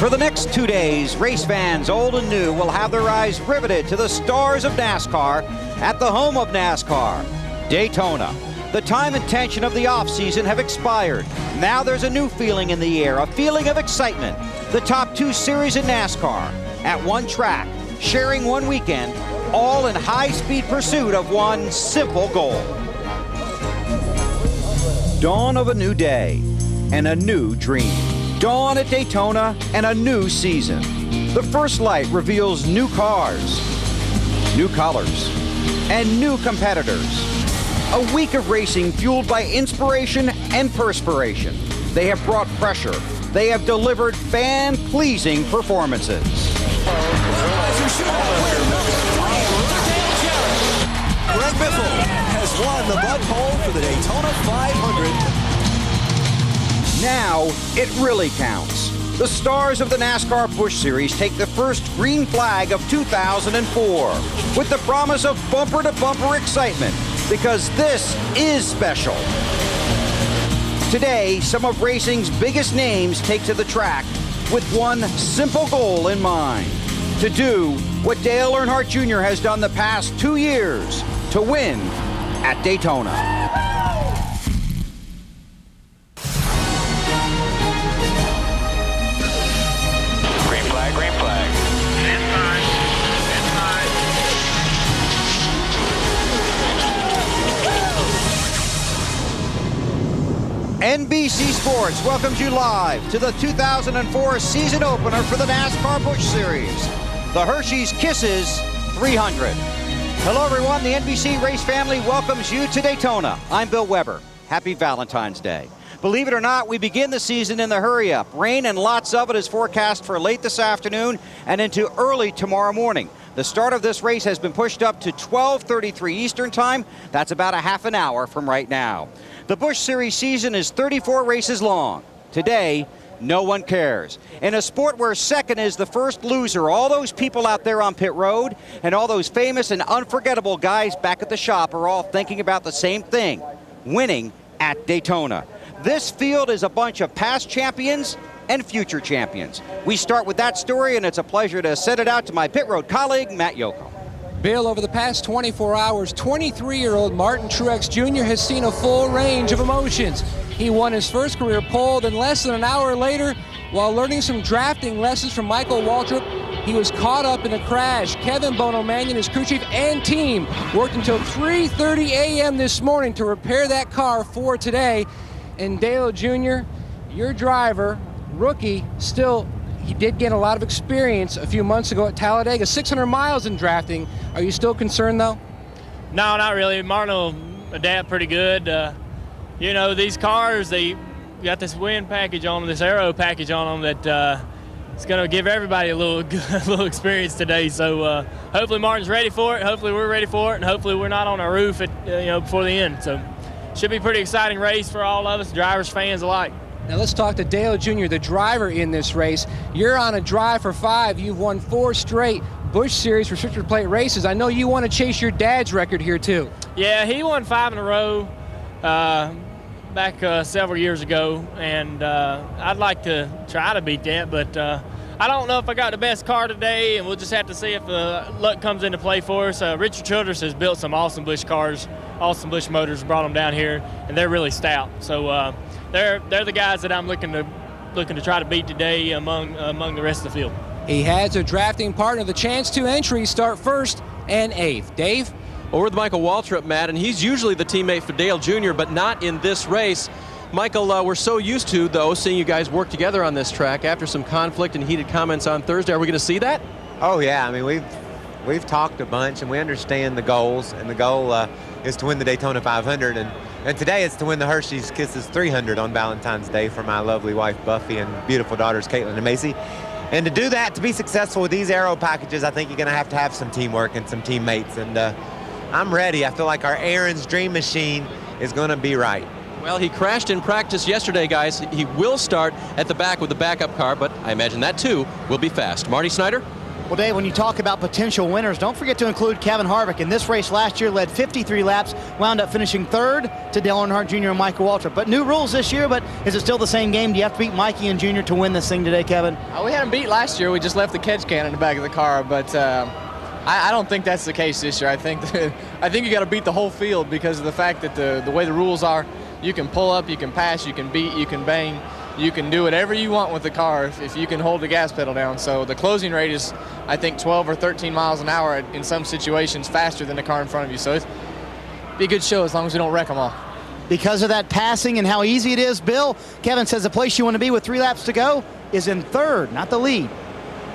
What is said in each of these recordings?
For the next 2 days, race fans, old and new, will have their eyes riveted to the stars of NASCAR at the home of NASCAR, Daytona. The time and tension of the off-season have expired. Now there's a new feeling in the air, a feeling of excitement. The top 2 series in NASCAR at one track, sharing one weekend, all in high-speed pursuit of one simple goal. Dawn of a new day and a new dream. Dawn at Daytona and a new season. The first light reveals new cars, new colors, and new competitors. A week of racing fueled by inspiration and perspiration. They have brought pressure. They have delivered fan-pleasing performances. Greg Biffle has won the Bud Pole for the Daytona 500. Now it really counts. The stars of the NASCAR Busch Series take the first green flag of 2004 with the promise of bumper-to-bumper excitement, because this is special. Today, some of racing's biggest names take to the track with one simple goal in mind: to do what Dale Earnhardt Jr. has done the past 2 years, to win at Daytona. Green flag. NBC Sports welcomes you live to the 2004 season opener for the NASCAR Busch Series, the Hersheys Kisses 300. Hello everyone, the NBC Race family welcomes you to Daytona. I'm Bill Weber. Happy Valentine's Day. Believe it or not, we begin the season in the hurry-up. Rain and lots of it is forecast for late this afternoon and into early tomorrow morning. The start of this race has been pushed up to 12:33 Eastern Time. That's about a half an hour from right now. The Busch Series season is 34 races long. Today, no one cares. In a sport where second is the first loser, all those people out there on pit road and all those famous and unforgettable guys back at the shop are all thinking about the same thing: winning at Daytona. This field is a bunch of past champions and future champions. We start with that story, and it's a pleasure to send it out to my pit road colleague, Matt Yocum. Bill, over the past 24 hours, 23-year-old Martin Truex Jr. has seen a full range of emotions. He won his first career pole, then less than an hour later, while learning some drafting lessons from Michael Waltrip, he was caught up in a crash. Kevin Bono Mannion, his crew chief and team, worked until 3:30 a.m. this morning to repair that car for today. And Dale Jr., your driver, rookie, still, he did get a lot of experience a few months ago at Talladega, 600 miles in drafting. Are you still concerned, though? No, not really. Martin will adapt pretty good. You know, these cars, they got this wind package on them, this aero package on them that it's going to give everybody a little experience today. So hopefully Martin's ready for it. Hopefully we're ready for it, and hopefully we're not on a roof before the end. So should be a pretty exciting race for all of us, drivers, fans alike. Now let's talk to Dale Jr., the driver in this race. You're on a drive for 5. You've won 4 straight Busch Series restricted plate races. I know you want to chase your dad's record here too. Yeah, he won 5 in a row back several years ago, and I'd like to try to beat that, but I don't know if I got the best car today, and we'll just have to see if luck comes into play for us. Richard Childress has built some awesome Busch cars, awesome Busch motors, brought them down here, and they're really stout. So they're the guys that I'm looking to try to beat today among the rest of the field. He has a drafting partner. The chance 2 entries start 1st and 8th. Dave? Well, we're with Michael Waltrip, Matt, and he's usually the teammate for Dale Jr., but not in this race. Michael, we're so used to, though, seeing you guys work together on this track after some conflict and heated comments on Thursday. Are we going to see that? Oh, yeah. I mean, we've talked a bunch, and we understand the goals, and the goal is to win the Daytona 500, and today it's to win the Hersheys Kisses 300 on Valentine's Day for my lovely wife, Buffy, and beautiful daughters, Caitlin and Macy. And to do that, to be successful with these aero packages, I think you're going to have some teamwork and some teammates, and I'm ready. I feel like our Aaron's dream machine is going to be right. Well, he crashed in practice yesterday, guys. He will start at the back with the backup car, but I imagine that, too, will be fast. Marty Snyder? Well, Dave, when you talk about potential winners, don't forget to include Kevin Harvick. In this race last year, led 53 laps, wound up finishing third to Dale Earnhardt Jr. and Michael Waltrip. But new rules this year, but is it still the same game? Do you have to beat Mikey and Jr. to win this thing today, Kevin? We had him beat last year. We just left the catch can in the back of the car, but I don't think that's the case this year. I think you got to beat the whole field because of the fact that the way the rules are, you can pull up, you can pass, you can beat, you can bang. You can do whatever you want with the car if you can hold the gas pedal down. So the closing rate is, I think, 12 or 13 miles an hour in some situations faster than the car in front of you. So it's be a good show as long as we don't wreck them all. Because of that passing and how easy it is, Bill, Kevin says the place you want to be with 3 laps to go is in third, not the lead.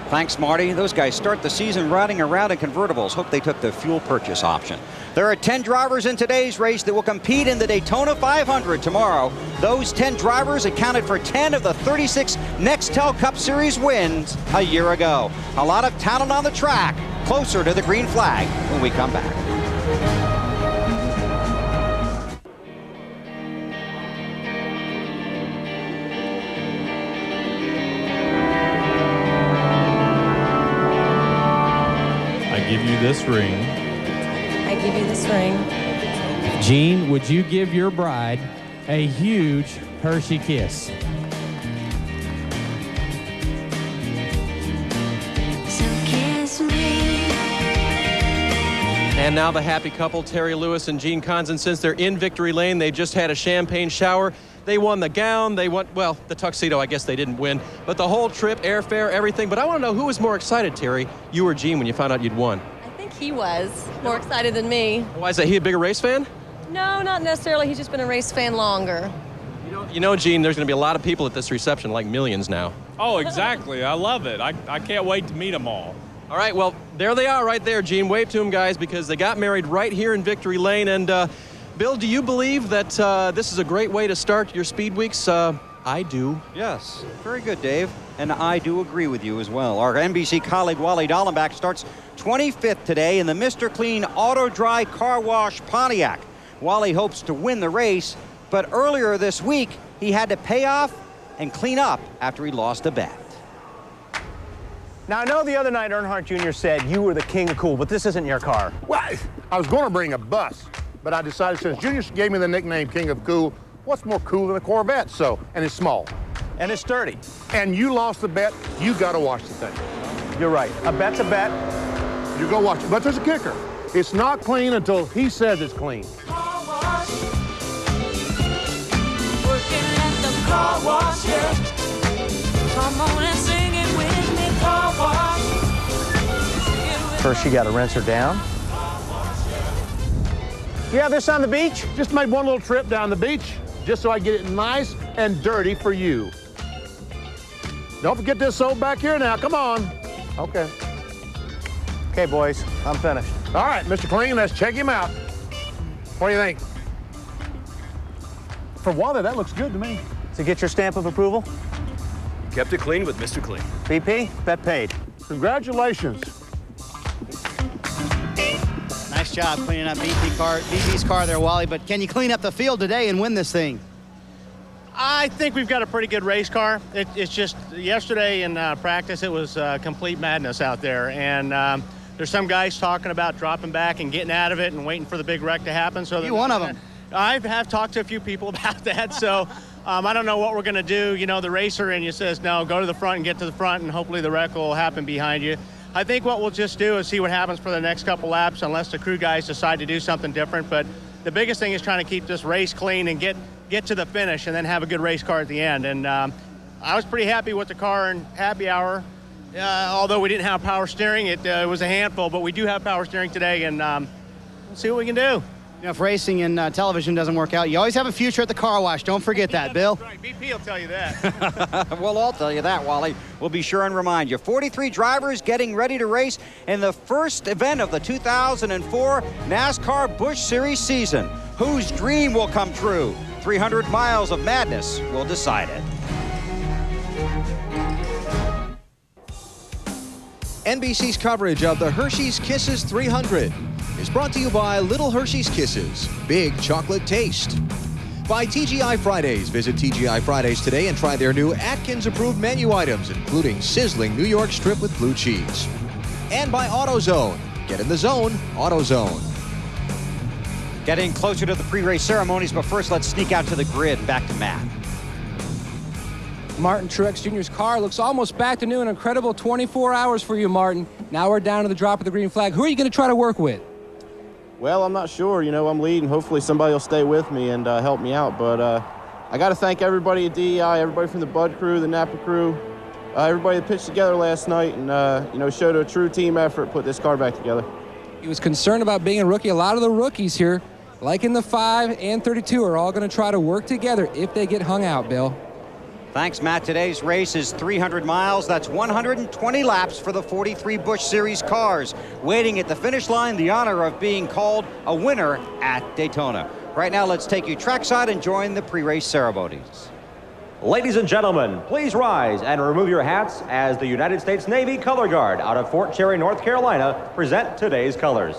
Thanks, Marty. Those guys start the season riding around in convertibles. Hope they took the fuel purchase option. There are 10 drivers in today's race that will compete in the Daytona 500 tomorrow. Those 10 drivers accounted for 10 of the 36 Nextel Cup Series wins a year ago. A lot of talent on the track. Closer to the green flag when we come back. I give you this ring. I give you this ring. Gene, would you give your bride a huge Hershey kiss? So kiss me. And now the happy couple, Terry Lewis and Gene Conson. Since they're in victory lane, they just had a champagne shower. They won the gown, they won, well, the tuxedo, I guess they didn't win, but the whole trip, airfare, everything. But I want to know who was more excited, Terry, you or Gene, when you found out you'd won? I think he was more excited than me. Why is that? He a bigger race fan? No, not necessarily. He's just been a race fan longer. You know, Gene, there's going to be a lot of people at this reception, like millions now. Oh, exactly. I love it. I can't wait to meet them all. All right, well, there they are right there, Gene. Wave to them, guys, because they got married right here in Victory Lane. And, Bill, do you believe that this is a great way to start your speed weeks? I do. Yes, very good, Dave. And I do agree with you as well. Our NBC colleague Wally Dallenbach starts 25th today in the Mr. Clean Auto Dry Car Wash Pontiac. Wally hopes to win the race, but earlier this week, he had to pay off and clean up after he lost a bet. Now, I know the other night Earnhardt Jr. said you were the king of cool, but this isn't your car. Well, I was going to bring a bus, but I decided since Junior gave me the nickname King of Cool, what's more cool than a Corvette? So, and it's small. And it's dirty. And you lost the bet, you got to wash the thing. You're right. A bet's a bet. You go wash it. But there's a kicker. It's not clean until he says it's clean. Car wash. Working at the car wash, yeah. Come on and sing it with me, car wash. First, you got to rinse her down. You have this on the beach? Just made one little trip down the beach, just so I get it nice and dirty for you. Don't forget this soap back here now. Come on. Okay. Okay, boys, I'm finished. All right, Mr. Clean, let's check him out. What do you think? For Wally, that looks good to me. To get your stamp of approval? Kept it clean with Mr. Clean. BP, bet paid. Congratulations. Nice job cleaning up BP's car there, Wally. But can you clean up the field today and win this thing? I think we've got a pretty good race car. It's just yesterday in practice, it was complete madness out there. And there's some guys talking about dropping back and getting out of it and waiting for the big wreck to happen. So you one of them. I have talked to a few people about that. So I don't know what we're going to do. You know, the racer in you says, no, go to the front and get to the front, and hopefully the wreck will happen behind you. I think what we'll just do is see what happens for the next couple laps, unless the crew guys decide to do something different. But the biggest thing is trying to keep this race clean and get to the finish and then have a good race car at the end. And I was pretty happy with the car in happy hour. Although we didn't have power steering, it was a handful, but we do have power steering today, and we'll see what we can do. You know, if racing and television doesn't work out, you always have a future at the car wash. Don't forget that, Bill. Right. BP will tell you that. Well, I'll tell you that, Wally. We'll be sure and remind you. 43 drivers getting ready to race in the first event of the 2004 NASCAR Busch Series season. Whose dream will come true? 300 miles of madness will decide it. NBC's coverage of the Hersheys Kisses 300 is brought to you by Little Hersheys Kisses, big chocolate taste. By TGI Fridays. Visit TGI Fridays today and try their new Atkins-approved menu items, including sizzling New York strip with blue cheese. And by AutoZone. Get in the zone, AutoZone. Getting closer to the pre-race ceremonies, but first let's sneak out to the grid. Back to Matt. Martin Truex Jr.'s car looks almost back to new. An incredible 24 hours for you, Martin. Now we're down to the drop of the green flag. Who are you going to try to work with? Well, I'm not sure. You know, I'm leading. Hopefully somebody will stay with me and help me out. But I got to thank everybody at DEI, everybody from the Bud crew, the Napa crew, everybody that pitched together last night and, you know, showed a true team effort, put this car back together. He was concerned about being a rookie. A lot of the rookies here, like in the 5 and 32, are all going to try to work together if they get hung out, Bill. Thanks, Matt. Today's race is 300 miles. That's 120 laps for the 43 Busch Series cars. Waiting at the finish line, the honor of being called a winner at Daytona. Right now, let's take you trackside and join the pre-race ceremonies. Ladies and gentlemen, please rise and remove your hats as the United States Navy Color Guard out of Fort Cherry, North Carolina present today's colors.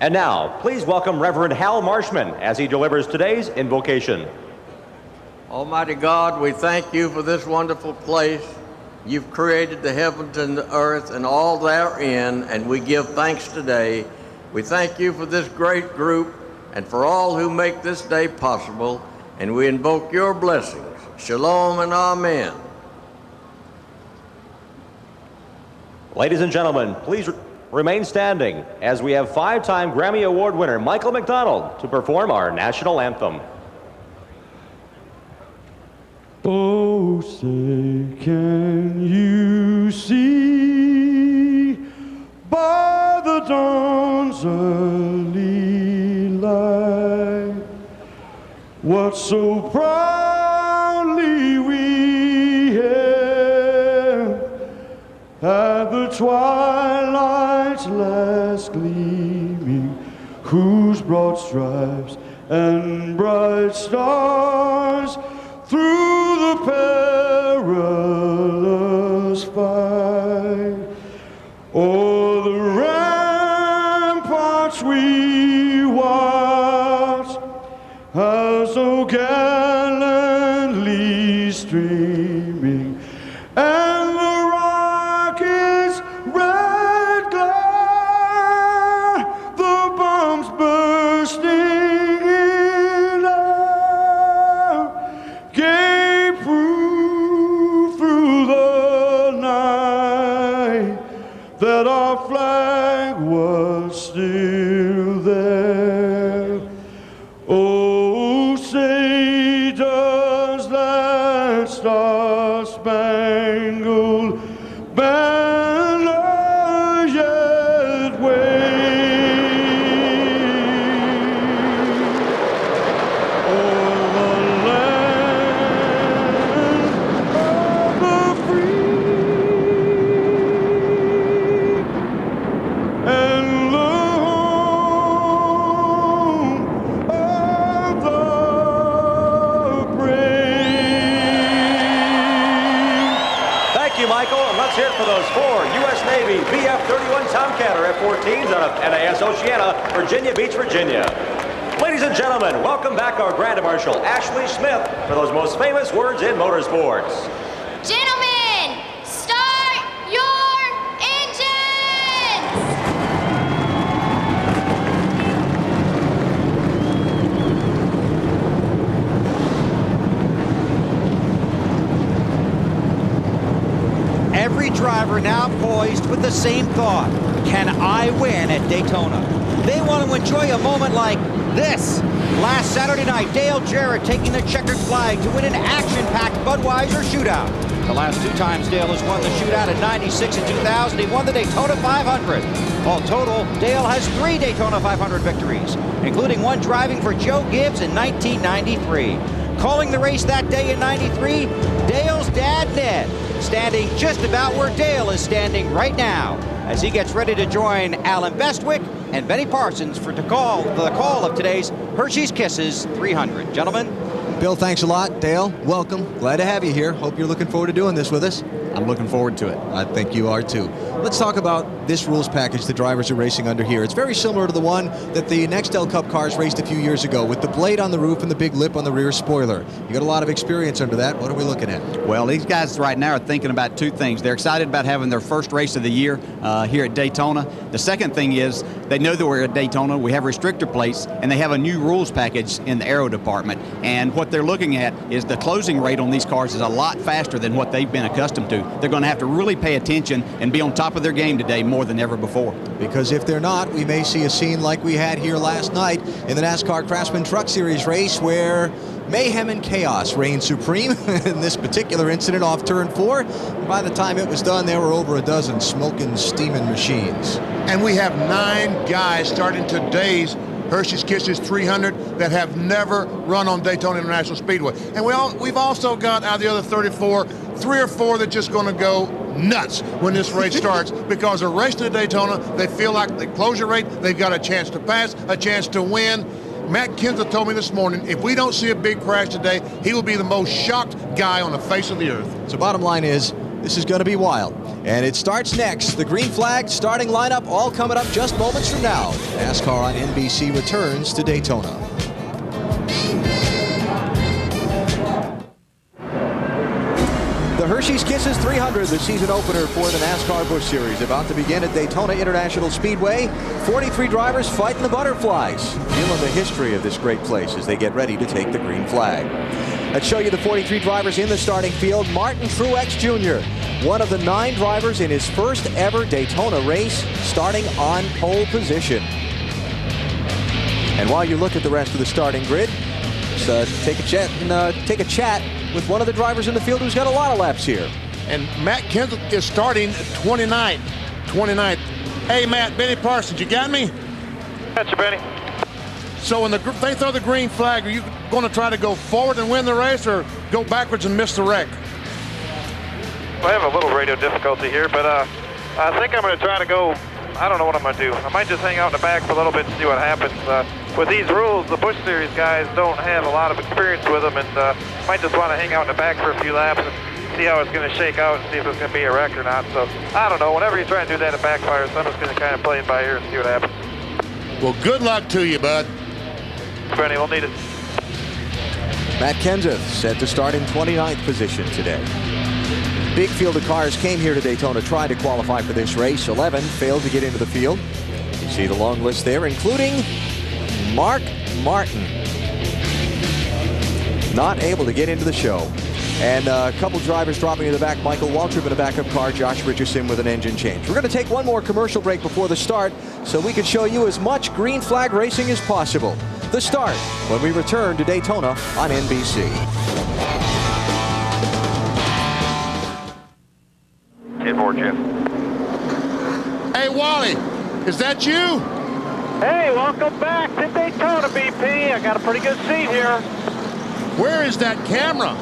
And now, please welcome Reverend Hal Marshman as he delivers today's invocation. Almighty God, we thank you for this wonderful place. You've created the heavens and the earth and all therein, and we give thanks today. We thank you for this great group and for all who make this day possible, and we invoke your blessings. Shalom and amen. Ladies and gentlemen, please remain standing as we have 5-time Grammy Award winner Michael McDonald to perform our national anthem. Oh, say, can you see by the dawn's early light what so proudly we hailed at the twilight's last gleaming, whose broad stripes and bright stars through the perilous fight o'er the ramparts we watched as so gallantly streaming, and the rockets' red glare, the bombs bursting in air, gave proof through the night that our flag was still there. Oh, say does that star-spangled banner yet wave o'er the land of the free and the home of the brave. Thank you, Michael, and let's hear it for those 4 U.S. Navy BF-31 Tomcatter F-14s out of NAS Oceana, Virginia Beach, Virginia. Ladies and gentlemen, welcome back our Grand Marshal, Ashley Smith, for those most famous words in motorsports. Gentlemen, start your engines! Every driver now poised with the same thought. Can I win at Daytona? They want to enjoy a moment like this. Last Saturday night, Dale Jarrett taking the checkered flag to win an action-packed Budweiser shootout. The last 2 times Dale has won the shootout in '96 and 2000. He won the Daytona 500. All total, Dale has 3 Daytona 500 victories, including one driving for Joe Gibbs in 1993. Calling the race that day in '93, Dale's dad, Ned, standing just about where Dale is standing right now as he gets ready to join Alan Bestwick and Benny Parsons for the call of today's Hersheys Kisses 300. Gentlemen. Bill, thanks a lot. Dale, welcome. Glad to have you here. Hope you're looking forward to doing this with us. I'm looking forward to it. I think you are too. Let's talk about this rules package the drivers are racing under here. It's very similar to the one that the Nextel Cup cars raced a few years ago with the blade on the roof and the big lip on the rear spoiler. You got a lot of experience under that. What are we looking at? Well, these guys right now are thinking about two things. They're excited about having their first race of the year here at Daytona. The second thing is they know that we're at Daytona. We have restrictor plates, and they have a new rules package in the aero department. And what they're looking at is the closing rate on these cars is a lot faster than what they've been accustomed to. They're going to have to really pay attention and be on top of their game today more than ever before. Because if they're not, we may see a scene like we had here last night in the NASCAR Craftsman Truck Series race where mayhem and chaos reigned supreme in this particular incident off turn 4. By the time it was done, there were over a dozen smoking, steaming machines. And we have 9 guys starting today's Hersheys Kisses 300 that have never run on Daytona International Speedway. And we've also got, out of the other 34, 3 or 4 that are just going to go nuts when this race starts because they're racing at Daytona. They feel like the closure rate, they've got a chance to pass, a chance to win. Matt Kenseth told me this morning, if we don't see a big crash today, he will be the most shocked guy on the face of the earth. So bottom line is, this is going to be wild. And it starts next. The green flag starting lineup all coming up just moments from now. NASCAR on NBC returns to Daytona. The Hersheys Kisses 300, the season opener for the NASCAR Busch Series, about to begin at Daytona International Speedway. 43 drivers fighting the butterflies, feeling the history of this great place as they get ready to take the green flag. Let's show you the 43 drivers in the starting field. Martin Truex Jr., one of the 9 drivers in his first ever Daytona race, starting on pole position. And while you look at the rest of the starting grid, let's take a chat with one of the drivers in the field who's got a lot of laps here. And Matt Kenseth is starting 29th. Hey, Matt, Benny Parsons, you got me? Got you, Benny. So when they throw the green flag, are you going to try to go forward and win the race or go backwards and miss the wreck? I have a little radio difficulty here, but I think I'm going to try to go. I don't know what I'm going to do. I might just hang out in the back for a little bit and see what happens. With these rules, the Busch Series guys don't have a lot of experience with them, and might just want to hang out in the back for a few laps and see how it's going to shake out and see if it's going to be a wreck or not. So I don't know. Whenever you try and do that, it backfires. So I'm just going to kind of play it by ear and see what happens. Well, good luck to you, bud. Benny, we'll need it. Matt Kenseth set to start in 29th position today. Big field of cars came here to Daytona trying to qualify for this race. 11 failed to get into the field. You see the long list there, including Mark Martin. Not able to get into the show. And a couple drivers dropping in the back. Michael Waltrip in a backup car. Josh Richardson with an engine change. We're going to take one more commercial break before the start so we can show you as much green flag racing as possible. The start when we return to Daytona on NBC. Jim. Hey, Wally, is that you? Hey, welcome back to Daytona, BP. I got a pretty good seat here. Where is that camera?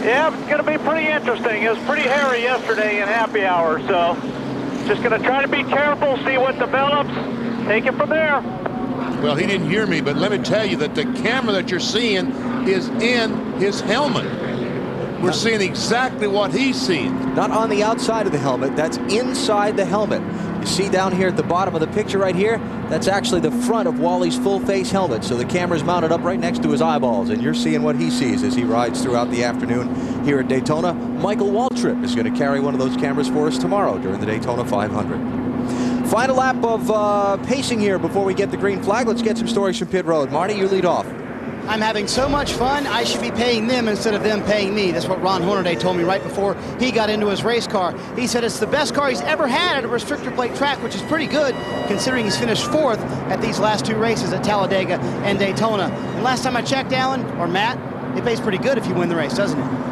Yeah, it's going to be pretty interesting. It was pretty hairy yesterday in happy hour, so just going to try to be careful, see what develops, take it from there. Well, he didn't hear me, but let me tell you that the camera that you're seeing is in his helmet. We're seeing exactly what he's seeing. Not on the outside of the helmet, that's inside the helmet. You see down here at the bottom of the picture right here, that's actually the front of Wally's full face helmet. So the camera's mounted up right next to his eyeballs, and you're seeing what he sees as he rides throughout the afternoon here at Daytona. Michael Waltrip is going to carry one of those cameras for us tomorrow during the Daytona 500. Final lap of pacing here before we get the green flag. Let's get some stories from pit road. Marty, you lead off. I'm having so much fun, I should be paying them instead of them paying me. That's what Ron Hornaday told me right before he got into his race car. He said it's the best car he's ever had at a restrictor plate track, which is pretty good considering he's finished 4th at these last 2 races at Talladega and Daytona. And last time I checked, Alan, or Matt, it pays pretty good if you win the race, doesn't it?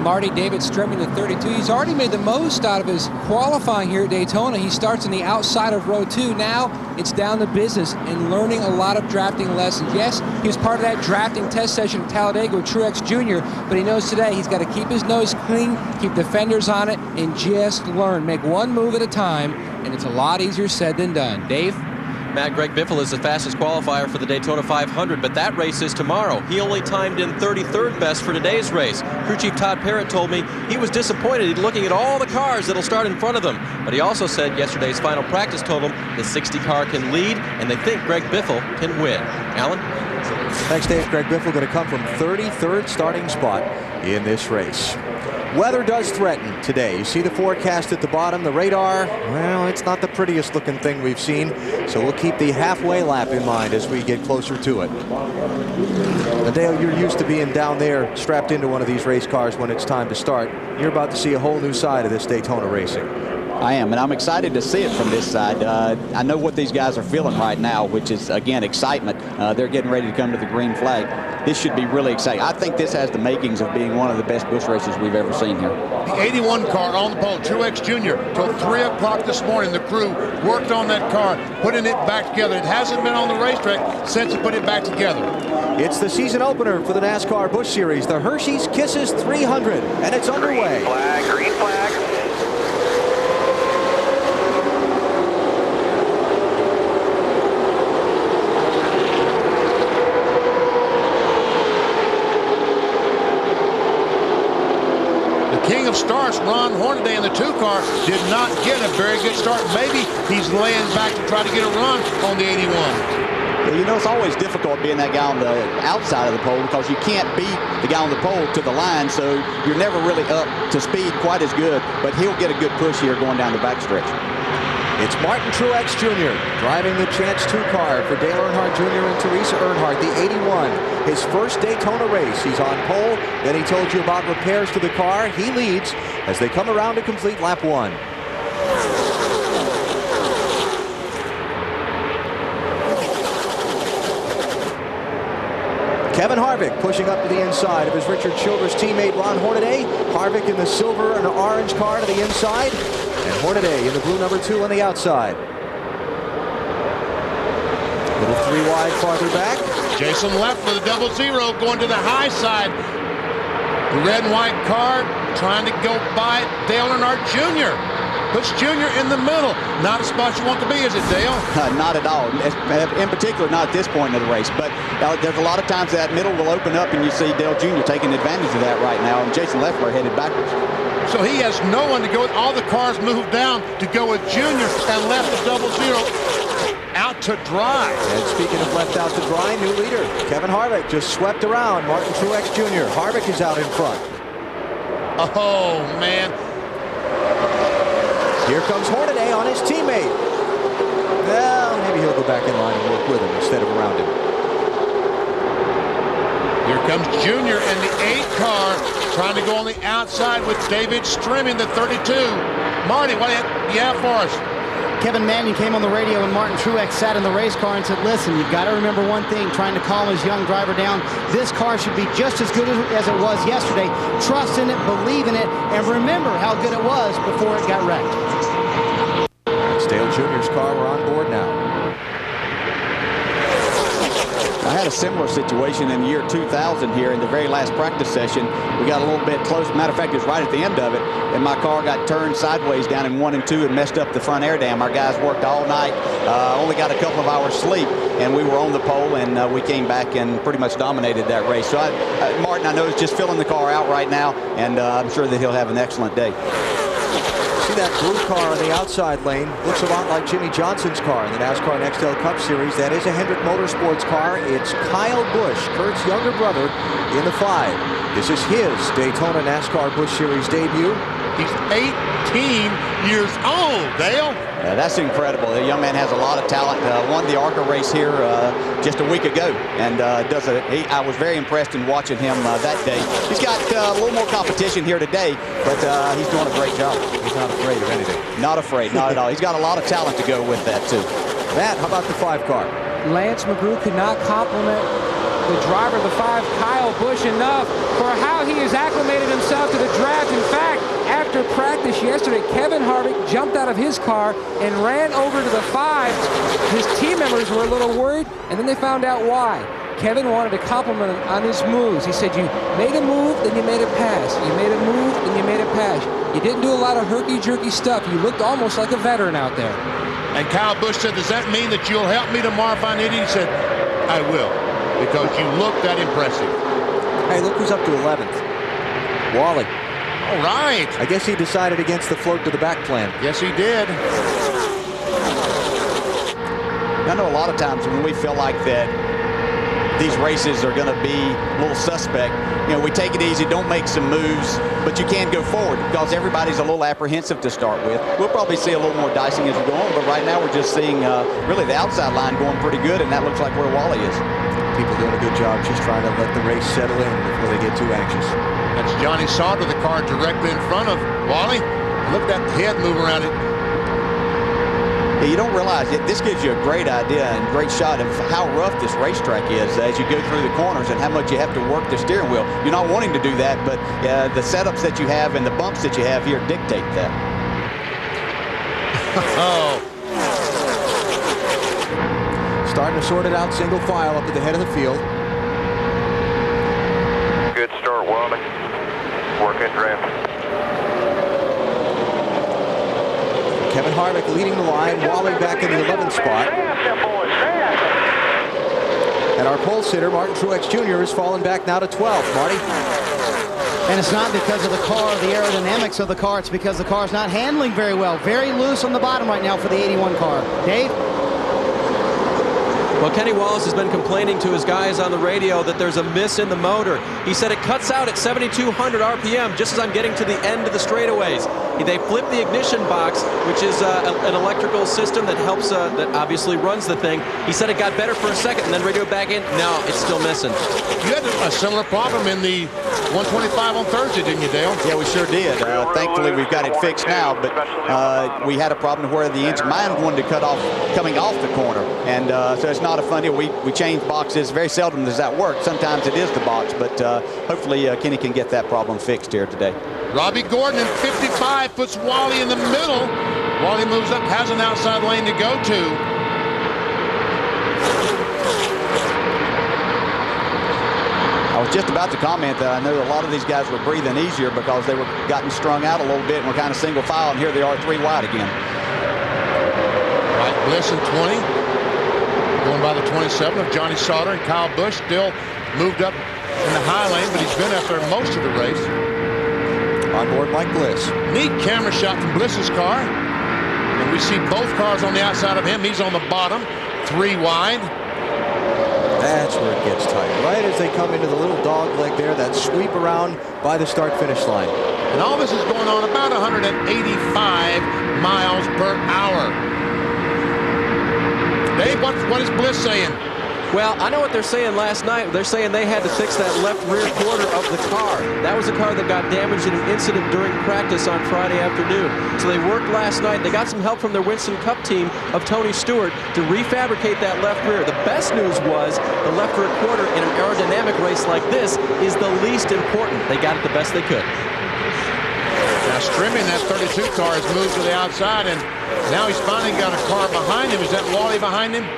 Marty David Stremming, the 32. He's already made the most out of his qualifying here at Daytona. He starts on the outside of row 2. Now it's down to business and learning a lot of drafting lessons. Yes, he was part of that drafting test session at Talladega with Truex Jr., but he knows today he's got to keep his nose clean, keep the fenders on it, and just learn. Make one move at a time, and it's a lot easier said than done. Dave? Matt, Greg Biffle is the fastest qualifier for the Daytona 500, but that race is tomorrow. He only timed in 33rd best for today's race. Crew Chief Todd Parrott told me he was disappointed looking at all the cars that'll start in front of them. But he also said yesterday's final practice told him the 60 car can lead, and they think Greg Biffle can win. Alan? Thanks, Dave. Greg Biffle going to come from 33rd starting spot in this race. Weather does threaten today. You see the forecast at the bottom. The radar, well, it's not the prettiest looking thing we've seen. So we'll keep the halfway lap in mind as we get closer to it. Dale, you're used to being down there strapped into one of these race cars when it's time to start. You're about to see a whole new side of this Daytona racing. I am, and I'm excited to see it from this side. I know what these guys are feeling right now, which is, again, excitement. They're getting ready to come to the green flag. This should be really exciting. I think this has the makings of being one of the best Busch races we've ever seen here. The 81 car on the pole, Truex Jr. Till 3 o'clock this morning, the crew worked on that car, putting it back together. It hasn't been on the racetrack since he put it back together. It's the season opener for the NASCAR Busch Series, the Hersheys Kisses 300, and it's underway. Green flag, green flag. King of Starts, Ron Hornaday in the 2 car did not get a very good start. Maybe he's laying back to try to get a run on the 81. Well, you know, it's always difficult being that guy on the outside of the pole because you can't beat the guy on the pole to the line, so you're never really up to speed quite as good, but he'll get a good push here going down the backstretch. It's Martin Truex Jr. driving the Chance 2 car for Dale Earnhardt Jr. and Teresa Earnhardt, the 81. His first Daytona race. He's on pole. Then he told you about repairs to the car. He leads as they come around to complete lap 1. Kevin Harvick pushing up to the inside of his Richard Childress teammate Ron Hornaday. Harvick in the silver and orange car to the inside. And Hornaday in the blue number 2 on the outside. Little 3 wide farther back. Jason left for the 0-0 going to the high side. The red and white car trying to go by Dale Earnhardt Jr. Puts Jr. in the middle. Not a spot you want to be, is it, Dale? Not at all. In particular, not at this point of the race. But there's a lot of times that middle will open up and you see Dale Jr. taking advantage of that right now. And Jason Leffler headed backwards. So he has no one to go with. All the cars moved down to go with Jr. and left the 0-0 out to dry. And speaking of left out to dry, new leader, Kevin Harvick just swept around Martin Truex Jr. Harvick is out in front. Oh, man. Here comes Hornaday on his teammate. Well, maybe he'll go back in line and work with him instead of around him. Here comes Jr. and the 8 car trying to go on the outside with David Strimming, the 32. Marty, what do you have for us? Kevin Mannion came on the radio when Martin Truex sat in the race car and said, listen, you've got to remember one thing, trying to calm his young driver down. This car should be just as good as it was yesterday. Trust in it, believe in it, and remember how good it was before it got wrecked. It's Dale Jr.'s car. We're on board now. I had a similar situation in the year 2000 here in the very last practice session. We got a little bit close. Matter of fact, it was right at the end of it, and my car got turned sideways down in 1 and 2 and messed up the front air dam. Our guys worked all night, only got a couple of hours sleep, and we were on the pole, and we came back and pretty much dominated that race. So Martin, I know, is just filling the car out right now, and I'm sure that he'll have an excellent day. See that blue car on the outside lane? Looks a lot like Jimmy Johnson's car in the NASCAR Nextel Cup Series. That is a Hendrick Motorsports car. It's Kyle Busch, Kurt's younger brother, in the 5. This is his Daytona NASCAR Busch Series debut. He's 18 years old, Dale. Yeah, that's incredible. The young man has a lot of talent. Won the ARCA race here just a week ago, and I was very impressed in watching him that day. He's got a little more competition here today, but he's doing a great job. He's not afraid of anything. Not afraid, not at all. He's got a lot of talent to go with that, too. Matt, how about the 5 car? Lance McGrew could not compliment the driver of the 5, Kyle Busch, enough for how he has acclimated himself to the draft. In fact, after practice yesterday, Kevin Harvick jumped out of his car and ran over to the 5. His team members were a little worried, and then they found out why. Kevin wanted to compliment him on his moves. He said, you made a move, then you made a pass. You made a move, then you made a pass. You didn't do a lot of herky-jerky stuff. You looked almost like a veteran out there. And Kyle Busch said, does that mean that you'll help me tomorrow if I need it? He said, I will, because you look that impressive. Hey, look who's up to 11th. Wally. All right. I guess he decided against the float to the back plan. Yes, he did. I know a lot of times when we feel like that these races are going to be a little suspect, you know, we take it easy, don't make some moves, but you can go forward because everybody's a little apprehensive to start with. We'll probably see a little more dicing as we go on, but right now we're just seeing really the outside line going pretty good, and that looks like where Wally is. People doing a good job just trying to let the race settle in before they get too anxious. That's Johnny Sauter, the car directly in front of Wally. Look at that head move around it. You don't realize it. This gives you a great idea and great shot of how rough this racetrack is as you go through the corners and how much you have to work the steering wheel. You're not wanting to do that, but the setups that you have and the bumps that you have here dictate that. Oh. Starting to sort it out single file up at the head of the field. Good start, Wally. Working draft. Kevin Harvick leading the line, Wally back in the 11th spot. And our pole sitter, Martin Truex Jr., has fallen back now to 12th. Marty? And it's not because of the car, the aerodynamics of the car. It's because the car's not handling very well. Very loose on the bottom right now for the 81 car. Dave? Well, Kenny Wallace has been complaining to his guys on the radio that there's a miss in the motor. He said it cuts out at 7,200 RPM just as I'm getting to the end of the straightaways. They flip the ignition box, which is an electrical system that helps, that obviously runs the thing. He said it got better for a second and then radioed back in. No, it's still missing. You had a similar problem in the 125 on Thursday, didn't you, Dale? Yeah, we sure did. Thankfully, we've got it fixed now, but we had a problem where the engine, mine wanted to cut off coming off the corner, and so it's not a fun deal. We change boxes. Very seldom does that work. Sometimes it is the box, but hopefully Kenny can get that problem fixed here today. Robbie Gordon in 55 puts Wally in the middle. Wally moves up, has an outside lane to go to. I was just about to comment that I know a lot of these guys were breathing easier because they were gotten strung out a little bit and were kind of single file, and here they are 3 wide again. Right, Bliss in 20. Going by the 27 of Johnny Sauter, and Kyle Busch still moved up in the high lane, but he's been up there most of the race. On board Mike Bliss. Neat camera shot from Bliss's car. And we see both cars on the outside of him. He's on the bottom, 3 wide. That's where it gets tight. Right as they come into the little dog leg there, that sweep around by the start-finish line. And all this is going on about 185 miles per hour. Dave, what is Bliss saying? Well, I know what they're saying last night. They're saying they had to fix that left rear quarter of the car. That was a car that got damaged in an incident during practice on Friday afternoon. So they worked last night. They got some help from their Winston Cup team of Tony Stewart to refabricate that left rear. The best news was the left rear quarter in an aerodynamic race like this is the least important. They got it the best they could. Now Strimming, that 32 car, has moved to the outside, and now he's finally got a car behind him. Is that Wally behind him?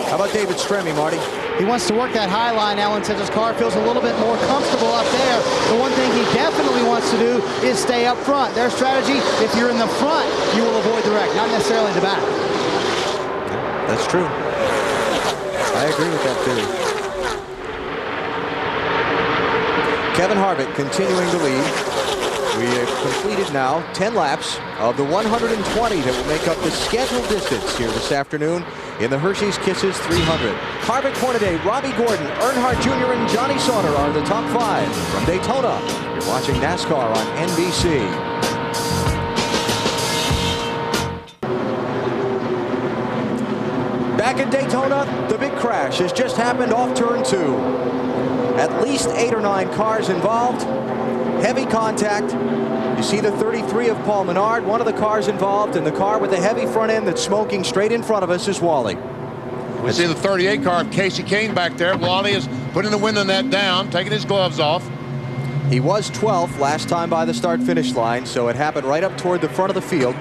How about David Stremme, Marty? He wants to work that high line. Alan says his car feels a little bit more comfortable up there. The one thing he definitely wants to do is stay up front. Their strategy, if you're in the front, you will avoid the wreck, not necessarily the back. That's true. I agree with that theory. Kevin Harvick continuing to lead. We have completed now 10 laps of the 120 that will make up the scheduled distance here this afternoon in the Hersheys Kisses 300. Harvick, Hornaday, Robbie Gordon, Earnhardt Jr., and Johnny Sauter are the top 5 from Daytona. You're watching NASCAR on NBC. Back at Daytona, the big crash has just happened off turn 2. At least 8 or 9 cars involved. Heavy contact. You see the 33 of Paul Menard, one of the cars involved, and the car with the heavy front end that's smoking straight in front of us is Wally. We see the 38 car of Casey Kane back there. Wally is putting the window net down, taking his gloves off. He was 12th last time by the start-finish line, so it happened right up toward the front of the field.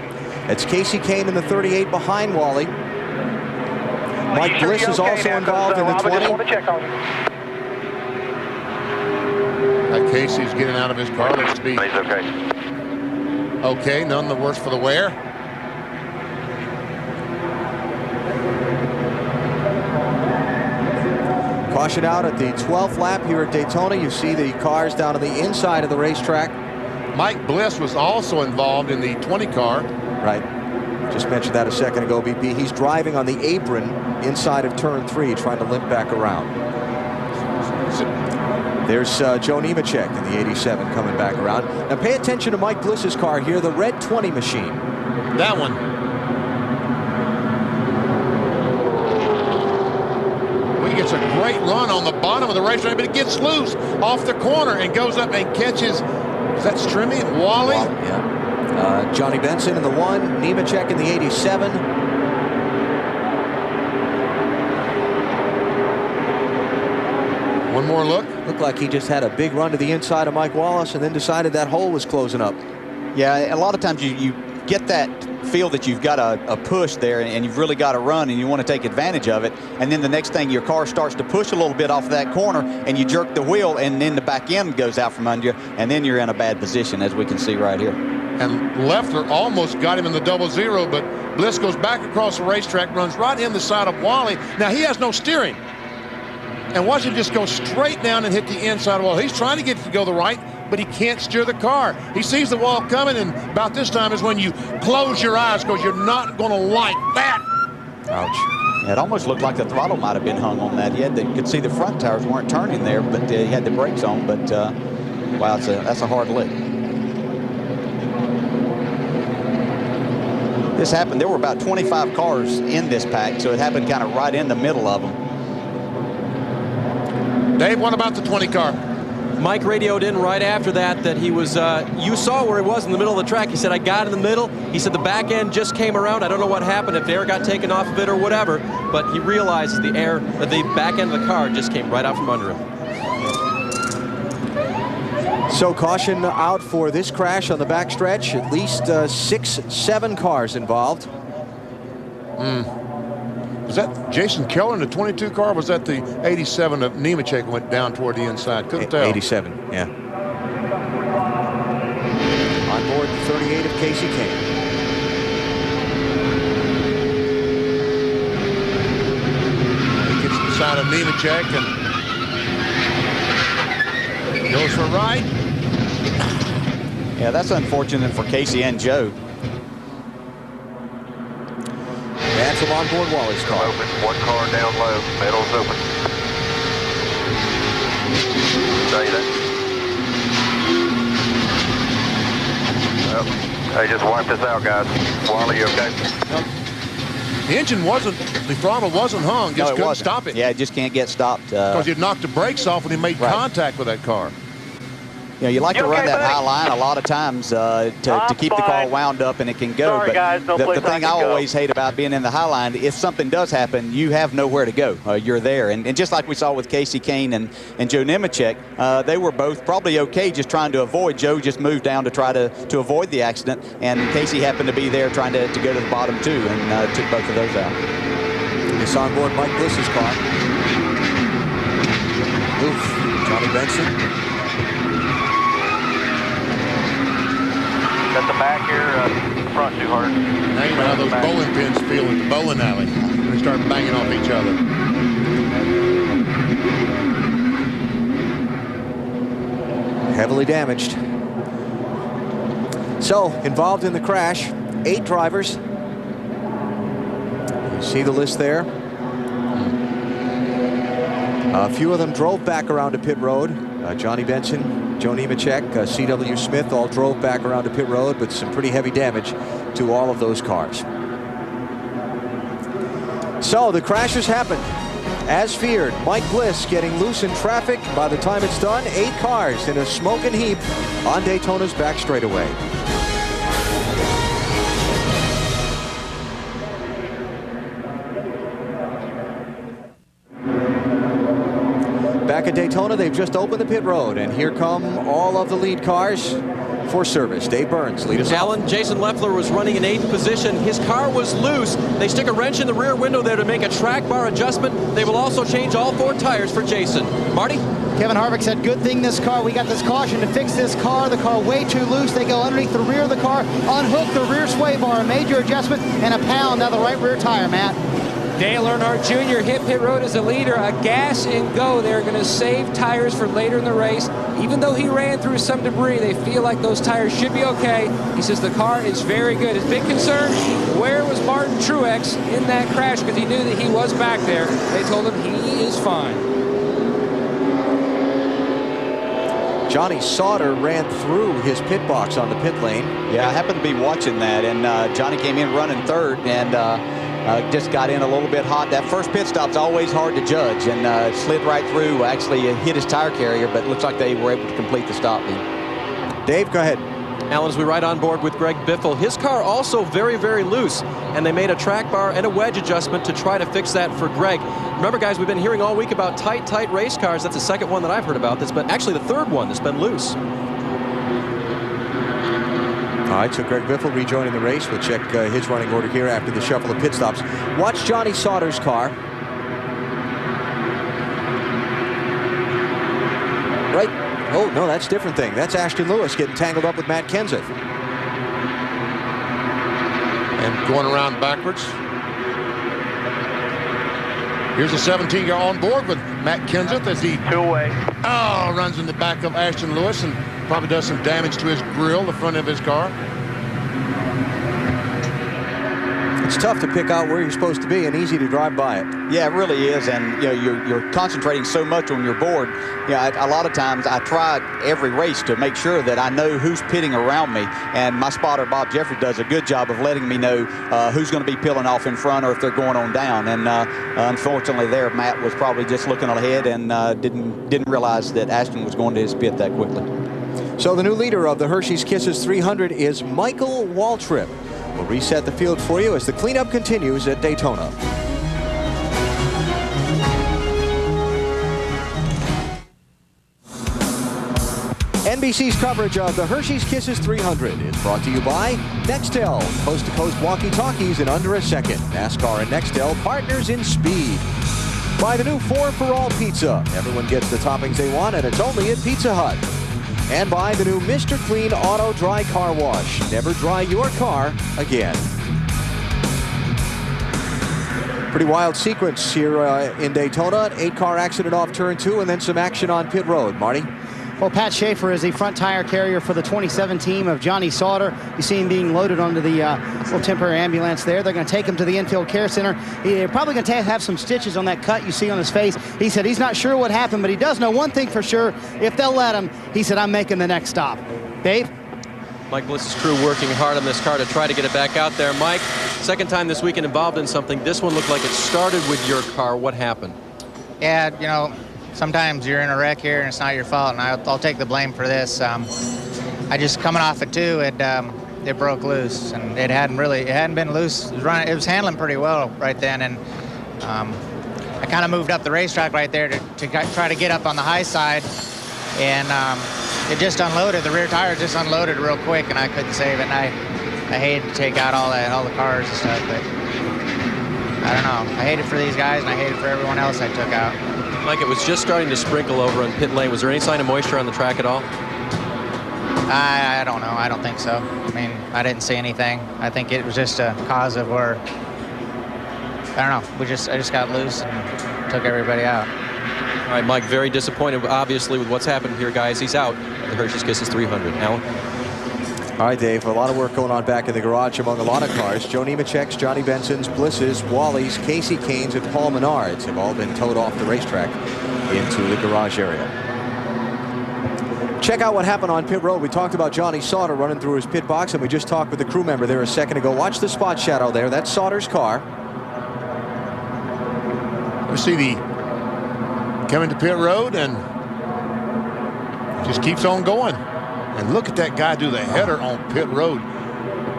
It's Casey Kane in the 38 behind Wally. Mike Bliss is also involved in the 20. Casey's getting out of his car. Let's be. He's okay. Okay, none the worse for the wear. Caution out at the 12th lap here at Daytona. You see the cars down on the inside of the racetrack. Mike Bliss was also involved in the 20 car. Right. Just mentioned that a second ago, BP. He's driving on the apron inside of turn 3, trying to limp back around. There's Joe Nemechek in the 87 coming back around. Now pay attention to Mike Bliss's car here, the red 20 machine. That one. Well, he gets a great run on the bottom of the racetrack, but it gets loose off the corner and goes up and catches, is that Strimmy and Wally? Yeah. Johnny Benson in the 1, Nemechek in the 87. One more look. Looked like he just had a big run to the inside of Mike Wallace and then decided that hole was closing up. Yeah, a lot of times you get that feel that you've got a push there and you've really got to run and you want to take advantage of it. And then the next thing, your car starts to push a little bit off of that corner and you jerk the wheel and then the back end goes out from under you and then you're in a bad position, as we can see right here. And Leffler almost got him in the 0-0, but Bliss goes back across the racetrack, runs right in the side of Wally. Now he has no steering. And watch him just go straight down and hit the inside wall. He's trying to get it to go the right, but he can't steer the car. He sees the wall coming, and about this time is when you close your eyes because you're not going to like that. Ouch. It almost looked like the throttle might have been hung on that. You could see the front tires weren't turning there, but he had the brakes on. But, wow, that's a hard lick. This happened, there were about 25 cars in this pack, so it happened kind of right in the middle of them. Dave, what about the 20 car? Mike radioed in right after that he was, you saw where he was in the middle of the track. He said, I got in the middle. He said the back end just came around. I don't know what happened, if the air got taken off of it or whatever, but he realized the back end of the car just came right out from under him. So caution out for this crash on the backstretch. At least 6-7 cars involved. Was that Jason Keller in the 22 car? Or was that the 87 of Nemechek went down toward the inside? Couldn't tell. 87, yeah. On board the 38 of Casey Kane. He gets inside of Nemechek and goes for right. Yeah, that's unfortunate for Casey and Joe. That's from on board Wally's car. Open. One car down low. Middle's open. Tell you that. Well, hey, just wipe this out, guys. Wally, you okay? The engine wasn't, the throttle wasn't hung. Just couldn't stop it. Yeah, it just can't get stopped. Because he'd knocked the brakes off when he made contact with that car. You know, you like to run that high line a lot of times to keep the car wound up and it can go. Sorry, but guys, no the place thing I always hate about being in the high line, if something does happen, you have nowhere to go. You're there. And just like we saw with Casey Kane and Joe Nemechek, they were both probably okay just trying to avoid. Joe just moved down to try to avoid the accident. And Casey happened to be there trying to go to the bottom too and took both of those out. It's on board Mike Bliss's car. Oof. Johnny Benson. Got the back here, front too hard. Now you know how those bowling pins feel in the bowling alley when they start banging off each other. Heavily damaged. So, involved in the crash, 8 drivers. You see the list there. A few of them drove back around to pit road. Johnny Benson, Joe Nemechek, C.W. Smith all drove back around to pit road, but some pretty heavy damage to all of those cars. So the crashes happened. As feared, Mike Bliss getting loose in traffic. By the time it's done, 8 cars in a smoking heap on Daytona's back straightaway. Back at Daytona, they've just opened the pit road, and here come all of the lead cars for service. Dave Burns, lead us Alan, off. Jason Leffler was running in 8th position. His car was loose. They stick a wrench in the rear window there to make a track bar adjustment. They will also change all 4 tires for Jason. Marty? Kevin Harvick said, good thing this car, we got this caution to fix this car. The car way too loose. They go underneath the rear of the car, unhook the rear sway bar, a major adjustment, and a pound out of the right rear tire, Matt. Dale Earnhardt Jr. hit pit road as a leader. A gas and go. They're going to save tires for later in the race. Even though he ran through some debris, they feel like those tires should be okay. He says the car is very good. His big concern, where was Martin Truex in that crash? Because he knew that he was back there. They told him he is fine. Johnny Sauter ran through his pit box on the pit lane. Yeah, I happened to be watching that, and Johnny came in running third and just got in a little bit hot. That first pit stop's always hard to judge, and slid right through. Actually hit his tire carrier, but it looks like they were able to complete the stop. Dave, go ahead. Alan, as we ride on board with Greg Biffle, his car also very, very loose, and they made a track bar and a wedge adjustment to try to fix that for Greg. Remember, guys, we've been hearing all week about tight race cars. That's the second one that I've heard about that's been actually the third one that's been loose. All right, so Greg Biffle rejoining the race. We'll check his running order here after the shuffle of pit stops. Watch Johnny Sauter's car. Right. Oh, no, that's a different thing. That's Ashton Lewis getting tangled up with Matt Kenseth. And going around backwards. Here's a 17-year on board with Matt Kenseth as he runs in the back of Ashton Lewis and probably does some damage to his grill, the front of his car. It's tough to pick out where you're supposed to be and easy to drive by it. Yeah, it really is, and you know you're concentrating so much on your board. You know, a lot of times I try every race to make sure that I know who's pitting around me, and my spotter Bob Jeffrey does a good job of letting me know who's going to be peeling off in front or if they're going on down. And unfortunately, there Matt was probably just looking ahead and didn't realize that Ashton was going to his pit that quickly. So the new leader of the Hersheys Kisses 300 is Michael Waltrip. We'll reset the field for you as the cleanup continues at Daytona. NBC's coverage of the Hersheys Kisses 300 is brought to you by Nextel, coast-to-coast walkie-talkies in under a second. NASCAR and Nextel, partners in speed. By the new 4 for All pizza. Everyone gets the toppings they want, and it's only at Pizza Hut. And by the new Mr. Clean Auto Dry Car Wash. Never dry your car again. Pretty wild sequence here in Daytona. An 8-car accident off turn 2 and then some action on pit road. Marty? Well, Pat Schaefer is the front tire carrier for the 27 team of Johnny Sauter. You see him being loaded onto the little temporary ambulance there. They're going to take him to the infield care center. They're probably going to have some stitches on that cut you see on his face. He said he's not sure what happened, but he does know one thing for sure. If they'll let him, he said, I'm making the next stop. Dave? Mike Bliss's crew working hard on this car to try to get it back out there. Mike, second time this weekend involved in something. This one looked like it started with your car. What happened? Yeah, you know, sometimes you're in a wreck here and it's not your fault, and I'll take the blame for this. I just coming off it too, it broke loose, and it hadn't been loose. It was handling pretty well right then, and I kind of moved up the racetrack right there to try to get up on the high side, and it just unloaded. The rear tire just unloaded real quick, and I couldn't save it. And I hated to take out all the cars and stuff, but I don't know. I hate it for these guys, and I hate it for everyone else I took out. Mike, it was just starting to sprinkle over on pit lane. Was there any sign of moisture on the track at all? I don't know. I don't think so. I mean, I didn't see anything. I think it was just a cause of where, I don't know. I just got loose and took everybody out. All right, Mike, very disappointed, obviously, with what's happened here, guys. He's out at the Hersheys Kisses 300. Alan? All right, Dave, a lot of work going on back in the garage among a lot of cars. Joe Nemechek's, Johnny Benson's, Bliss's, Wally's, Casey Kane's, and Paul Menard's have all been towed off the racetrack into the garage area. Check out what happened on pit road. We talked about Johnny Sauter running through his pit box, and we just talked with the crew member there a second ago. Watch the spot shadow there. That's Sauter's car. We see the coming to pit road and just keeps on going. And look at that guy do the header on pit road.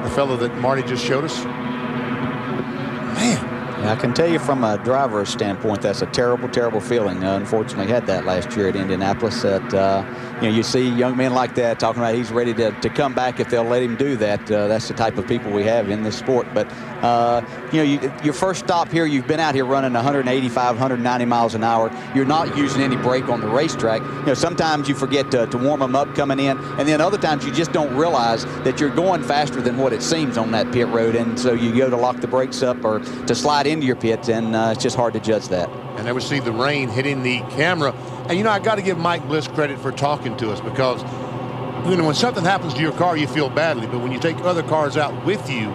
The fellow that Marty just showed us. Man. I can tell you from a driver's standpoint, that's a terrible, terrible feeling. Unfortunately, had that last year at Indianapolis. That you see young men like that talking about he's ready to come back if they'll let him do that. That's the type of people we have in this sport. But your first stop here, you've been out here running 185, 190 miles an hour. You're not using any brake on the racetrack. Sometimes you forget to warm them up coming in, and then other times you just don't realize that you're going faster than what it seems on that pit road, and so you go to lock the brakes up or to slide into into your pits, and it's just hard to judge that. And there we see the rain hitting the camera. And, I got to give Mike Bliss credit for talking to us, because, when something happens to your car, you feel badly. But when you take other cars out with you,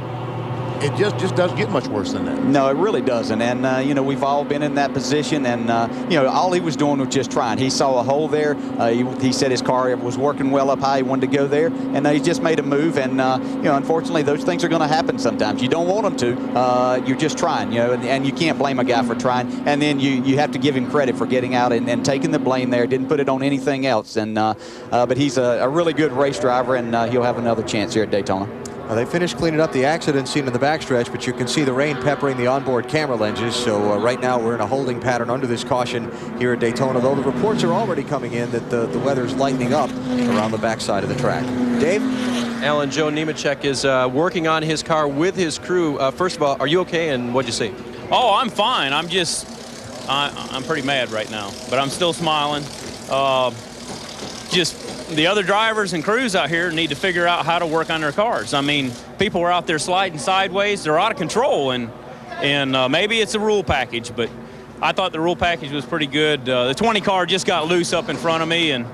it just doesn't get much worse than that. No, it really doesn't. And, we've all been in that position. And, all he was doing was just trying. He saw a hole there. He said his car was working well up high. He wanted to go there. And he just made a move. And, unfortunately, those things are going to happen sometimes. You don't want them to. You're just trying, and you can't blame a guy for trying. And then you have to give him credit for getting out and taking the blame there. Didn't put it on anything else. And but he's a really good race driver, and he'll have another chance here at Daytona. They finished cleaning up the accident scene in the backstretch, but you can see the rain peppering the onboard camera lenses. So right now we're in a holding pattern under this caution here at Daytona, though the reports are already coming in that the weather's lightening up around the backside of the track. Dave? Alan, Joe Nemechek is working on his car with his crew. First of all, are you okay, and what'd you see? Oh, I'm fine. I'm pretty mad right now, but I'm still smiling. Just the other drivers and crews out here need to figure out how to work on their cars. I mean, people were out there sliding sideways. They're out of control, and maybe it's a rule package, but I thought the rule package was pretty good. The 20 car just got loose up in front of me, and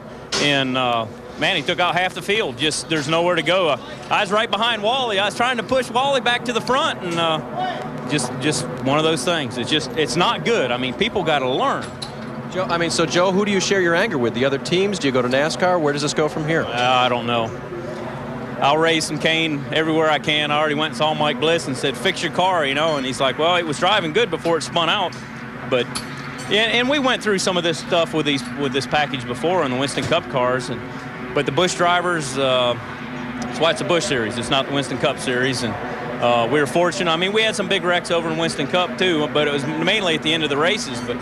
man, he took out half the field. Just there's nowhere to go. I was right behind Wally. I was trying to push Wally back to the front, and just one of those things. It's not good. I mean, people got to learn. Joe, who do you share your anger with? The other teams? Do you go to NASCAR? Where does this go from here? I don't know. I'll raise some cane everywhere I can. I already went and saw Mike Bliss and said, fix your car, and he's like, well, it was driving good before it spun out. But, yeah, and we went through some of this stuff with this package before on the Winston Cup cars. But the Busch drivers, that's why it's a Busch Series. It's not the Winston Cup Series. And we were fortunate. I mean, we had some big wrecks over in Winston Cup, too, but it was mainly at the end of the races. But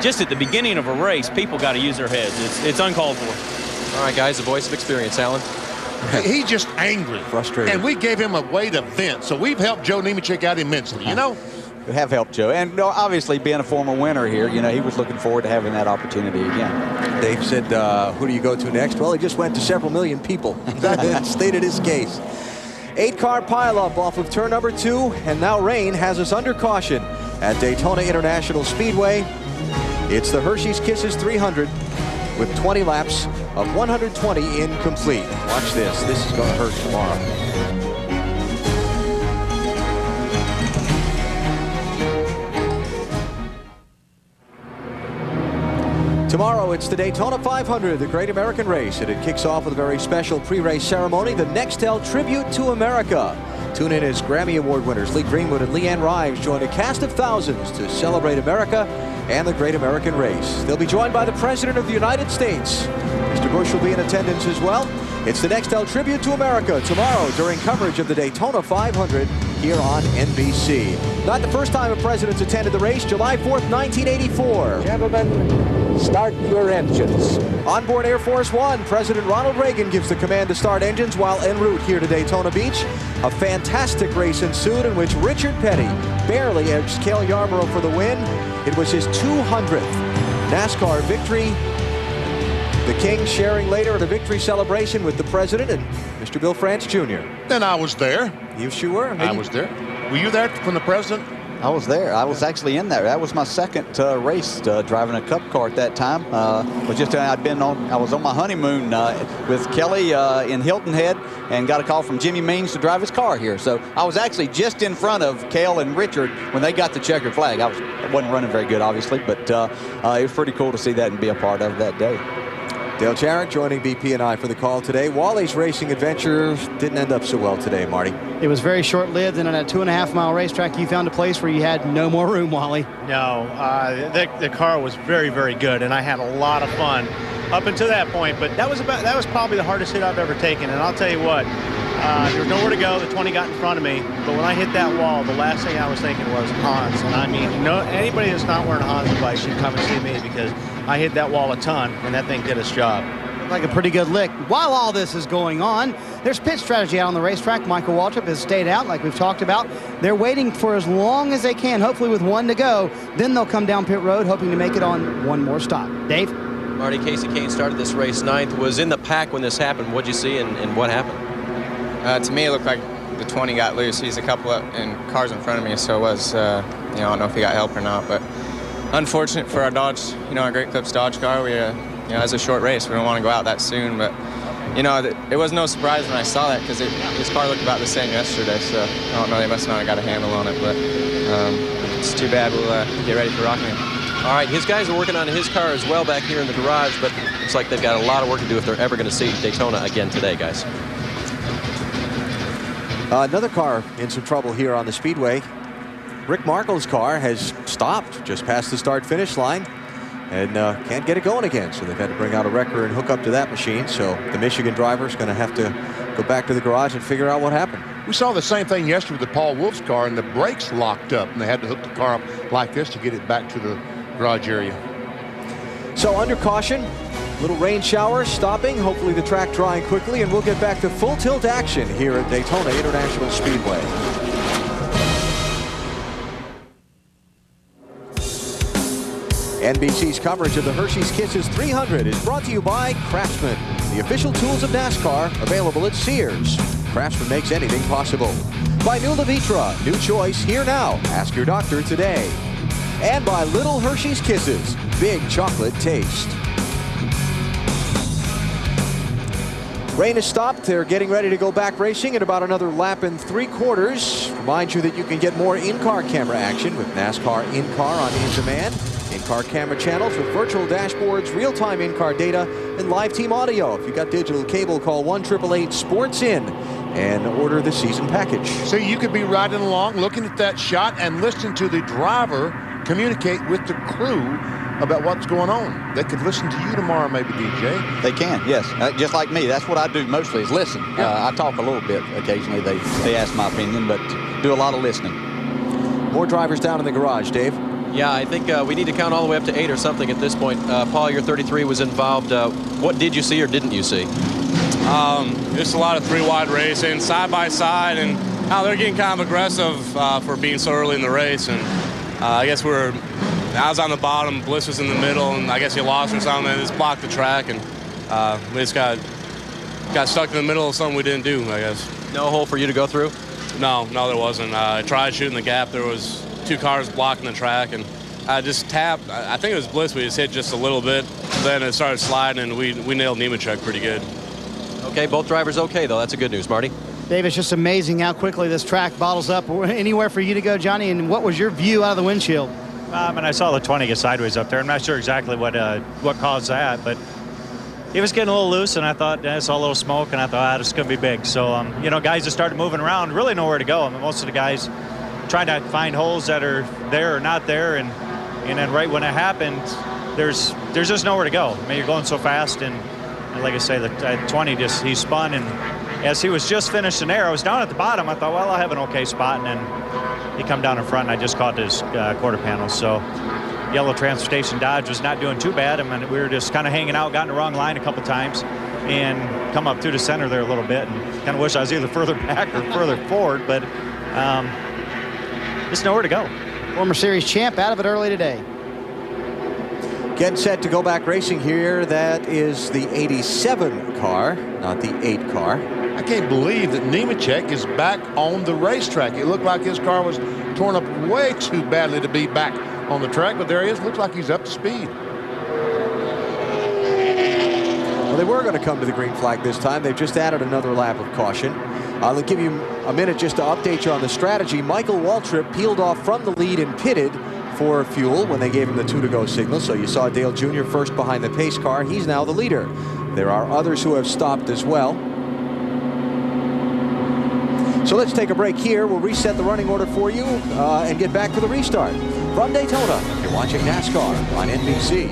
just at the beginning of a race, people got to use their heads. It's uncalled for. All right, guys, the voice of experience, Alan. He's just angry. Frustrated. And we gave him a way to vent, so we've helped Joe Nemechek out immensely, We have helped Joe. And obviously, being a former winner here, he was looking forward to having that opportunity again. Dave said, who do you go to next? Well, he just went to several million people and stated his case. 8-car pileup off of turn number 2, and now rain has us under caution at Daytona International Speedway. It's the Hersheys Kisses 300 with 20 laps of 120 incomplete. Watch this. This is going to hurt tomorrow. Tomorrow, it's the Daytona 500, the Great American Race, and it kicks off with a very special pre-race ceremony, the Nextel Tribute to America. Tune in as Grammy Award winners Lee Greenwood and Leanne Rives join a cast of thousands to celebrate America and the Great American Race. They'll be joined by the President of the United States. Mr. Bush will be in attendance as well. It's the Nextel Tribute to America tomorrow during coverage of the Daytona 500 here on NBC. Not the first time a president's attended the race, July 4th, 1984. Gentlemen, start your engines. On board Air Force One, President Ronald Reagan gives the command to start engines while en route here to Daytona Beach. A fantastic race ensued in which Richard Petty barely edged Cale Yarborough for the win. It was his 200th NASCAR victory. The King sharing later at a victory celebration with the President and Mr. Bill France Jr. Then I was there. You sure were? I was there. Were you there from the President? I was there. I was actually in there. That was my second race driving a Cup car at that time. I was on my honeymoon with Kelly in Hilton Head and got a call from Jimmy Means to drive his car here. So I was actually just in front of Cale and Richard when they got the checkered flag. I wasn't running very good, obviously, but it was pretty cool to see that and be a part of that day. Dale Jarrett joining BP and I for the call today. Wally's racing adventure didn't end up so well today, Marty. It was very short-lived, and on a 2.5-mile racetrack, you found a place where you had no more room, Wally. No, the car was very, very good, and I had a lot of fun up until that point. But that was probably the hardest hit I've ever taken. And I'll tell you what, there was nowhere to go. The 20 got in front of me, but when I hit that wall, the last thing I was thinking was Hans. And I mean, anybody that's not wearing a Hans device should come and see me, because I hit that wall a ton, and that thing did its job. Like a pretty good lick. While all this is going on, there's pit strategy out on the racetrack. Michael Waltrip has stayed out, like we've talked about. They're waiting for as long as they can, hopefully with one to go. Then they'll come down pit road, hoping to make it on one more stop. Dave? Marty, Casey Kane started this race 9th, was in the pack when this happened. What'd you see and what happened? To me, it looked like the 20 got loose. He's a couple up in cars in front of me, so it was, I don't know if he got help or not, but unfortunate for our Dodge, our Great Clips Dodge car. We, it's a short race. We don't want to go out that soon, but, it was no surprise when I saw that because his car looked about the same yesterday, so I don't know, they must not have got a handle on it, but it's too bad. We'll get ready for Rockingham. All right, his guys are working on his car as well back here in the garage, but looks like they've got a lot of work to do if they're ever going to see Daytona again today, guys. Another car in some trouble here on the speedway. Rick Markle's car has stopped just past the start-finish line and can't get it going again. So they've had to bring out a wrecker and hook up to that machine. So the Michigan driver is going to have to go back to the garage and figure out what happened. We saw the same thing yesterday with the Paul Wolf's car, and the brakes locked up, and they had to hook the car up like this to get it back to the garage area. So under caution, little rain shower stopping. Hopefully the track drying quickly, and we'll get back to full tilt action here at Daytona International Speedway. NBC's coverage of the Hersheys Kisses 300 is brought to you by Craftsman, the official tools of NASCAR, available at Sears. Craftsman makes anything possible. By New Levitra, new choice here now. Ask your doctor today. And by Little Hersheys Kisses, big chocolate taste. Rain has stopped. They're getting ready to go back racing in about another lap and 3/4. Remind you that you can get more in-car camera action with NASCAR in-car on in-demand. In-car camera channels with virtual dashboards, real-time in-car data, and live team audio. If you got digital cable, call 1-888-SPORTS-IN and order the season package. So you could be riding along, looking at that shot, and listening to the driver communicate with the crew about what's going on. They could listen to you tomorrow, maybe, DJ. They can, yes. Just like me. That's what I do mostly is listen. I talk a little bit occasionally. They ask my opinion, but do a lot of listening. More drivers down in the garage, Dave. Yeah, I think we need to count all the way up to 8 or something at this point. Paul, your 33 was involved. What did you see or didn't you see? Just a lot of 3-wide racing, side by side, and they're getting kind of aggressive for being so early in the race. And I guess I was on the bottom, Bliss was in the middle, and I guess he lost or something, and just blocked the track, and we just got stuck in the middle of something we didn't do, I guess. No hole for you to go through? No, there wasn't. I tried shooting the gap. There was 2 cars blocking the track, and I just tapped. I think it was Bliss. We just hit just a little bit. Then it started sliding, and we nailed Nemechek pretty good. Okay, both drivers okay, though. That's a good news, Marty. Dave, it's just amazing how quickly this track bottles up. Anywhere for you to go, Johnny, and what was your view out of the windshield? I saw the 20 get sideways up there. I'm not sure exactly what caused that, but it was getting a little loose, and I thought, I saw a little smoke, and I thought, it's going to be big. So, guys that started moving around really nowhere to go. Most of the guys trying to find holes that are there or not there, and then right when it happened, there's just nowhere to go. You're going so fast, and like I say, the 20 he spun, and as he was just finishing there, I was down at the bottom. I thought, well, I'll have an okay spot, and then he come down in front, and I just caught his quarter panel. So yellow Transportation Dodge was not doing too bad. We were just kind of hanging out, got in the wrong line a couple times, and come up through the center there a little bit, and kind of wish I was either further back or further forward, but just nowhere to go. Former series champ out of it early today. Getting set to go back racing here. That is the 87 car, not the 8 car. I can't believe that Nemechek is back on the racetrack. It looked like his car was torn up way too badly to be back on the track, but there he is. Looks like he's up to speed. Well, they were going to come to the green flag this time. They've just added another lap of caution. I'll give you a minute just to update you on the strategy. Michael Waltrip peeled off from the lead and pitted for fuel when they gave him the 2-to-go signal. So you saw Dale Jr. first behind the pace car. He's now the leader. There are others who have stopped as well. So let's take a break here. We'll reset the running order for you and get back to the restart. From Daytona, you're watching NASCAR on NBC.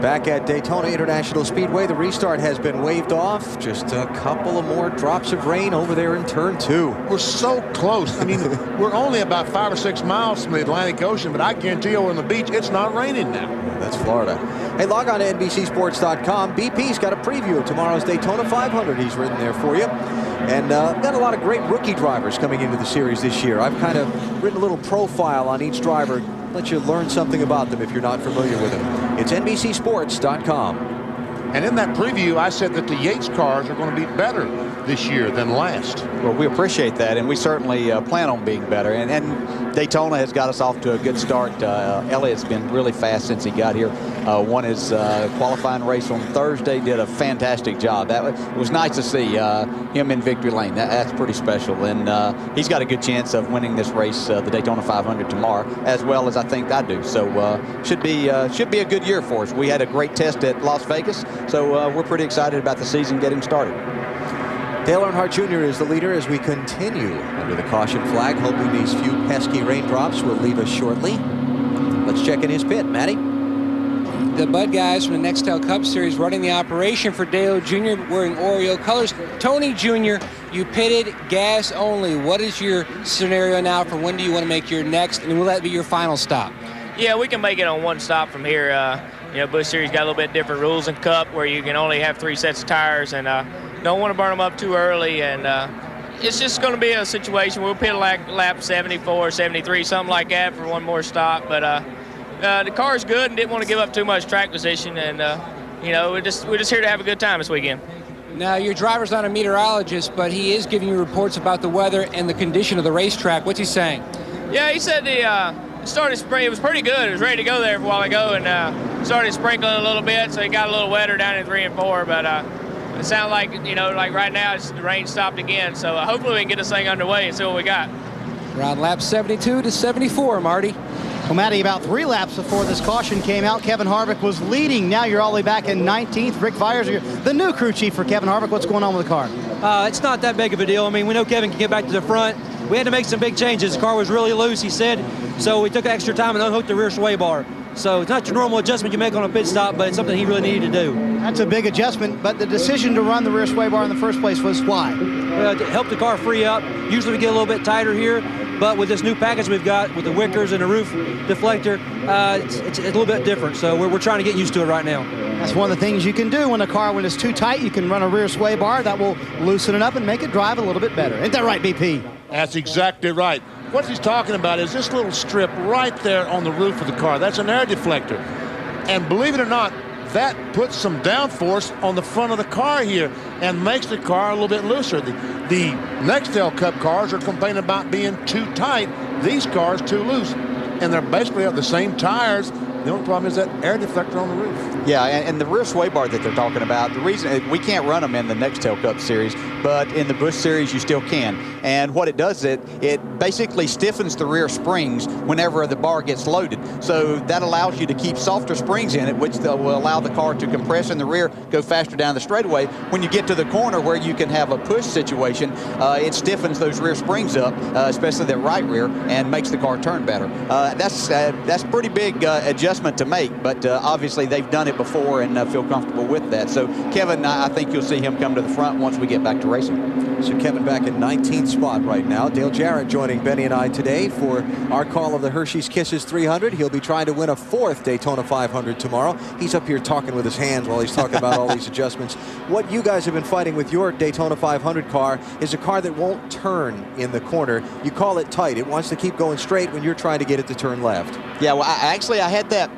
Back at Daytona International Speedway, the restart has been waved off. Just a couple of more drops of rain over there in turn 2. We're so close. We're only about 5 or 6 miles from the Atlantic Ocean, but I guarantee you on the beach, it's not raining now. That's Florida. Hey, log on to NBCSports.com. BP's got a preview of tomorrow's Daytona 500 he's written there for you. And got a lot of great rookie drivers coming into the series this year. I've kind of written a little profile on each driver, let you learn something about them if you're not familiar with them. It's NBCSports.com. And in that preview, I said that the Yates cars are going to be better this year than last. Well, we appreciate that, and we certainly plan on being better. And Daytona has got us off to a good start. Elliott's been really fast since he got here. Won his qualifying race on Thursday, did a fantastic job. It was nice to see him in victory lane. That's pretty special, and he's got a good chance of winning this race, the Daytona 500 tomorrow, as well as I think I do. So should be a good year for us. We had a great test at Las Vegas, so we're pretty excited about the season getting started. Dale Earnhardt Jr. is the leader as we continue under the caution flag, hoping these few pesky raindrops will leave us shortly. Let's check in his pit, Matty. The Bud guys from the Nextel Cup Series running the operation for Dale Jr. wearing Oreo colors. Tony Jr., you pitted gas only. What is your scenario now for when do you want to make your next, and will that be your final stop? Yeah, we can make it on one stop from here. Busch Series got a little bit different rules in Cup where you can only have 3 sets of tires, and don't want to burn them up too early. And it's just going to be a situation. We'll pit like lap 74, 73, something like that for one more stop. But the car's good and didn't want to give up too much track position. And, we're just here to have a good time this weekend. Now, your driver's not a meteorologist, but he is giving you reports about the weather and the condition of the racetrack. What's he saying? Yeah, he said it started spraying. It was pretty good. It was ready to go there for a while ago, and started sprinkling a little bit, so it got a little wetter down in 3 and 4. But it sounded like, like right now, the rain stopped again. So hopefully we can get this thing underway and see what we got. Around lap 72 to 74, Marty. Well, Matty, about 3 laps before this caution came out, Kevin Harvick was leading. Now you're all the way back in 19th. Rick Vyers, the new crew chief for Kevin Harvick. What's going on with the car? It's not that big of a deal. I mean, we know Kevin can get back to the front. We had to make some big changes. The car was really loose, he said. So we took extra time and unhooked the rear sway bar. So it's not your normal adjustment you make on a pit stop, but it's something he really needed to do. That's a big adjustment, but the decision to run the rear sway bar in the first place was why? To help the car free up. Usually we get a little bit tighter here, but with this new package we've got with the wickers and the roof deflector, it's a little bit different. So we're trying to get used to it right now. That's one of the things you can do when it's too tight. You can run a rear sway bar that will loosen it up and make it drive a little bit better. Isn't that right, BP? That's exactly right. What he's talking about is this little strip right there on the roof of the car. That's an air deflector. And believe it or not, that puts some downforce on the front of the car here and makes the car a little bit looser. The Nextel Cup cars are complaining about being too tight. These cars too loose. And they're basically the same tires. The only problem is that air deflector on the roof. Yeah, and the rear sway bar that they're talking about, the reason we can't run them in the Nextel Cup Series, but in the Busch Series you still can. And what it does, it basically stiffens the rear springs whenever the bar gets loaded. So that allows you to keep softer springs in it, which will allow the car to compress in the rear, go faster down the straightaway. When you get to the corner where you can have a push situation, it stiffens those rear springs up, especially the right rear, and makes the car turn better. That's pretty big adjustment to make, but obviously they've done it before and feel comfortable with that. So Kevin, I think you'll see him come to the front once we get back to racing. So Kevin back in 19th spot right now. Dale Jarrett joining Benny and I today for our call of the Hersheys Kisses 300. He'll be trying to win a 4th Daytona 500 tomorrow. He's up here talking with his hands while he's talking about all these adjustments. What you guys have been fighting with your Daytona 500 car is a car that won't turn in the corner. You call it tight. It wants to keep going straight when you're trying to get it to turn left. Yeah, well, I had that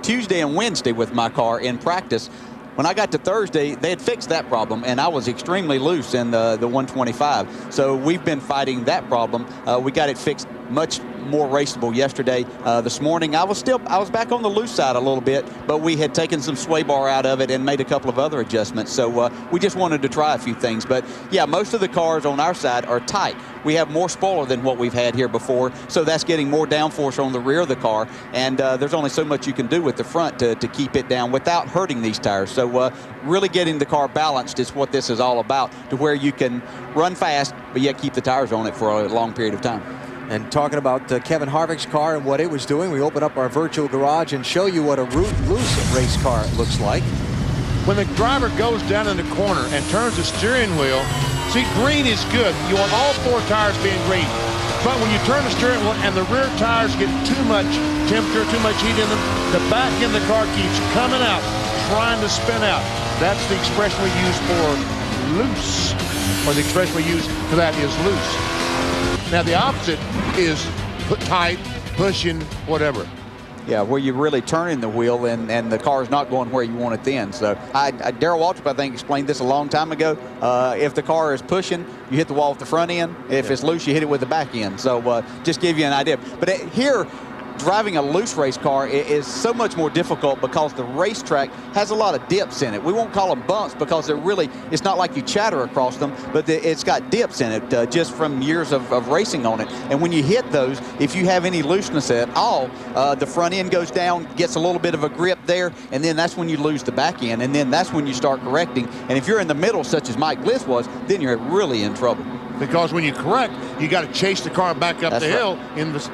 Tuesday and Wednesday with my car in practice. When I got to Thursday, they had fixed that problem, and I was extremely loose in the 125. So we've been fighting that problem. We got it fixed much more raceable yesterday. This morning, I was back on the loose side a little bit, but we had taken some sway bar out of it and made a couple of other adjustments. So we just wanted to try a few things. But yeah, most of the cars on our side are tight. We have more spoiler than what we've had here before, so that's getting more downforce on the rear of the car, and there's only so much you can do with the front to keep it down without hurting these tires. So really getting the car balanced is what this is all about, to where you can run fast, but yet keep the tires on it for a long period of time. And talking about Kevin Harvick's car and what it was doing, we open up our virtual garage and show you what a loose race car looks like. When the driver goes down in the corner and turns the steering wheel, see, green is good. You want all 4 tires being green. But when you turn the steering wheel and the rear tires get too much temperature, too much heat in them, the back end of the car keeps coming out, trying to spin out. That's the expression we use for loose, or the expression we use for that is loose. Now the opposite is tight, pushing, whatever. Yeah, where you're really turning the wheel and the car's not going where you want it then. So Darrell Waltrip, I think, explained this a long time ago. If the car is pushing, you hit the wall with the front end. If it's loose, you hit it with the back end. So just give you an idea. But here, driving a loose race car is so much more difficult because the racetrack has a lot of dips in it. We won't call them bumps because it's not like you chatter across them, but it's got dips in it just from years of racing on it. And when you hit those, if you have any looseness at all, the front end goes down, gets a little bit of a grip there, and then that's when you lose the back end, and then that's when you start correcting. And if you're in the middle, such as Mike Bliss was, then you're really in trouble. Because when you correct, you got to chase the car back up the hill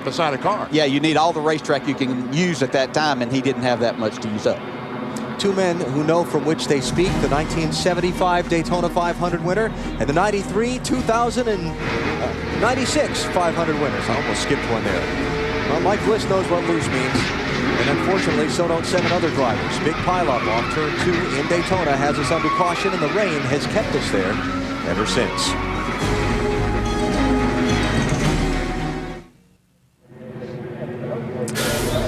beside a car. Yeah, you need all the racetrack you can use at that time, and he didn't have that much to use up. Two men who know from which they speak, the 1975 Daytona 500 winner and the 93, 2000, and 96 500 winners. I almost skipped one there. Well, Mike Bliss knows what loose means, and unfortunately, so don't 7 other drivers. Big pileup off turn 2 in Daytona has us under caution, and the rain has kept us there ever since.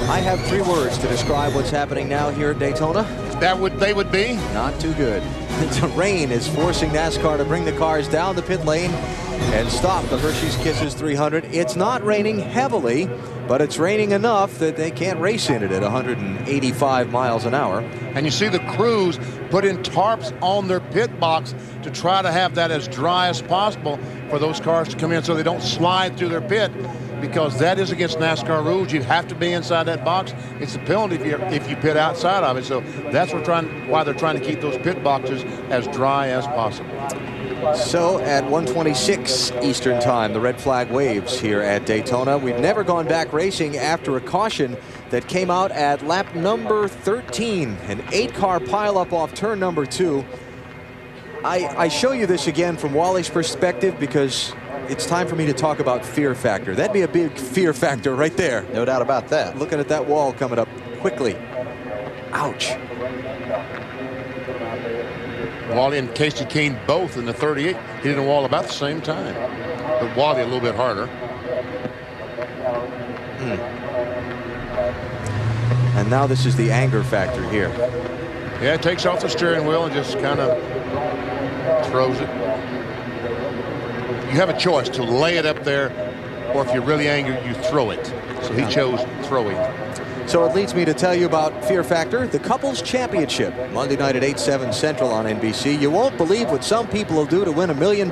I have 3 words to describe what's happening now here at Daytona. They would be? Not too good. The rain is forcing NASCAR to bring the cars down the pit lane and stop the Hersheys Kisses 300. It's not raining heavily, but it's raining enough that they can't race in it at 185 miles an hour. And you see the crews put in tarps on their pit box to try to have that as dry as possible for those cars to come in so they don't slide through their pit, because that is against NASCAR rules. You have to be inside that box. It's a penalty if you pit outside of it. So that's why they're trying to keep those pit boxes as dry as possible. So at 1:26 Eastern time, the red flag waves here at Daytona. We've never gone back racing after a caution that came out at lap number 13. An 8-car pileup off turn number 2. I show you this again from Wally's perspective because it's time for me to talk about fear factor. That'd be a big fear factor right there. No doubt about that. Looking at that wall coming up quickly. Ouch. Wally and Casey Kane both in the 38 hitting the wall about the same time. But Wally a little bit harder. And now this is the anger factor here. Yeah, it takes off the steering wheel and just kind of throws it. You have a choice to lay it up there, or if you're really angry, you throw it. So he chose throwing. So it leads me to tell you about Fear Factor, the Couples Championship, Monday night at 8/7 Central on NBC. You won't believe what some people will do to win $1 million.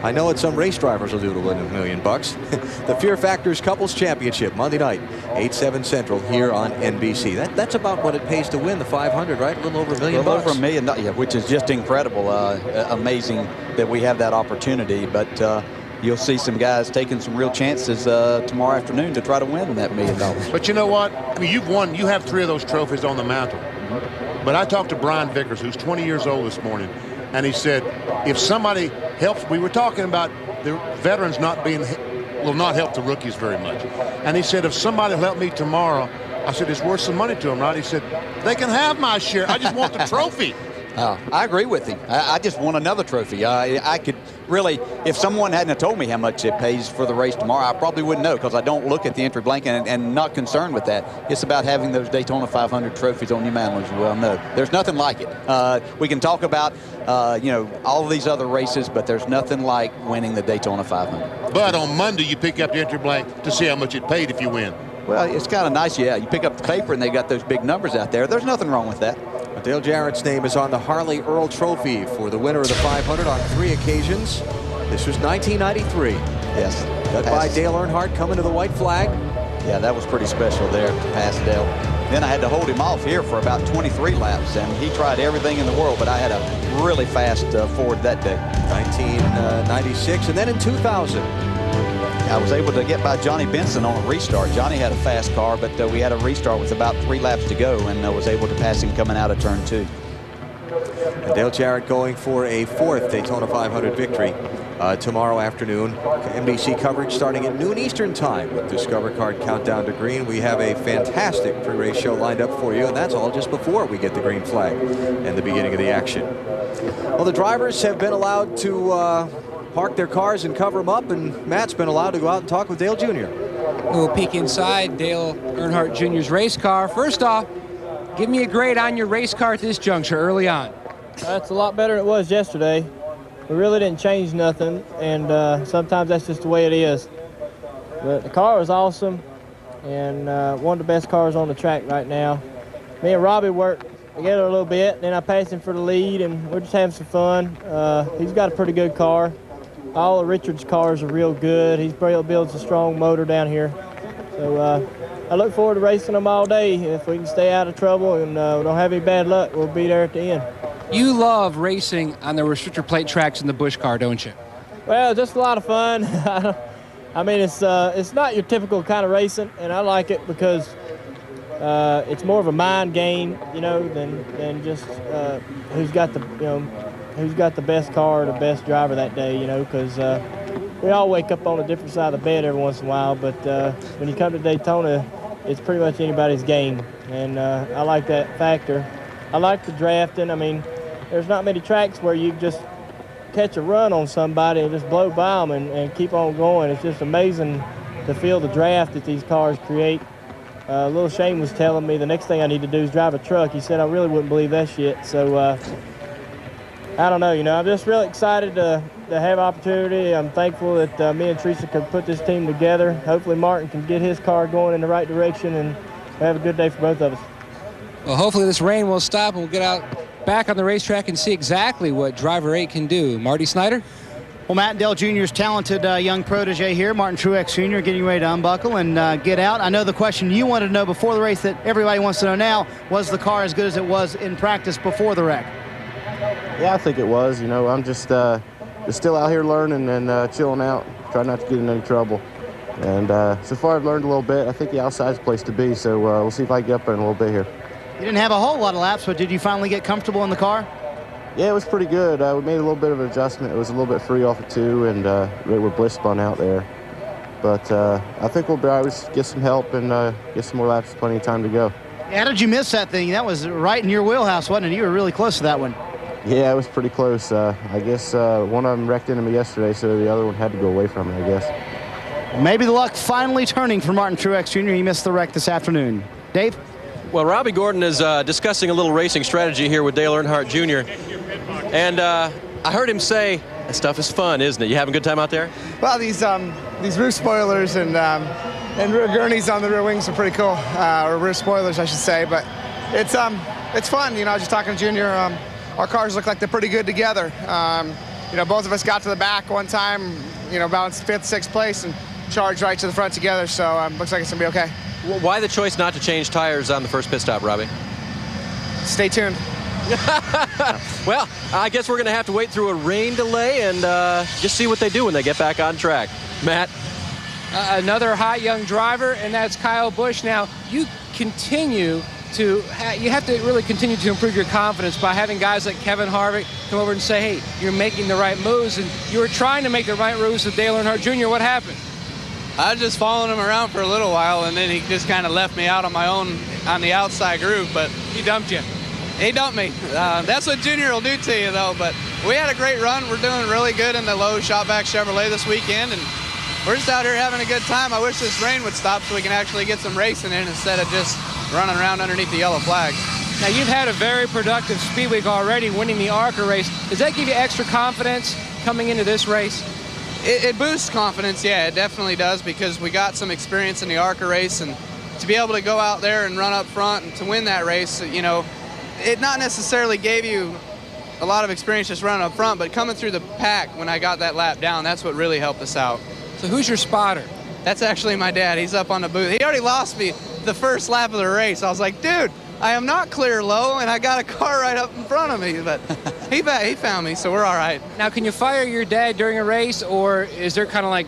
I know what some race drivers will do to win $1 million. The Fear Factor's Couples Championship, Monday night, 8/7 Central here on NBC. That's about what it pays to win the 500, right? A little over $1 million. A little over $1 million, yeah, which is just incredible. Amazing that we have that opportunity, but you'll see some guys taking some real chances tomorrow afternoon to try to win that $1 million. But you know what? I mean, you've won. You have 3 of those trophies on the mantle. But I talked to Brian Vickers, who's 20 years old this morning, and he said, if somebody helps, we were talking about the veterans will not help the rookies very much. And he said, if somebody will help me tomorrow, I said, it's worth some money to them, right? He said, they can have my share. I just want the trophy. I agree with him. I just want another trophy. I could really, if someone hadn't told me how much it pays for the race tomorrow, I probably wouldn't know, because I don't look at the entry blanket and not concerned with that. It's about having those Daytona 500 trophies on your mantle, as you well know. There's nothing like it. We can talk about, all of these other races, but there's nothing like winning the Daytona 500. But on Monday, you pick up the entry blank to see how much it paid if you win. Well, it's kind of nice, yeah. You pick up the paper and they got those big numbers out there. There's nothing wrong with that. Dale Jarrett's name is on the Harley Earl Trophy for the winner of the 500 on 3 occasions. This was 1993. Yes. Cut by Dale Earnhardt coming to the white flag. Yeah, that was pretty special there to pass Dale. Then I had to hold him off here for about 23 laps, and he tried everything in the world, but I had a really fast Ford that day. 1996, and then in 2000. I was able to get by Johnny Benson on a restart. Johnny had a fast car, but we had a restart with about 3 laps to go, and was able to pass him coming out of turn 2. And Dale Jarrett going for a 4th Daytona 500 victory tomorrow afternoon. NBC coverage starting at noon Eastern time with Discover Card Countdown to Green. We have a fantastic pre-race show lined up for you, and that's all just before we get the green flag and the beginning of the action. Well, the drivers have been allowed to park their cars and cover them up, and Matt's been allowed to go out and talk with Dale Jr. We'll peek inside Dale Earnhardt Jr.'s race car. First off, give me a grade on your race car at this juncture early on. It's a lot better than it was yesterday. We really didn't change nothing, and sometimes that's just the way it is. But the car was awesome, and one of the best cars on the track right now. Me and Robbie worked together a little bit, then I passed him for the lead, and we're just having some fun. He's got a pretty good car. All of Richard's cars are real good. He builds a strong motor down here. So I look forward to racing them all day. If we can stay out of trouble and we don't have any bad luck, we'll be there at the end. You love racing on the restrictor plate tracks in the Busch car, don't you? Well, just a lot of fun. I mean, it's not your typical kind of racing, and I like it because it's more of a mind game, you know, than just who's got the best car or the best driver that day, you know, because we all wake up on a different side of the bed every once in a while, but when you come to Daytona, it's pretty much anybody's game, and I like that factor. I like the drafting. I mean, there's not many tracks where you just catch a run on somebody and just blow by them and keep on going. It's just amazing to feel the draft that these cars create. Little Shane was telling me the next thing I need to do is drive a truck. He said I really wouldn't believe that shit. So I don't know, you know, I'm just really excited to have opportunity. I'm thankful that me and Teresa could put this team together. Hopefully Martin can get his car going in the right direction, and have a good day for both of us. Well, hopefully this rain will stop and we'll get out back on the racetrack and see exactly what Driver 8 can do. Marty Snyder? Well, Matt Dale Jr.'s talented young protege here, Martin Truex Jr., getting ready to unbuckle and get out. I know the question you wanted to know before the race that everybody wants to know now, was the car as good as it was in practice before the wreck? Yeah, I think it was. You know, I'm just still out here learning and chilling out, trying not to get in any trouble. And so far I've learned a little bit. I think the outside's the place to be, so we'll see if I can get up there in a little bit here. You didn't have a whole lot of laps, but did you finally get comfortable in the car? Yeah, it was pretty good. We made a little bit of an adjustment. It was a little bit free off of 2, and right where Bliss spun out there. But I think we'll be all right. Just get some help and get some more laps, plenty of time to go. How did you miss that thing? That was right in your wheelhouse, wasn't it? You were really close to that one. Yeah, it was pretty close. I guess one of them wrecked into me yesterday, so the other one had to go away from me, I guess. Maybe the luck finally turning for Martin Truex Jr. He missed the wreck this afternoon. Dave? Well, Robbie Gordon is discussing a little racing strategy here with Dale Earnhardt Jr. And I heard him say, that stuff is fun, isn't it? You having a good time out there? Well, these roof spoilers and rear gurneys on the rear wings are pretty cool, or rear spoilers, I should say. But it's fun. You know, I was just talking to Junior. Our cars look like they're pretty good together. You know, both of us got to the back one time, you know, about 5th, 6th place, and charged right to the front together. So looks like it's gonna be okay. Well, why the choice not to change tires on the first pit stop, Robbie? Stay tuned. Well, I guess we're going to have to wait through a rain delay and just see what they do when they get back on track. Matt? Another hot young driver, and that's Kyle Busch. Now, you continue to you have to really continue to improve your confidence by having guys like Kevin Harvick come over and say, hey, you're making the right moves, and you were trying to make the right moves with Dale Earnhardt Jr. What happened? I was just following him around for a little while, and then he just kind of left me out on my own on the outside groove, but he dumped you. He dumped me. That's what Junior will do to you, though. But we had a great run. We're doing really good in the Lowe's Shopback Chevrolet this weekend, and we're just out here having a good time. I wish this rain would stop so we can actually get some racing in instead of just running around underneath the yellow flag. Now, you've had a very productive speed week already, winning the ARCA race. Does that give you extra confidence coming into this race? It boosts confidence, yeah, it definitely does, because we got some experience in the ARCA race, and to be able to go out there and run up front and to win that race, you know, it not necessarily gave you a lot of experience just running up front, but coming through the pack when I got that lap down, that's what really helped us out. So who's your spotter? That's actually my dad. He's up on the booth. He already lost me the first lap of the race. I was like, dude, I am not clear low, and I got a car right up in front of me, but he found me, so we're all right. Now, can you fire your dad during a race, or is there kind of like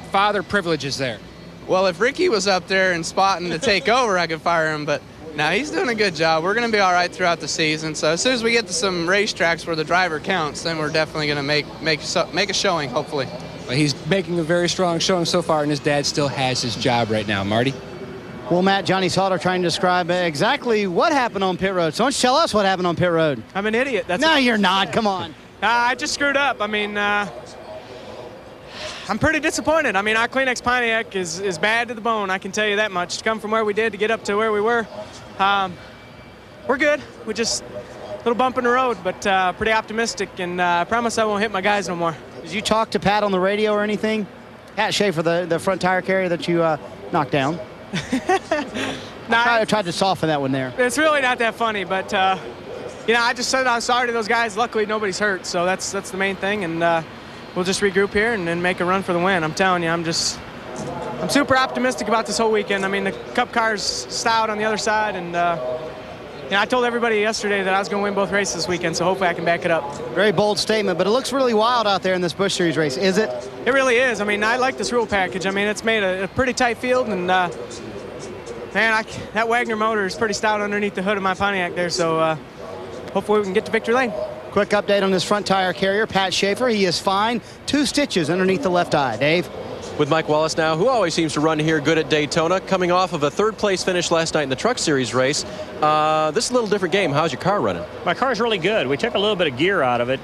father privileges there? Well, if Ricky was up there and spotting to take over, I could fire him, but no, he's doing a good job. We're going to be all right throughout the season, so as soon as we get to some racetracks where the driver counts, then we're definitely going to make a showing, hopefully. Well, he's making a very strong showing so far, and his dad still has his job right now. Marty? Well, Matt, Johnny Sauter trying to describe exactly what happened on pit road. So why don't you tell us what happened on pit road? I'm an idiot. No, you're not. Come on. I just screwed up. I mean, I'm pretty disappointed. I mean, our Kleenex Pontiac is bad to the bone, I can tell you that much. To come from where we did to get up to where we were, we're good. We just a little bump in the road, but pretty optimistic, and I promise I won't hit my guys no more. Did you talk to Pat on the radio or anything? Pat Schaefer, the front tire carrier that you knocked down. I tried to soften that one there. It's really not that funny, but you know, I just said I was sorry to those guys. Luckily, nobody's hurt, so that's the main thing, and we'll just regroup here and make a run for the win. I'm telling you, I'm super optimistic about this whole weekend. I mean, the Cup car's stout on the other side, and you know, I told everybody yesterday that I was going to win both races this weekend, so hopefully I can back it up. Very bold statement, but it looks really wild out there in this Busch Series race. Is it? It really is. I mean, I like this rule package. I mean, it's made a pretty tight field, and man, that Wagner motor is pretty stout underneath the hood of my Pontiac there, so hopefully we can get to victory lane. Quick update on this front tire carrier, Pat Schaefer. He is fine. 2 stitches underneath the left eye. Dave? With Mike Wallace now, who always seems to run here good at Daytona, coming off of a 3rd place finish last night in the Truck Series race. This is a little different game. How's your car running? My car's really good. We took a little bit of gear out of it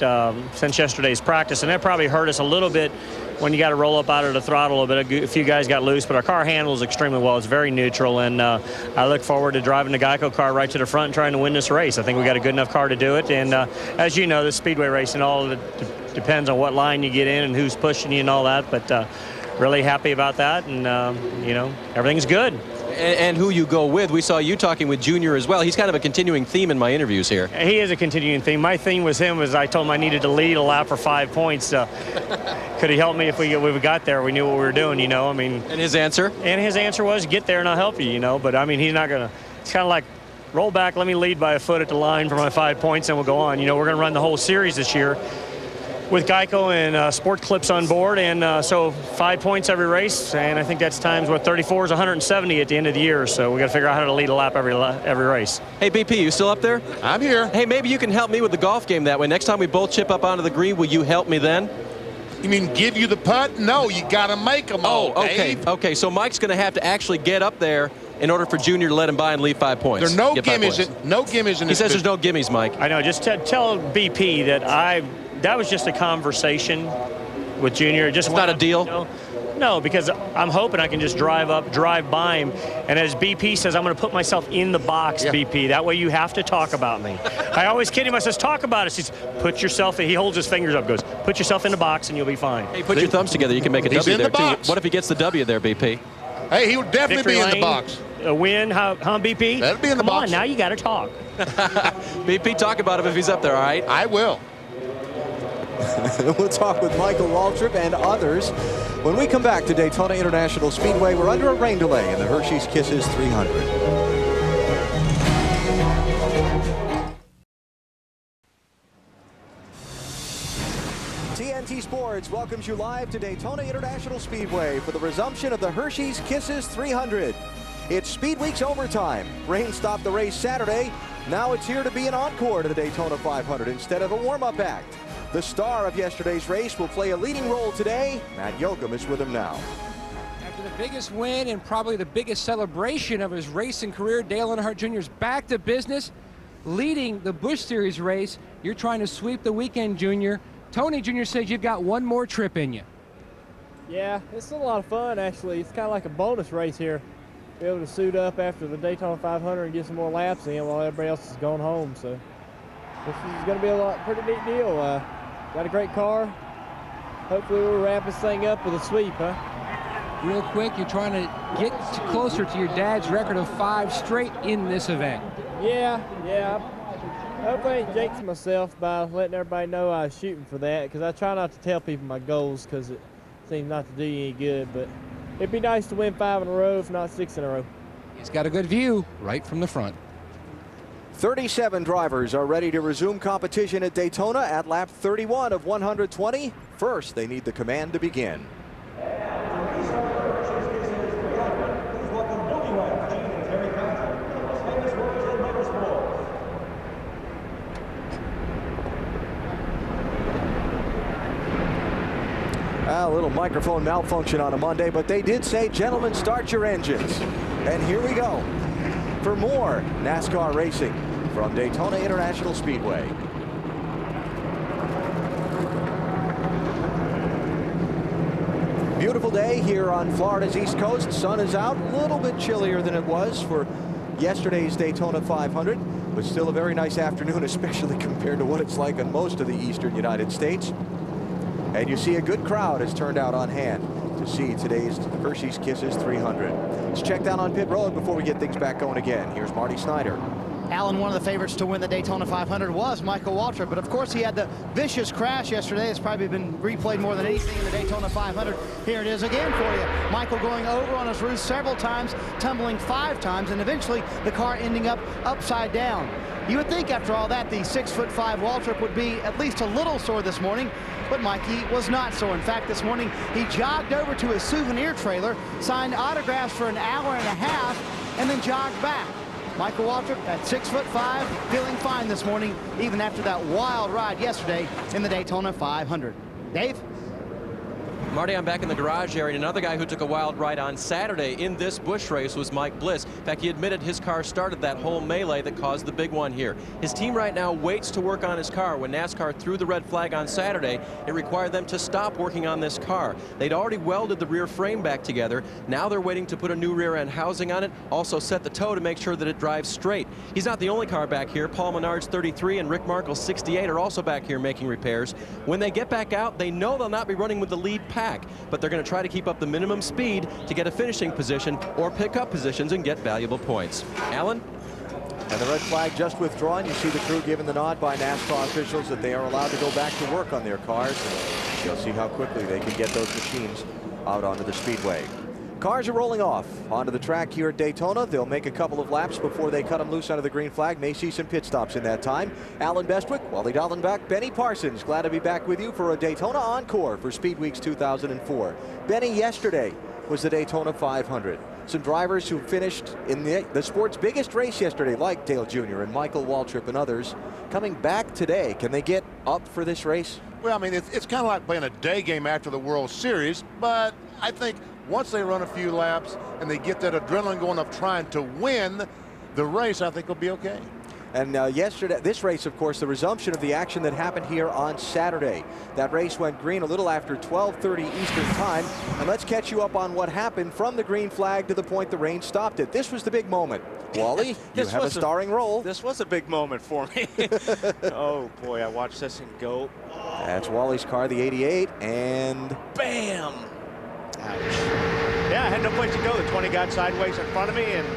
since yesterday's practice, and that probably hurt us a little bit when you got to roll up out of the throttle a bit. A few guys got loose, but our car handles extremely well. It's very neutral, and I look forward to driving the Geico car right to the front and trying to win this race. I think we got a good enough car to do it, and as you know, the speedway racing all depends on what line you get in and who's pushing you and all that, but really happy about that, and you know, everything's good. And who you go with. We saw you talking with Junior as well. He's kind of a continuing theme in my interviews here. He is a continuing theme. My theme with him was I told him I needed to lead a lap for 5 points. Could he help me if we got there? We knew what we were doing, you know. I mean. And his answer? And his answer was, get there and I'll help you, you know. But I mean, he's not gonna. It's kind of like, roll back, let me lead by a foot at the line for my 5 points, and we'll go on. You know, we're gonna run the whole series this year with Geico and Sport Clips on board, and so 5 points every race, and I think that's times what 34 is 170 at the end of the year. So we got to figure out how to lead a lap every race. Hey BP, you still up there? I'm here. Hey, maybe you can help me with the golf game that way. Next time we both chip up onto the green, will you help me then? You mean give you the putt? No, you got to make them all. Oh, okay. Dave. Okay, so Mike's going to have to actually get up there in order for Junior to let him by and leave 5 points. There's no gimmies. No gimmies in He this says business. there's no gimmies, Mike. I know. Just tell BP that that was just a conversation with Junior. Just not a deal? No, because I'm hoping I can just drive by him. And as BP says, I'm going to put myself in the box, BP. That way you have to talk about me. I always kid him. I says, talk about us. He says, put yourself in. He holds his fingers up, goes, put yourself in the box and you'll be fine. Hey, put your thumbs together. You can make a W there, too. What if he gets the W there, BP? Hey, he would definitely Victory be in the lane, box. A win, huh, BP? That'll be in the box. Come on, now you got to talk. BP, talk about him if he's up there, all right? I will. We'll talk with Michael Waltrip and others when we come back to Daytona International Speedway. We're under a rain delay in the Hersheys Kisses 300. TNT Sports welcomes you live to Daytona International Speedway for the resumption of the Hersheys Kisses 300. It's Speed Week's overtime. Rain stopped the race Saturday. Now it's here to be an encore to the Daytona 500 instead of a warm-up act. The star of yesterday's race will play a leading role today. Matt Yoakum is with him now. After the biggest win and probably the biggest celebration of his racing career, Dale Earnhardt Jr. is back to business, leading the Busch Series race. You're trying to sweep the weekend, Junior. Tony Jr. says you've got one more trip in you. Yeah, it's a lot of fun, actually. It's kind of like a bonus race here. Be able to suit up after the Daytona 500 and get some more laps in while everybody else is going home. So this is going to be pretty neat deal. Got a great car. Hopefully we'll wrap this thing up with a sweep, huh? Real quick, you're trying to get closer to your dad's record of 5 straight in this event. Yeah. Hopefully I ain't jinxed myself by letting everybody know I was shooting for that, because I try not to tell people my goals because it seems not to do you any good, but it'd be nice to win 5 in a row, if not 6 in a row. He's got a good view right from the front. 37 drivers are ready to resume competition at Daytona at lap 31 of 120. First, they need the command to begin. A little microphone malfunction on a Monday, but they did say, gentlemen, start your engines. And here we go for more NASCAR racing from Daytona International Speedway. beautiful day here on Florida's East Coast. Sun is out, a little bit chillier than it was for yesterday's Daytona 500, but still a very nice afternoon, especially compared to what it's like in most of the eastern United States. And you see a good crowd has turned out on hand to see today's Hersheys Kisses 300. Let's check down on pit road before we get things back going again. Here's Marty Snyder. Alan, one of the favorites to win the Daytona 500 was Michael Waltrip, but of course he had the vicious crash yesterday. It's probably been replayed more than anything in the Daytona 500. Here it is again for you. Michael going over on his roof several times, tumbling 5 times, and eventually the car ending up upside down. You would think after all that the 6'5" Waltrip would be at least a little sore this morning, but Mikey was not sore. In fact, this morning he jogged over to his souvenir trailer, signed autographs for an hour and a half, and then jogged back. Michael Waltrip at 6'5", feeling fine this morning, even after that wild ride yesterday in the Daytona 500. Dave? Marty, I'm back in the garage area, and another guy who took a wild ride on Saturday in this Busch race was Mike Bliss. In fact, he admitted his car started that whole melee that caused the big one here. His team right now waits to work on his car. When NASCAR threw the red flag on Saturday, it required them to stop working on this car. They'd already welded the rear frame back together. Now they're waiting to put a new rear end housing on it, also set the toe to make sure that it drives straight. He's not the only car back here. Paul Menard's 33 and Rick Markle's 68 are also back here making repairs. When they get back out, they know they'll not be running with the lead pack, but they're going to try to keep up the minimum speed to get a finishing position or pick up positions and get valuable points. Alan? And the red flag just withdrawn. You see the crew giving the nod by NASCAR officials that they are allowed to go back to work on their cars. And you'll see how quickly they can get those machines out onto the speedway. Cars are rolling off onto the track here at Daytona. They'll make a couple of laps before they cut them loose under the green flag. May see some pit stops in that time. Alan Bestwick, Wally Dallenbach, Benny Parsons. Glad to be back with you for a Daytona Encore for Speed Weeks 2004. Benny, yesterday was the Daytona 500. Some drivers who finished in the sport's biggest race yesterday, like Dale Jr. and Michael Waltrip and others, coming back today. Can they get up for this race? Well, I mean, it's kind of like playing a day game after the World Series, but I think once they run a few laps and they get that adrenaline going of trying to win the race, I think will be okay. And yesterday, this race, of course, the resumption of the action that happened here on Saturday. That race went green a little after 12:30 Eastern time. And let's catch you up on what happened from the green flag to the point the rain stopped it. This was the big moment. Wally, you have a starring role. This was a big moment for me. Oh, boy, I watched this and go. That's Wally's car, the 88, and bam! Ouch. Yeah, I had no place to go. The 20 got sideways in front of me, and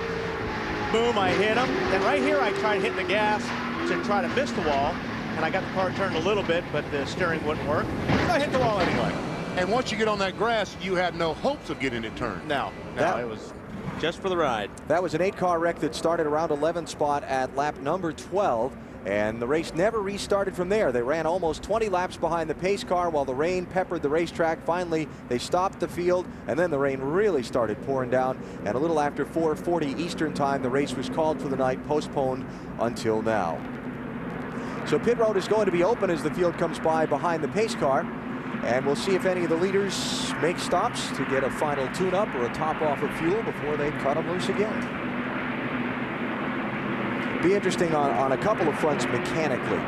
boom, I hit him. Then right here, I tried hitting the gas to try to miss the wall, and I got the car turned a little bit, but the steering wouldn't work. So I hit the wall anyway. And once you get on that grass, you had no hopes of getting it turned. No, it was just for the ride. That was an 8-car wreck that started around 11th spot at lap number 12. And the race never restarted from there. They ran almost 20 laps behind the pace car while the rain peppered the racetrack. Finally, they stopped the field, and then the rain really started pouring down. And a little after 4:40 Eastern time, the race was called for the night, postponed until now. So pit road is going to be open as the field comes by behind the pace car. And we'll see if any of the leaders make stops to get a final tune-up or a top off of fuel before they cut them loose again. Be interesting on a couple of fronts mechanically.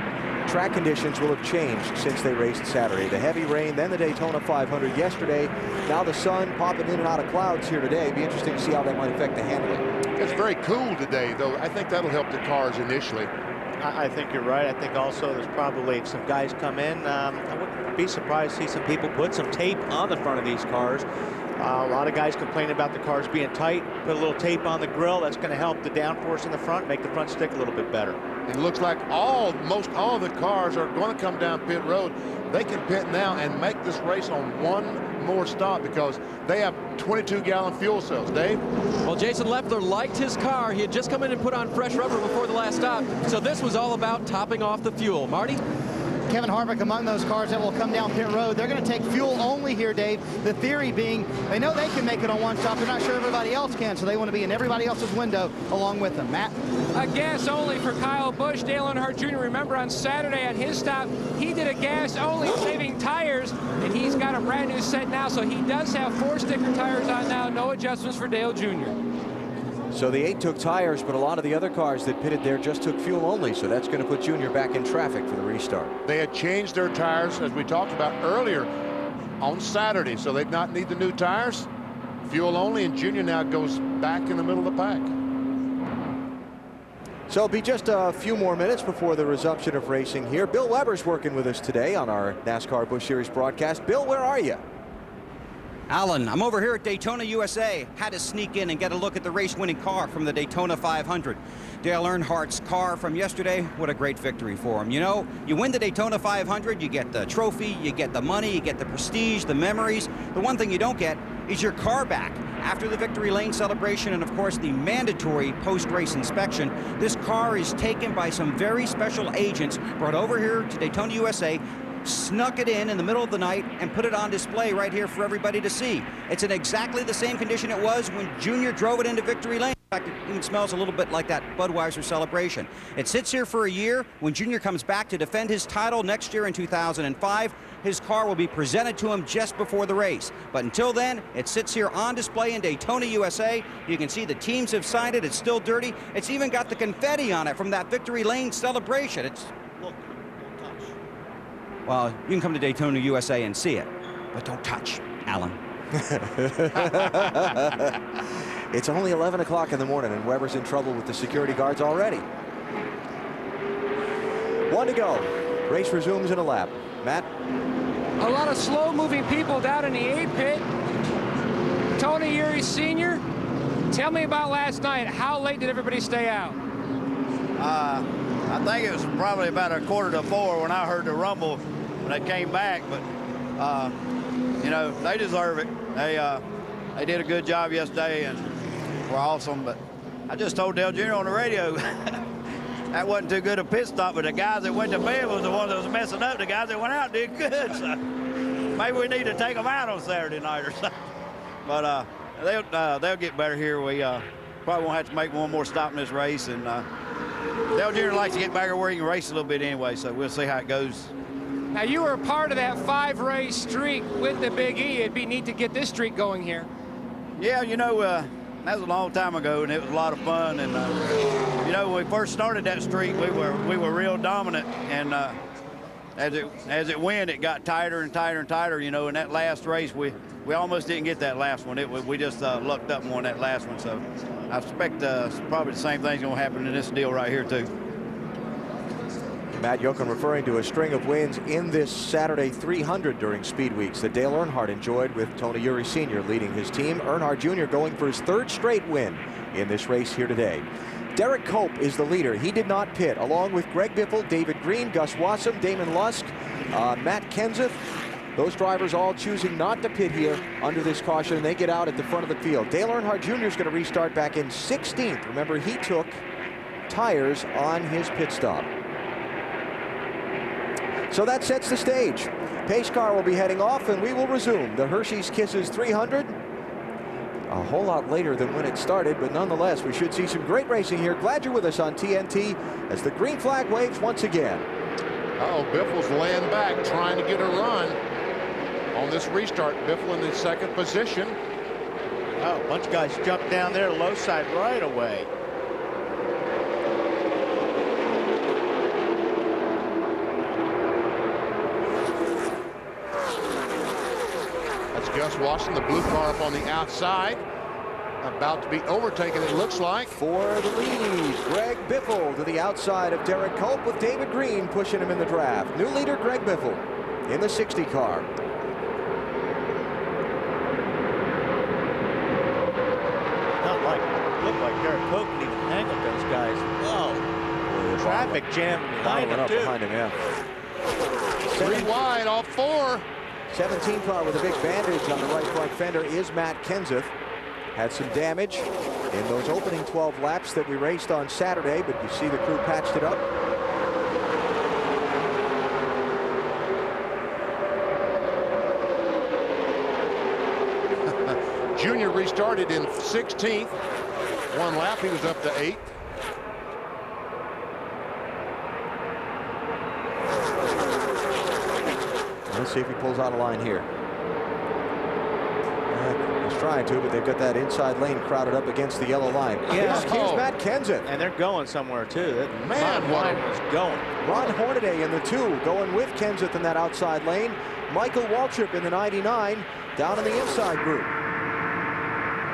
Track conditions will have changed since they raced Saturday. The heavy rain, then the Daytona 500 yesterday. Now the sun popping in and out of clouds here today. Be interesting to see how that might affect the handling. It's very cool today, though. I think that'll help the cars initially. I think you're right. I think also there's probably some guys come in. I wouldn't be surprised to see some people put some tape on the front of these cars. A lot of guys complaining about the cars being tight. Put a little tape on the grill. That's going to help the downforce in the front, make the front stick a little bit better. It looks like most all of the cars are going to come down pit road. They can pit now and make this race on one more stop because they have 22-gallon fuel cells. Dave? Well, Jason Leffler liked his car. He had just come in and put on fresh rubber before the last stop. So this was all about topping off the fuel. Marty? Kevin Harvick among those cars that will come down pit road. They're going to take fuel only here, Dave. The theory being they know they can make it on one stop. They're not sure everybody else can, so they want to be in everybody else's window along with them. Matt? A gas only for Kyle Busch. Dale Earnhardt Jr., remember on Saturday at his stop, he did a gas only, saving tires, and he's got a brand new set now, so he does have 4 sticker tires on now. No adjustments for Dale Jr. So the 8 took tires, but a lot of the other cars that pitted there just took fuel only, so that's going to put Junior back in traffic for the restart. They had changed their tires, as we talked about earlier. on Saturday, so they not need the new tires. Fuel only, and Junior now goes back in the middle of the pack. So it'll be just a few more minutes before the resumption of racing here. Bill Weber's working with us today on our NASCAR Busch Series broadcast. Bill, where are you? Alan, I'm over here at Daytona, USA. Had to sneak in and get a look at the race-winning car from the Daytona 500. Dale Earnhardt's car from yesterday. What a great victory for him. You know, you win the Daytona 500, you get the trophy, you get the money, you get the prestige, the memories. The one thing you don't get is your car back. After the victory lane celebration and, of course, the mandatory post-race inspection, this car is taken by some very special agents, brought over here to Daytona, USA, snuck it in the middle of the night and put it on display right here for everybody to see. It's in exactly the same condition it was when Junior drove it into victory lane. In fact, it even smells a little bit like that Budweiser celebration. It sits here for a year. When Junior comes back to defend his title next year in 2005, his car will be presented to him just before the race. But until then, it sits here on display in Daytona, USA. You can see the teams have signed it. It's still dirty. It's even got the confetti on it from that victory lane celebration. Well, you can come to Daytona, USA and see it, but don't touch, Alan. It's only 11 o'clock in the morning, and Weber's in trouble with the security guards already. 1 to go. Race resumes in a lap. Matt? A lot of slow-moving people down in the 8 pit. Tony Uri Sr., tell me about last night. How late did everybody stay out? I think it was probably about 3:45 when I heard the rumble when they came back. But, you know, they deserve it. They did a good job yesterday and were awesome. But I just told Dale Jr. on the radio that wasn't too good a pit stop. But the guys that went to bed was the ones that was messing up. The guys that went out did good. So maybe we need to take them out on Saturday night or something. But they'll get better here. We probably won't have to make one more stop in this race. And Dale Jr. likes to get back where he can race a little bit anyway, so we'll see how it goes. Now, you were a part of that 5-race streak with the Big E. It'd be neat to get this streak going here. Yeah, you know, that was a long time ago, and it was a lot of fun. And, you know, when we first started that streak, we were real dominant. And as it went, it got tighter and tighter and tighter. You know, in that last race, we almost didn't get that last one. We just lucked up and won that last one. So I expect probably the same thing's going to happen in this deal right here, too. Matt Yoakum referring to a string of wins in this Saturday 300 during Speed Weeks that Dale Earnhardt enjoyed with Tony Uri Sr. leading his team. Earnhardt Jr. going for his 3rd straight win in this race here today. Derek Cope is the leader. He did not pit, along with Greg Biffle, David Green, Gus Wassam, Damon Lusk, Matt Kenseth. Those drivers all choosing not to pit here under this caution, and they get out at the front of the field. Dale Earnhardt Jr. is going to restart back in 16th. Remember, he took tires on his pit stop. So that sets the stage. Pace car will be heading off, and we will resume the Hersheys Kisses 300 a whole lot later than when it started, but nonetheless, we should see some great racing here. Glad you're with us on TNT as the green flag waves once again. Oh, Biffle's laying back, trying to get a run on this restart. Biffle in the 2nd position. Oh, a bunch of guys jumped down there, low side right away. Gus Watson, the blue car up on the outside, about to be overtaken, it looks like. For the lead, Greg Biffle to the outside of Derek Cope with David Green pushing him in the draft. New leader Greg Biffle in the 60 car. Looked like Derek Cope can even hang with those guys. Whoa. Traffic jam behind him, too. Behind him, yeah. 3 wide off 4. 17 car with a big bandage on the right front fender is Matt Kenseth. Had some damage in those opening 12 laps that we raced on Saturday, but you see the crew patched it up. Junior restarted in 16th. 1 lap, he was up to 8th. Let's see if he pulls out a line here. He's trying to, but they've got that inside lane crowded up against the yellow line. Yeah. Here's Matt Kenseth. And they're going somewhere, too. That Man, line was going. Ron Hornaday in the 2 going with Kenseth in that outside lane. Michael Waltrip in the 99 down in the inside group.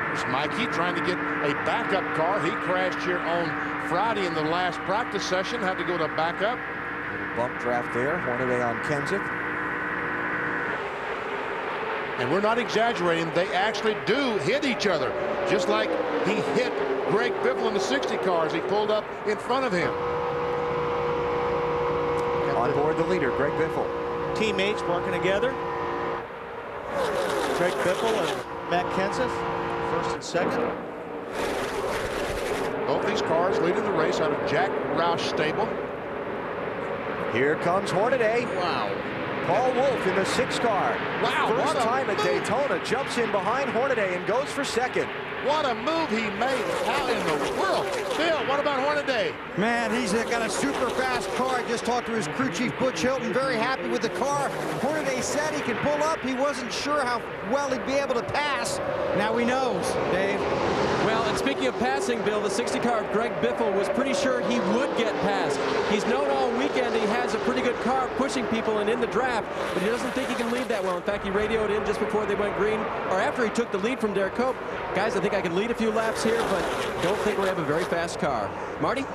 There's Mikey trying to get a backup car. He crashed here on Friday in the last practice session, had to go to backup. Bump draft there, Hornaday on Kenseth. And we're not exaggerating, they actually do hit each other, just like he hit Greg Biffle in the 60 cars. He pulled up in front of him. On board the leader, Greg Biffle. Teammates working together. Greg Biffle and Matt Kenseth, first and second. Both these cars leading the race out of Jack Roush stable. Here comes Hornaday. Wow. Paul Wolf in the 6 car. Wow. First time at Daytona, jumps in behind Hornaday and goes for second. What a move he made. How in the world? Phil, what about Hornaday? Man, he's got a super fast car. I just talked to his crew chief, Butch Hilton, very happy with the car. Hornaday said he could pull up. He wasn't sure how well he'd be able to pass. Now he knows, Dave. Well, and speaking of passing, Bill, the 60 car of Greg Biffle was pretty sure he would get past. He's known all weekend he has a pretty good car pushing people and in the draft, but he doesn't think he can lead that well. In fact, he radioed in just before they went green, or after he took the lead from Derek Cope. Guys, I think I can lead a few laps here, but don't think we have a very fast car. Marty?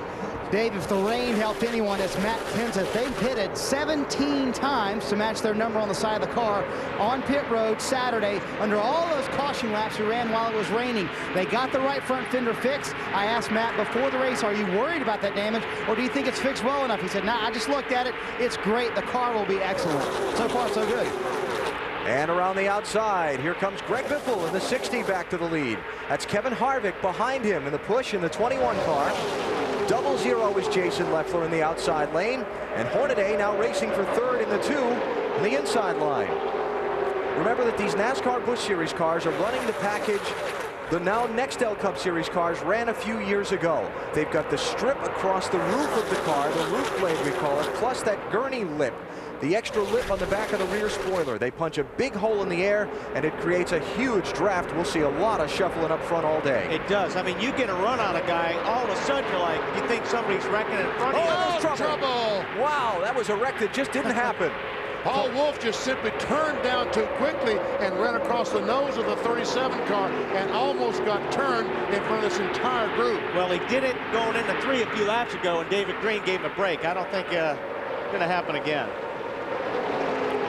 Dave, if the rain helped anyone, it's Matt Kenseth. They pitted 17 times to match their number on the side of the car on pit road Saturday under all those caution laps we ran while it was raining. They got the right front fender fixed. I asked Matt before the race, are you worried about that damage, or do you think it's fixed well enough? He said, nah, I just looked at it. It's great. The car will be excellent. So far, so good. And around the outside, here comes Greg Biffle in the 60 back to the lead. That's Kevin Harvick behind him in the push in the 21 car. 00 is Jason Leffler in the outside lane. And Hornaday now racing for third in the 2 in the inside line. Remember that these NASCAR Busch Series cars are running the package the now Nextel Cup Series cars ran a few years ago. They've got the strip across the roof of the car, the roof blade we call it, plus that gurney lip. The extra lip on the back of the rear spoiler. They punch a big hole in the air, and it creates a huge draft. We'll see a lot of shuffling up front all day. It does. I mean, you get a run on a guy, all of a sudden you're like, you think somebody's wrecking in front of you. Oh, trouble. Wow, that was a wreck that just didn't happen. Paul Wolf just simply turned down too quickly and ran across the nose of the 37 car and almost got turned in front of this entire group. Well, he did it going into 3 a few laps ago, and David Green gave him a break. I don't think it's going to happen again.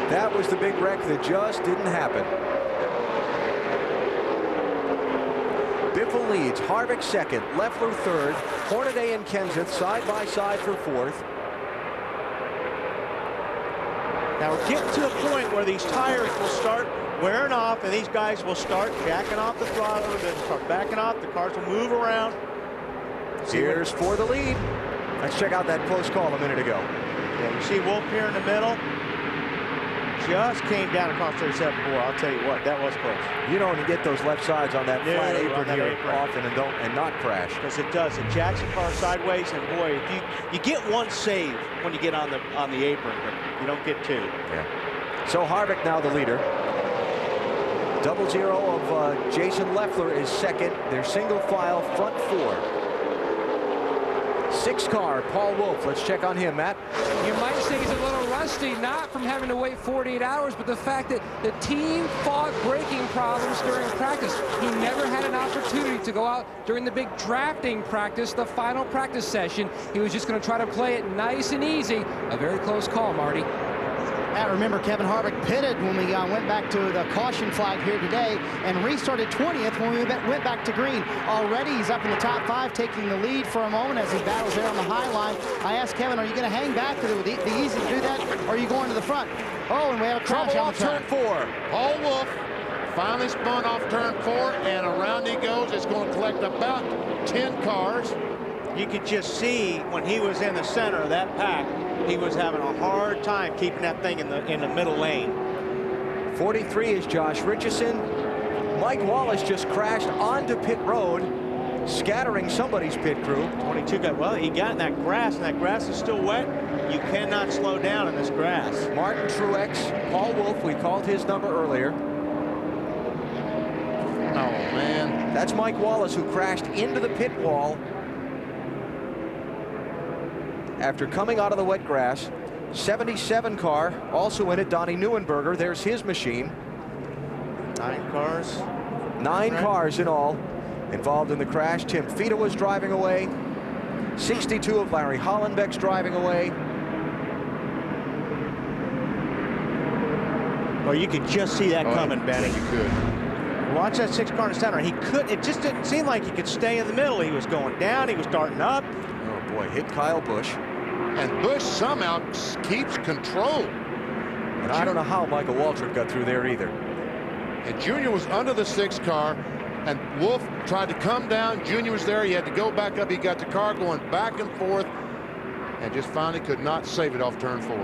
That was the big wreck that just didn't happen. Biffle leads, Harvick second, Leffler third, Hornaday and Kenseth side by side for fourth. Now we're getting to a point where these tires will start wearing off, and these guys will start jacking off the throttle, then start backing off. The cars will move around. Here's for the lead. Let's check out that close call a minute ago. Yeah, you see Wolf here in the middle. Just came down across 37-4. I'll tell you what, that was close. You don't get those left sides on that flat apron here often and not crash. Because it does. It jacks the car sideways, and boy, if you get one save when you get on the apron, but you don't get two. Yeah. So Harvick now the leader. 00 of Jason Leffler is second. They're single file front 4. 6 car, Paul Wolf. Let's check on him, Matt. You might think he's a little rusty, not from having to wait 48 hours, but the fact that the team fought braking problems during practice. He never had an opportunity to go out during the big drafting practice, the final practice session. He was just going to try to play it nice and easy. A very close call, Marty. Matt, remember Kevin Harvick pitted when we went back to the caution flag here today and restarted 20th when we went back to green. Already he's up in the top 5, taking the lead for a moment as he battles there on the high line. I asked Kevin, are you going to hang back? Because it would be easy to do that, or are you going to the front? Oh, and we have a crash Trouble on off the turn 4. Paul Wolf finally spun off turn 4, and around he goes. It's going to collect about 10 cars. You could just see when he was in the center of that pack, he was having a hard time keeping that thing in the middle lane. 43 is Josh Richardson. Mike Wallace just crashed onto pit road, scattering somebody's pit crew. 22 got, well, he got in that grass, and that grass is still wet. You cannot slow down in this grass. Martin Truex, Paul Wolf, we called his number earlier. Oh, man. That's Mike Wallace, who crashed into the pit wall after coming out of the wet grass. 77 car, also in it, Donnie Neuenberger. There's his machine. 9 cars. 9 cars in all involved in the crash. Tim Fita was driving away. 62 of Larry Hollenbeck's driving away. Well, you could just see that coming, Benny. You could. Watch that 6 car in the center. He could. It just didn't seem like he could stay in the middle. He was going down. He was starting up. Oh boy, hit Kyle Busch. And Busch somehow keeps control. And I don't know how Michael Waltrip got through there either. And Junior was under the 6 car, and Wolf tried to come down. Junior was there. He had to go back up. He got the car going back and forth, and just finally could not save it off turn 4.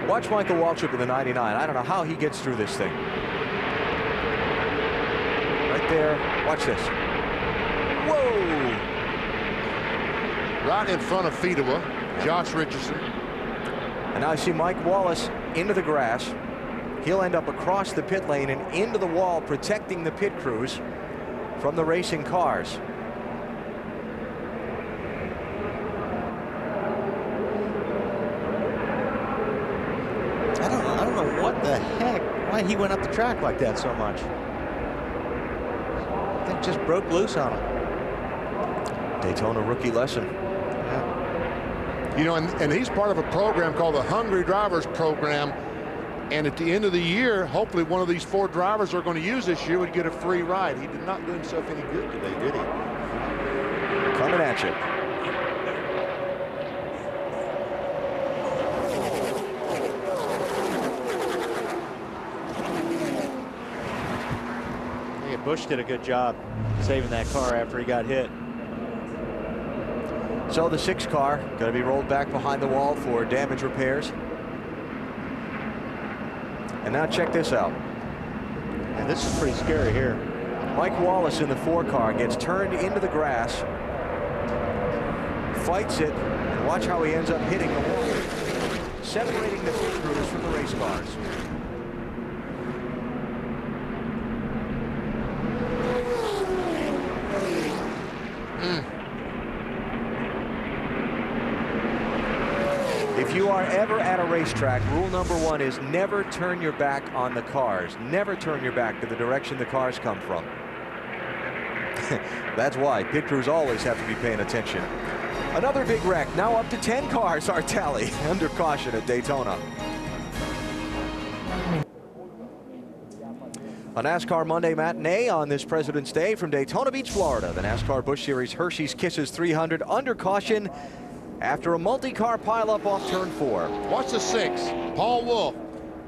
Watch Michael Waltrip in the 99. I don't know how he gets through this thing. Right there. Watch this. Whoa! Right in front of Fedewa, Josh Richardson. And now I see Mike Wallace into the grass. He'll end up across the pit lane and into the wall, protecting the pit crews from the racing cars. I don't know what the heck, why he went up the track like that so much. I think just broke loose on him. Daytona rookie lesson. You know, and he's part of a program called the Hungry Drivers Program. And at the end of the year, hopefully one of these 4 drivers are going to use this year would get a free ride. He did not do himself any good today, did he? Coming at you. Yeah, Busch did a good job saving that car after he got hit. So the 6 car going to be rolled back behind the wall for damage repairs. And now check this out. And this is pretty scary here. Mike Wallace in the 4 car gets turned into the grass, fights it, and watch how he ends up hitting the wall, separating the pit crews from the race cars. If you are ever at a racetrack, rule number 1 is never turn your back on the cars. Never turn your back to the direction the cars come from. That's why pit crews always have to be paying attention. Another big wreck. Now up to 10 cars are tally under caution at Daytona. A NASCAR Monday matinee on this President's Day from Daytona Beach, Florida. The NASCAR Busch Series Hersheys Kisses 300 under caution after a multi-car pileup off turn 4. Watch the 6. Paul Wolf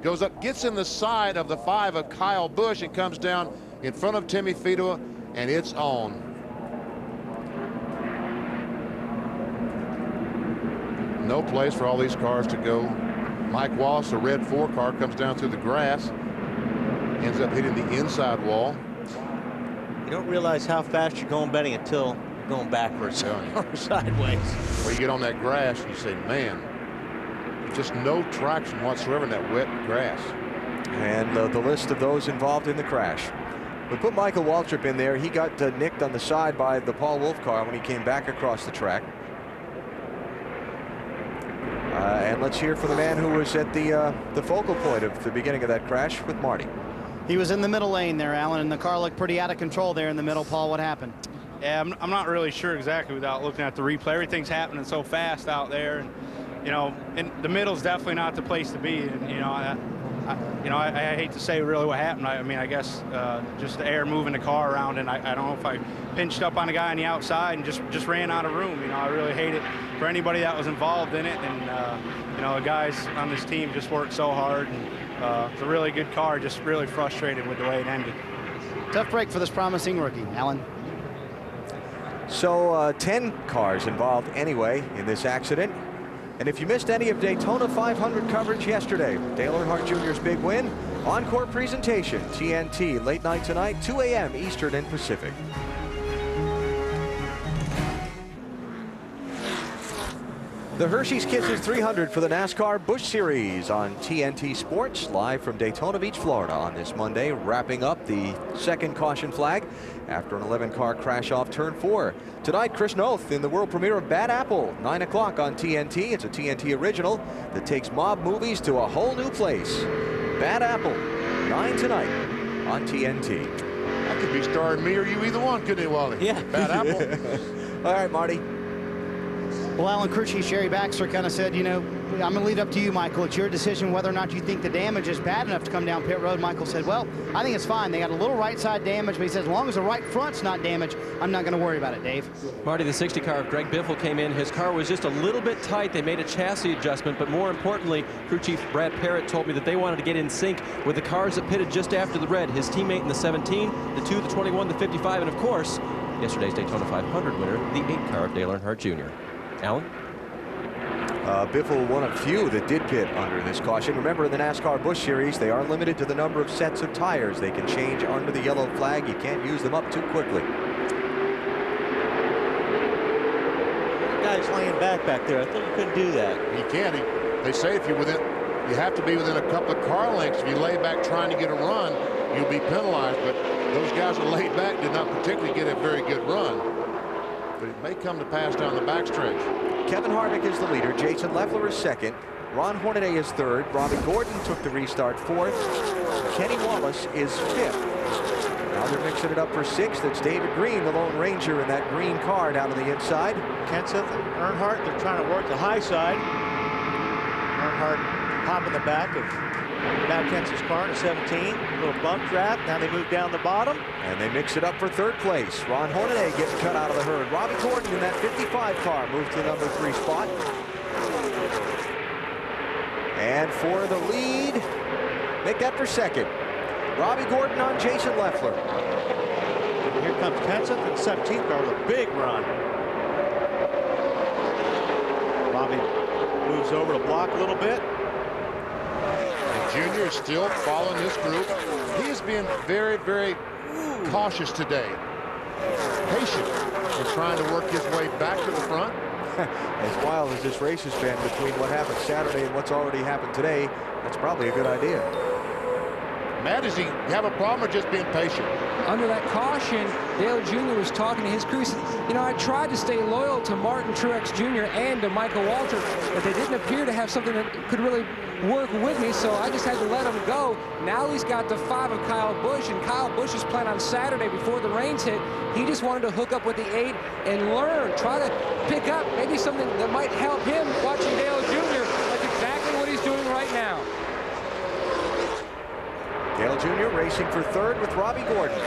goes up, gets in the side of the 5 of Kyle Busch and comes down in front of Timmy Fedewa, and it's on. No place for all these cars to go. Mike Wallace, the red 4 car, comes down through the grass, ends up hitting the inside wall. You don't realize how fast you're going, Benny, until going backwards or sideways. Where you get on that grass and you say, man, there's just no traction whatsoever in that wet grass. And the list of those involved in the crash. We put Michael Waltrip in there. He got nicked on the side by the Paul Wolf car when he came back across the track. And let's hear from the man who was at the focal point of the beginning of that crash with Marty. He was in the middle lane there, Alan, and the car looked pretty out of control there in the middle. Paul, what happened? Yeah, I'm not really sure exactly without looking at the replay. Everything's happening so fast out there, and and the middle's definitely not the place to be. And I hate to say really what happened. I mean, I guess just the air moving the car around, and I don't know if I pinched up on a guy on the outside and just ran out of room. I really hate it for anybody that was involved in it, and the guys on this team just worked so hard, and it's a really good car. Just really frustrated with the way it ended. Tough break for this promising rookie, Alan. So 10 cars involved anyway in this accident. And if you missed any of Daytona 500 coverage yesterday, Dale Earnhardt Jr.'s big win, encore presentation, TNT, late night tonight, 2 a.m. Eastern and The Hersheys Kisses 300 for the NASCAR Busch Series on TNT Sports, live from Daytona Beach, Florida on this Monday, wrapping up the second caution flag after an 11-car crash off turn 4. Tonight, Chris Noth in the world premiere of Bad Apple, 9 o'clock on TNT. It's a TNT original that takes mob movies to a whole new place. Bad Apple, 9 tonight on TNT. That could be starring me or you, either one, couldn't it, Wally? Yeah. Bad Apple. All right, Marty. Well, Alan crew chief Sherry Baxter kind of said, you know, I'm going to leave it up to you, Michael. It's your decision whether or not you think the damage is bad enough to come down pit road. Michael said, well, I think it's fine. They got a little right side damage, but he says, as long as the right front's not damaged, I'm not going to worry about it, Dave. Marty, the 60 car of Greg Biffle came in. His car was just a little bit tight. They made a chassis adjustment, but more importantly, crew chief Brad Parrott told me that they wanted to get in sync with the cars that pitted just after the red. His teammate in the 17, the 2, the 21, the 55, and of course, yesterday's Daytona 500 winner, the 8 car of Dale Earnhardt Jr. Alan? Biffle, one of few that did pit under this caution. Remember, in the NASCAR Busch Series, they are limited to the number of sets of tires they can change under the yellow flag. You can't use them up too quickly. Guy's laying back there. I think you couldn't do that. He can't. They say if you're within, you have to be within a couple of car lengths. If you lay back trying to get a run, you'll be penalized. But those guys that laid back did not particularly get a very good run. But it may come to pass down the backstretch. Kevin Harvick is the leader. Jason Leffler is second. Ron Hornaday is third. Robbie Gordon took the restart fourth. Kenny Wallace is fifth. Now they're mixing it up for sixth. It's David Green, the Lone Ranger, in that green car down to the inside. Kenseth and Earnhardt, they're trying to work the high side. Earnhardt popping the back of Matt Kenseth's car in a 17. A little bump trap. Now they move down the bottom. And they mix it up for third place. Ron Hornaday getting cut out of the herd. Robbie Gordon in that 55 car moved to the number 3 spot. And for the lead, make that for second. Robbie Gordon on Jason Leffler. And here comes Kenseth in 17th car with a big run. Robbie moves over to block a little bit. Junior is still following this group. He is being very, very cautious today. Patient in trying to work his way back to the front. As wild as this race has been between what happened Saturday and what's already happened today, that's probably a good idea. Matt, does he have a problem or just being patient? Under that caution, Dale Jr. was talking to his crew. You know, I tried to stay loyal to Martin Truex Jr. and to Michael Walter, but they didn't appear to have something that could really work with me, so I just had to let him go. Now he's got the 5 of Kyle Busch, and Kyle Busch's plan on Saturday before the rains hit, he just wanted to hook up with the 8 and learn, try to pick up maybe something that might help him watching Dale Jr. That's exactly what he's doing right now. Dale Jr. racing for third with Robbie Gordon.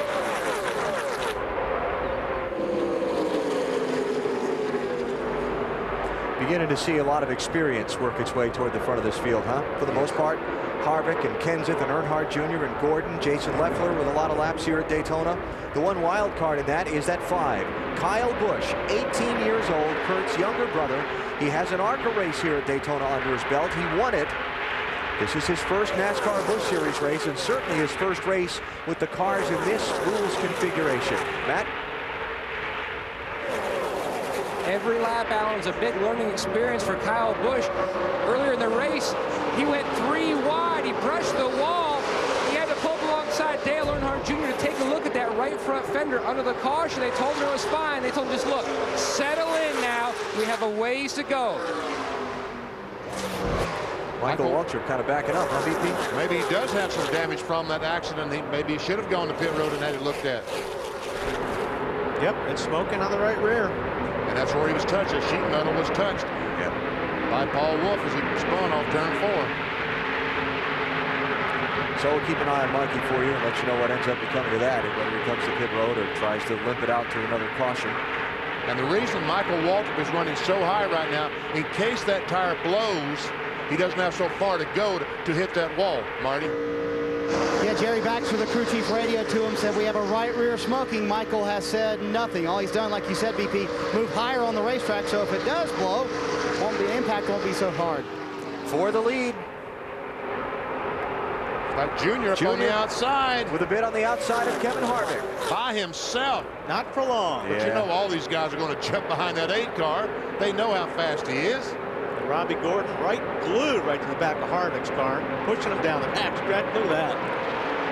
Beginning to see a lot of experience work its way toward the front of this field, huh? For the most part, Harvick and Kenseth and Earnhardt Jr. and Gordon, Jason Leffler with a lot of laps here at Daytona. The one wild card in that is that 5. Kyle Busch, 18 years old, Kurt's younger brother. He has an ARCA race here at Daytona under his belt. He won it. This is his first NASCAR Busch Series race, and certainly his first race with the cars in this rules configuration. Matt? Every lap, Alan, was a big learning experience for Kyle Busch. Earlier in the race, he went 3 wide. He brushed the wall. He had to pull up alongside Dale Earnhardt Jr. to take a look at that right front fender under the caution. They told him it was fine. They told him, just look, settle in now. We have a ways to go. Michael Waltrip kind of backing up, huh, VP? Maybe he does have some damage from that accident. Maybe he should have gone to pit road and had it looked at. Yep, it's smoking on the right rear. And that's where he was touched. The sheet metal was touched by Paul Wolf as he spun off turn 4. So we'll keep an eye on Mikey for you and let you know what ends up becoming of that, and whether he comes to pit road or tries to limp it out to another caution. And the reason Michael Waltrip is running so high right now, in case that tire blows, he doesn't have so far to go to hit that wall, Marty. Yeah, Jerry Baxter, the crew chief, radio to him, said we have a right rear smoking. Michael has said nothing. All he's done, like you said, BP, move higher on the racetrack, so if it does blow, the impact won't be so hard. For the lead. Got Junior up on the outside. With a bit on the outside of Kevin Harvick. By himself. Not for long. But you know all these guys are going to jump behind that 8 car. They know how fast he is. Robbie Gordon glued right to the back of Harvick's car, pushing him down the back stretch. Look at that.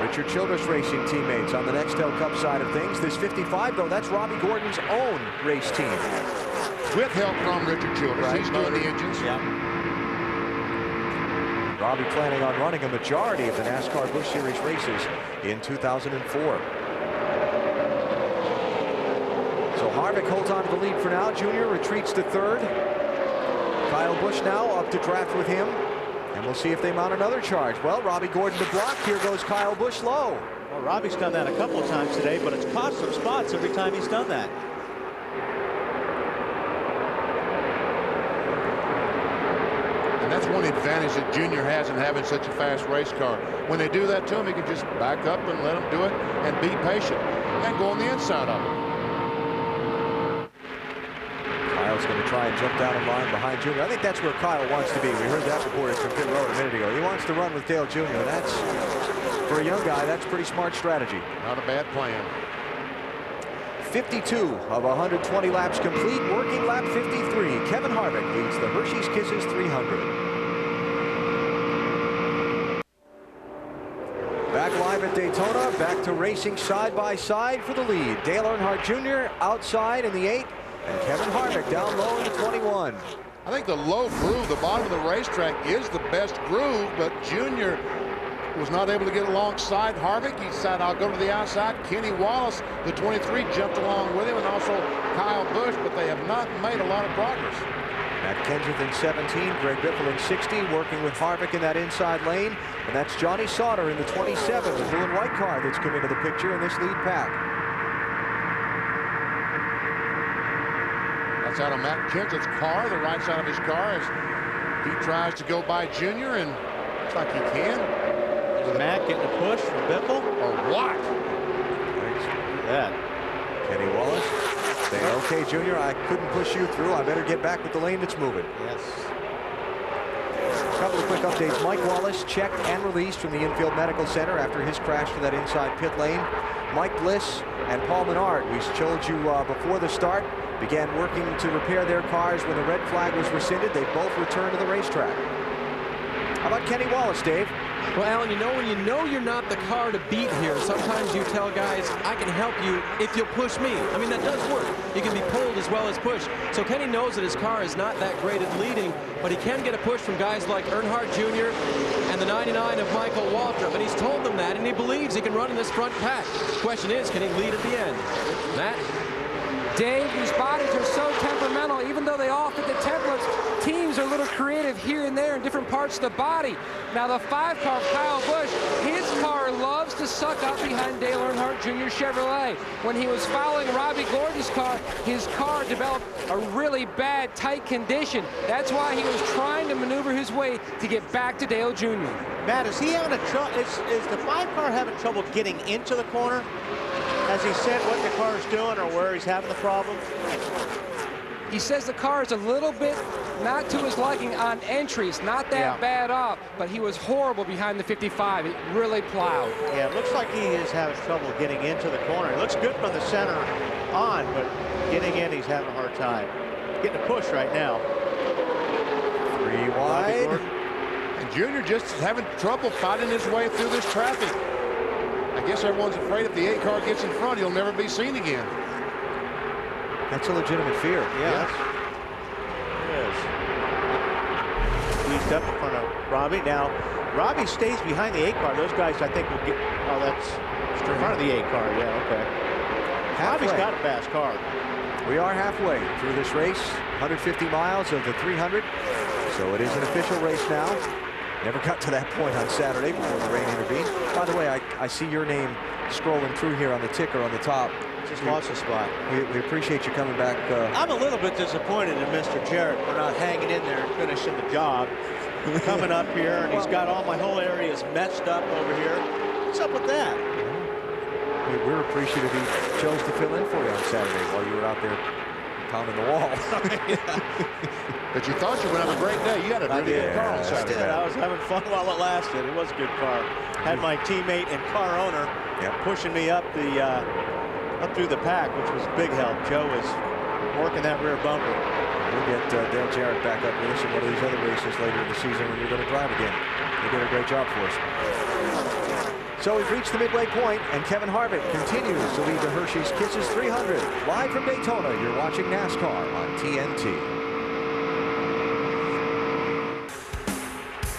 Richard Childress Racing teammates on the Nextel Cup side of things. This 55, though, that's Robbie Gordon's own race team. With help from Richard Childress. He's doing the engines. Yeah. Robbie planning on running a majority of the NASCAR Busch Series races in 2004. So Harvick holds on to the lead for now. Junior retreats to third. Kyle Busch now up to draft with him. And we'll see if they mount another charge. Well, Robbie Gordon to block. Here goes Kyle Busch low. Well, Robbie's done that a couple of times today, but it's cost some spots every time he's done that. And that's one advantage that Junior has in having such a fast race car. When they do that to him, he can just back up and let him do it and be patient and go on the inside of it. Kyle's going to try and jump down in line behind Junior. I think that's where Kyle wants to be. We heard that reported from pit road a minute ago. He wants to run with Dale Jr. And that's, for a young guy, that's pretty smart strategy. Not a bad plan. 52 of 120 laps complete. Working lap 53. Kevin Harvick leads the Hersheys Kisses 300. Back live at Daytona. Back to racing side by side for the lead. Dale Earnhardt Jr. outside in the 8. And Kevin Harvick down low in the 21. I think the low groove, the bottom of the racetrack, is the best groove, but Junior was not able to get alongside Harvick. He said, I'll go to the outside. Kenny Wallace, the 23, jumped along with him, and also Kyle Busch, but they have not made a lot of progress. Matt Kenseth in 17, Greg Biffle in 16, working with Harvick in that inside lane. And that's Johnny Sauter in the 27, the blue and white car that's come into the picture in this lead pack. That's out of Matt Kenseth's car, the right side of his car, as he tries to go by Junior, and looks like he can. Is Matt getting a push from Biffle? Or what? Thanks. Look at that. Kenny Wallace saying, okay, Junior, I couldn't push you through. I better get back with the lane that's moving. Yes. A couple of quick updates. Mike Wallace checked and released from the infield medical center after his crash to that inside pit lane. Mike Bliss and Paul Menard, we showed you before the start, began working to repair their cars when the red flag was rescinded. They both returned to the racetrack. How about Kenny Wallace, Dave? Well, Alan, you know when you know you're not the car to beat here, sometimes you tell guys, I can help you if you'll push me. I mean, that does work. You can be pulled as well as pushed. So Kenny knows that his car is not that great at leading, but he can get a push from guys like Earnhardt Jr. and the 99 of Michael Waltrip. And he's told them that, and he believes he can run in this front pack. The question is, can he lead at the end? Matt? Dave, these bodies are so temperamental. Even though they all fit the templates, teams are a little creative here and there in different parts of the body. Now the 5 car of Kyle Busch, his car loves to suck up behind Dale Earnhardt Jr. Chevrolet. When he was following Robbie Gordon's car, his car developed a really bad, tight condition. That's why he was trying to maneuver his way to get back to Dale Jr. Matt, is he having is the 5 car having trouble getting into the corner? Has he said what the car is doing or where he's having the problem? He says the car is a little bit not to his liking on entries, not that bad off, but he was horrible behind the 55. It really plowed. Yeah, it looks like he is having trouble getting into the corner. It looks good from the center on, but getting in, he's having a hard time. Getting a push right now. 3 wide. And Junior just having trouble fighting his way through this traffic. I guess everyone's afraid if the 8 car gets in front, he'll never be seen again. That's a legitimate fear. Yeah. It is. Squeezed up in front of Robbie. Now, Robbie stays behind the 8 car. Those guys, I think, will get. Oh, that's in front of the 8 car. Yeah, okay. Robbie's got a fast car. We are halfway through this race. 150 miles of the 300. So it is an official race now. Never got to that point on Saturday before the rain intervened. By the way, I see your name scrolling through here on the ticker on the top. Just lost a spot. We appreciate you coming back. I'm a little bit disappointed in Mr. Jarrett for not hanging in there and finishing the job. Coming up here, and he's got all my whole areas messed up over here. What's up with that? We're appreciative he chose to fill in for you on Saturday while you were out there pounding the wall. But you thought you were going to have a great day. You had a really good car on Saturday. I was having fun while it lasted. It was a good car. Had my teammate and car owner pushing me up the up through the pack, which was big help. Joe was working that rear bumper. We'll get Dale Jarrett back up with us in one of these other races later in the season when you're going to drive again. He did a great job for us. So we've reached the midway point, and Kevin Harvick continues to lead the Hersheys Kisses 300. Live from Daytona, you're watching NASCAR on TNT.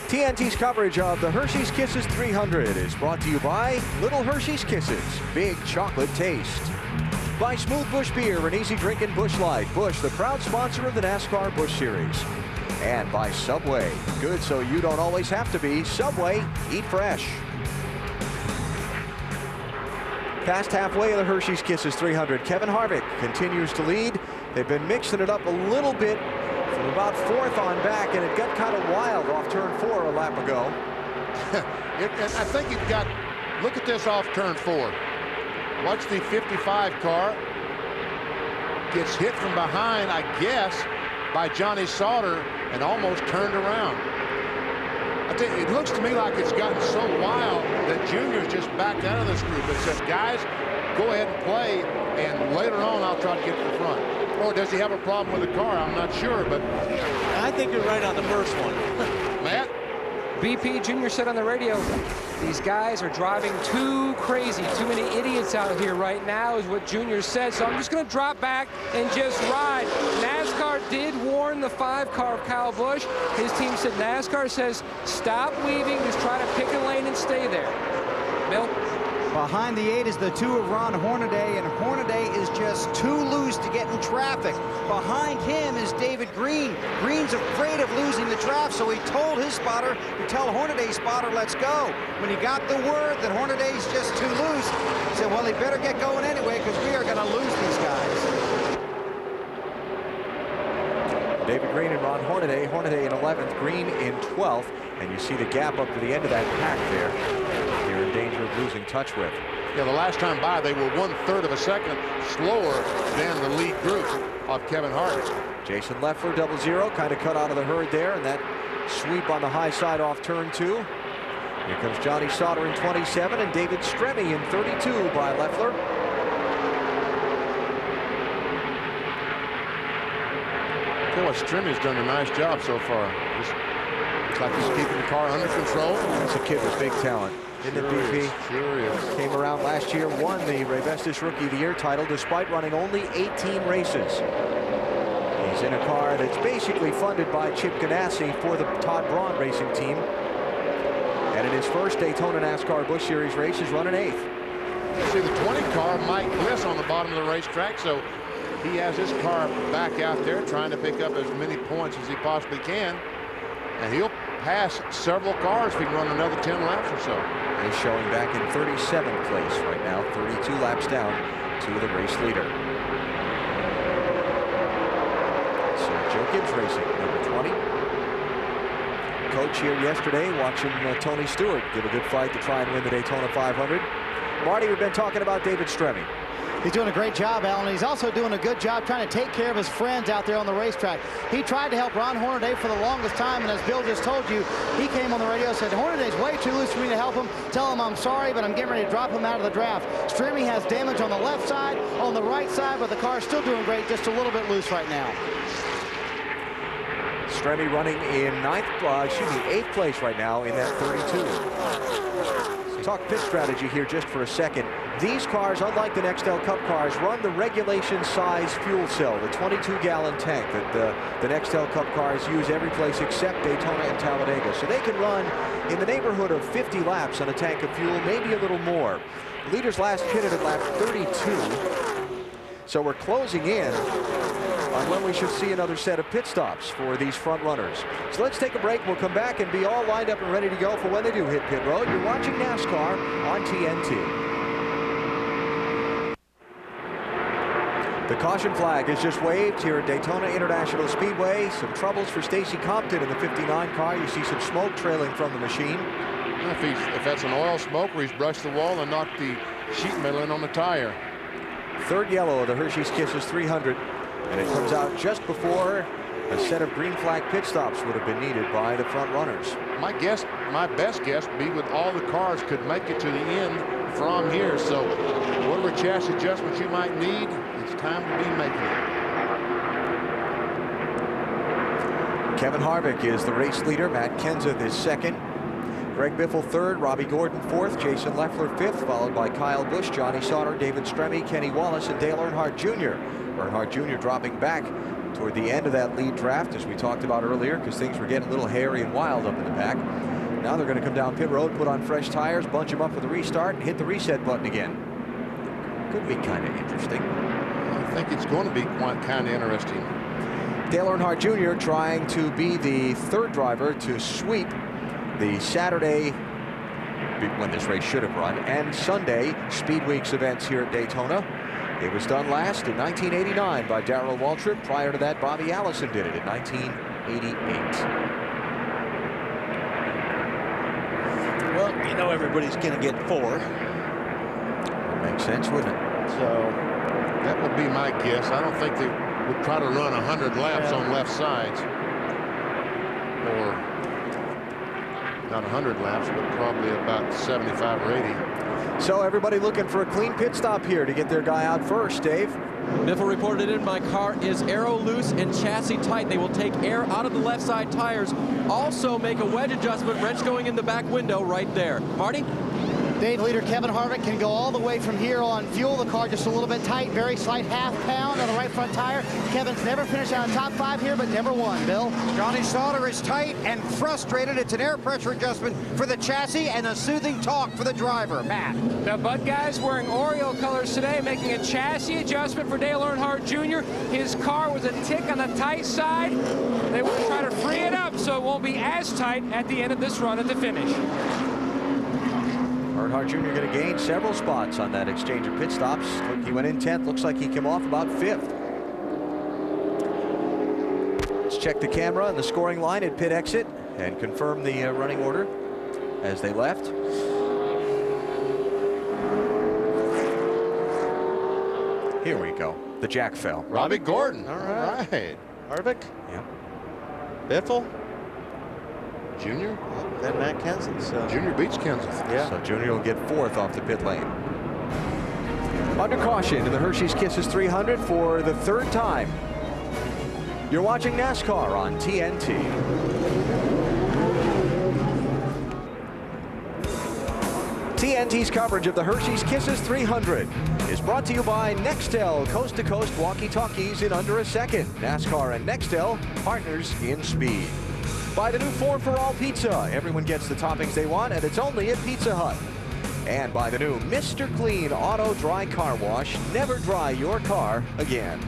TNT's coverage of the Hersheys Kisses 300 is brought to you by Little Hersheys Kisses, big chocolate taste. By Smooth Bush Beer, an easy drink in Busch Light. Busch, the proud sponsor of the NASCAR Busch Series. And by Subway, good so you don't always have to be. Subway, eat fresh. Past halfway of the Hersheys Kisses 300. Kevin Harvick continues to lead. They've been mixing it up a little bit from about fourth on back, and it got kind of wild off turn 4 a lap ago. And I think you've got, look at this off turn 4. Watch the 55 car. Gets hit from behind, I guess, by Johnny Sauter and almost turned around. I think it looks to me like it's gotten so wild that Junior's just backed out of this group and said, guys, go ahead and play, and later on I'll try to get to the front. Or does he have a problem with the car? I'm not sure, but I think you're right on the first one. Matt? BP Junior said on the radio, these guys are driving too crazy. Too many idiots out here right now is what Junior said. So I'm just going to drop back and just ride. NASCAR did warn the 5 car of Kyle Busch. His team said NASCAR says stop weaving, just try to pick a lane and stay there. Bill? Behind the 8 is the 2 of Ron Hornaday, and Hornaday is just too loose to get in traffic. Behind him is David Green. Green's afraid of losing the draft, so he told his spotter to tell Hornaday's spotter, let's go. When he got the word that Hornaday's just too loose, he said, well, he better get going anyway, because we are going to lose these guys. David Green and Ron Hornaday. Hornaday in 11th, Green in 12th. And you see the gap up to the end of that pack there. They're in danger of losing touch with. Yeah, the last time by, they were 1/3 of a second slower than the lead group of Kevin Harvick. Jason Leffler, 00, kind of cut out of the herd there, and that sweep on the high side off turn 2. Here comes Johnny Sauter in 27 and David Stremme in 32 by Leffler. I tell you what, Stremme's done a nice job so far. Looks like he's keeping the car under control. That's a kid with big talent. Isn't it, BP? Sure is. Came around last year, won the Revestis Rookie of the Year title despite running only 18 races. He's in a car that's basically funded by Chip Ganassi for the Todd Braun racing team. And in his first Daytona NASCAR Busch Series race, he's running 8th. You see the 20 car, Mike Bliss, on the bottom of the racetrack, so he has his car back out there trying to pick up as many points as he possibly can. And he'll pass several cars if he can run another 10 laps or so. He's showing back in 37th place right now, 32 laps down to the race leader. So Joe Gibbs racing, number 20. Coach here yesterday watching Tony Stewart give a good fight to try and win the Daytona 500. Marty, we've been talking about David Stremme. He's doing a great job, Alan. He's also doing a good job trying to take care of his friends out there on the racetrack. He tried to help Ron Hornaday for the longest time, and as Bill just told you, he came on the radio and said, Hornaday's way too loose for me to help him. Tell him I'm sorry, but I'm getting ready to drop him out of the draft. Stremme has damage on the left side, on the right side, but the car's still doing great, just a little bit loose right now. Stremme running in 8th place right now in that 32. Talk pit strategy here just for a second. These cars, unlike the Nextel Cup cars, run the regulation size fuel cell, the 22-gallon tank that the Nextel Cup cars use every place except Daytona and Talladega. So they can run in the neighborhood of 50 laps on a tank of fuel, maybe a little more. Leaders last pitted at lap 32. So we're closing in on when we should see another set of pit stops for these front runners. So let's take a break. We'll come back and be all lined up and ready to go for when they do hit pit road. You're watching NASCAR on TNT. The caution flag is just waved here at Daytona International Speedway. Some troubles for Stacy Compton in the 59 car. You see some smoke trailing from the machine. If that's an oil smoke where he's brushed the wall and knocked the sheet metal in on the tire. Third yellow of the Hersheys Kisses 300. And it comes out just before a set of green flag pit stops would have been needed by the front runners. My best guess would be with all the cars could make it to the end from here. So whatever chassis adjustments you might need, it's time to be making it. Kevin Harvick is the race leader. Matt Kenseth is second. Greg Biffle third, Robbie Gordon fourth, Jason Leffler fifth, followed by Kyle Busch, Johnny Sauter, David Stremme, Kenny Wallace, and Dale Earnhardt Jr. Earnhardt Jr. dropping back toward the end of that lead draft, as we talked about earlier, because things were getting a little hairy and wild up in the back. Now they're going to come down pit road, put on fresh tires, bunch them up for the restart, and hit the reset button again. Could be kind of interesting. I think it's going to be kind of interesting. Dale Earnhardt Jr. trying to be the third driver to sweep the Saturday, when this race should have run, and Sunday Speed Weeks events here at Daytona. It was done last in 1989 by Darrell Waltrip. Prior to that, Bobby Allison did it in 1988. Well, you know everybody's going to get 4. Makes sense, wouldn't it? So that would be my guess. I don't think they would try to run 100 laps on left sides. Or not 100 laps, but probably about 75 or 80. So everybody looking for a clean pit stop here to get their guy out first, Dave. Biffle reported in, my car is aero loose and chassis tight. They will take air out of the left side tires. Also make a wedge adjustment, wrench going in the back window right there. Marty? Dave, leader Kevin Harvick can go all the way from here on fuel. The car just a little bit tight, very slight half pound on the right front tire. Kevin's never finished out of top 5 here, but never won, Bill. Johnny Sauter is tight and frustrated. It's an air pressure adjustment for the chassis and a soothing talk for the driver. Matt. The Bud guys wearing Oreo colors today, making a chassis adjustment for Dale Earnhardt Jr. His car was a tick on the tight side. They will try to free it up so it won't be as tight at the end of this run at the finish. Earnhardt Jr. going to gain several spots on that exchange of pit stops. He went in 10th. Looks like he came off about 5th. Let's check the camera and the scoring line at pit exit and confirm the running order as they left. Here we go. The jack fell. Robbie Gordon. All right. Harvick. Yeah. Biffle. Junior. Then Matt Kenseth. So. Junior beats Kenseth. Yeah. So Junior will get 4th off the pit lane. Under caution in the Hersheys Kisses 300 for the 3rd time. You're watching NASCAR on TNT. TNT's coverage of the Hersheys Kisses 300 is brought to you by Nextel, coast-to-coast walkie-talkies in under a second. NASCAR and Nextel, partners in speed. By the new 4 for All Pizza. Everyone gets the toppings they want, and it's only at Pizza Hut. And by the new Mr. Clean Auto Dry Car Wash. Never dry your car again.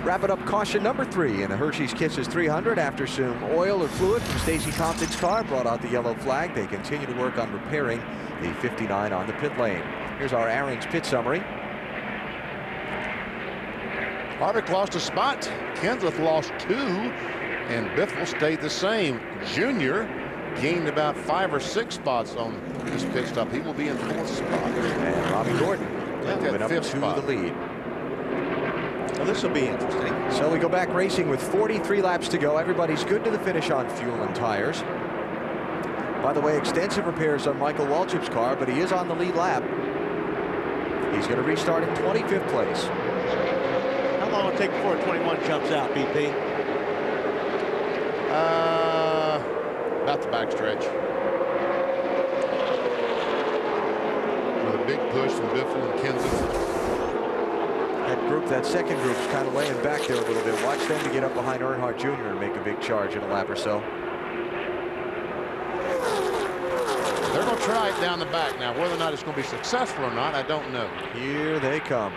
Wrapping up caution number 3 in the Hersheys Kisses 300 after some oil or fluid from Stacey Compton's car brought out the yellow flag. They continue to work on repairing the 59 on the pit lane. Here's our Aaron's pit summary. Harvick lost a spot. Kenseth lost 2, and Biffle stayed the same. Junior gained about 5 or 6 spots on this pit stop. He will be in 4th spot. And Robbie Gordon moving up to the lead. Well, this will be interesting. So we go back racing with 43 laps to go. Everybody's good to the finish on fuel and tires. By the way, extensive repairs on Michael Waltrip's car, but he is on the lead lap. He's going to restart in 25th place. How long will it take before 21 jumps out, BP? About the backstretch. With a big push from Biffle and Kenseth. That second group's kind of laying back there a little bit. Watch them to get up behind Earnhardt Jr. and make a big charge in a lap or so. They're going to try it down the back now. Whether or not it's going to be successful or not, I don't know. Here they come.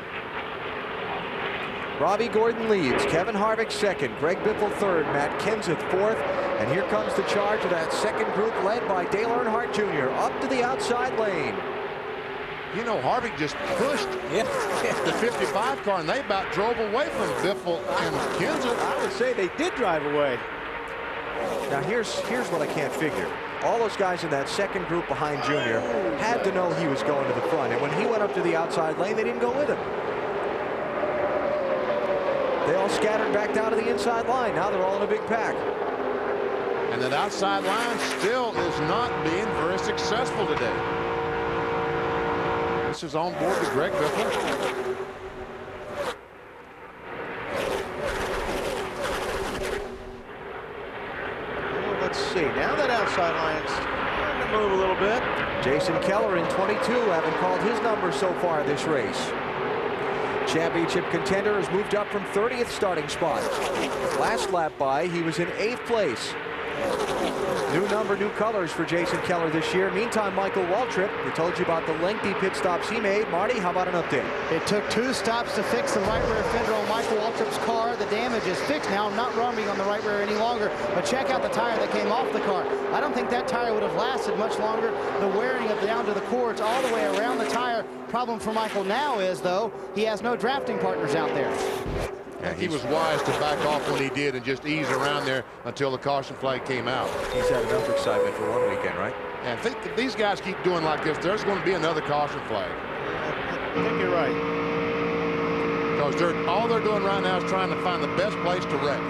Robbie Gordon leads. Kevin Harvick 2nd. Greg Biffle 3rd. Matt Kenseth 4th. And here comes the charge of that second group led by Dale Earnhardt Jr. up to the outside lane. You know, Harvick just pushed the 55 car, and they about drove away from Biffle and Kenseth. I would say they did drive away. Now, here's what I can't figure. All those guys in that second group behind Junior had to know he was going to the front. And when he went up to the outside lane, they didn't go with him. They all scattered back down to the inside line. Now they're all in a big pack. And that outside line still is not being very successful today. This is on board to Greg Biffle. sidelines starting to move a little bit. Jason Keller in 22, having called his number so far this race. Championship contender has moved up from 30th starting spot. Last lap by, he was in 8th place. New number, new colors for Jason Keller this year. Meantime, Michael Waltrip, we told you about the lengthy pit stops he made. Marty, how about an update? It took 2 stops to fix the right rear fender on Michael Waltrip's car. The damage is fixed now. I'm not running on the right rear any longer, but check out the tire that came off the car. I don't think that tire would have lasted much longer. The wearing of down to the cords all the way around the tire. Problem for Michael now is, though, he has no drafting partners out there. Yeah, he was wise to back off when he did and just ease around there until the caution flag came out. He's had enough excitement for one weekend, right? And I think if these guys keep doing like this, there's going to be another caution flag. I think you're right. Because all they're doing right now is trying to find the best place to wreck.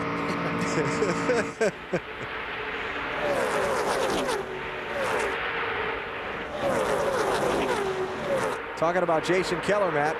Talking about Jason Keller, Matt.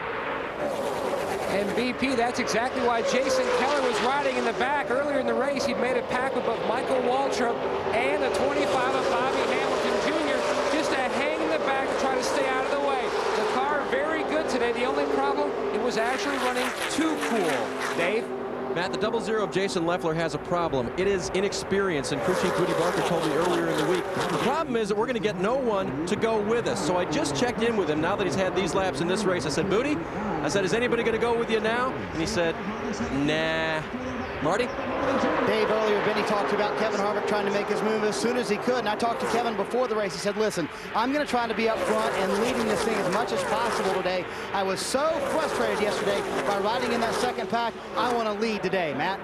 And BP, that's exactly why Jason Keller was riding in the back. Earlier in the race, he'd made a pack with both Michael Waltrip and a 25 of Bobby Hamilton Jr. just to hang in the back to try to stay out of the way. The car very good today. The only problem, it was actually running too cool. Dave? Matt, the 00 of Jason Leffler has a problem. It is inexperience, and crew chief Woody Barker told me earlier in the week, the problem is that we're going to get no one to go with us. So I just checked in with him now that he's had these laps in this race. I said, Booty, I said, is anybody going to go with you now? And he said, nah. Marty? Dave, earlier, Benny talked about Kevin Harvick trying to make his move as soon as he could. And I talked to Kevin before the race. He said, listen, I'm going to try to be up front and leading this thing as much as possible today. I was so frustrated yesterday by riding in that second pack. I want to lead today, Matt.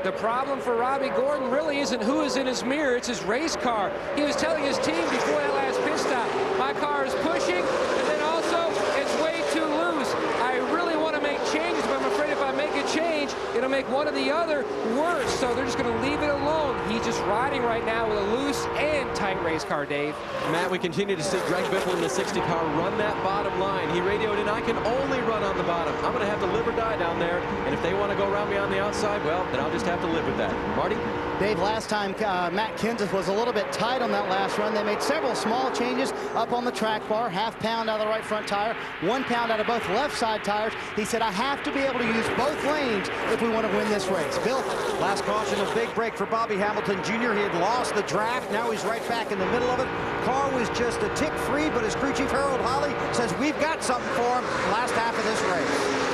The problem for Robbie Gordon really isn't who is in his mirror, it's his race car. He was telling his team before that last pit stop, my car is pushing, and then also it's way too loose. I really want to make changes, but I'm afraid if I make a change, it'll make one or the other worse. So they're just going to leave it alone. He's just riding right now with a loose and tight race car, Dave. Matt, we continue to see Greg Biffle in the 60 car run that bottom line. He radioed in, I can only run on the bottom. I'm going to have to live or die down there. And if they want to go around me on the outside, well, then I'll just have to live with that. Marty? Dave, last time Matt Kenseth was a little bit tight on that last run. They made several small changes up on the track bar, ½ pound out of the right front tire, 1 pound out of both left side tires. He said, I have to be able to use both lanes if we want to win this race. Bill? Last caution, a big break for Bobby Hamilton Jr. He had lost the draft. Now he's right back in the middle of it. Car was just a tick free, but his crew chief Harold Holly says we've got something for him last half of this race.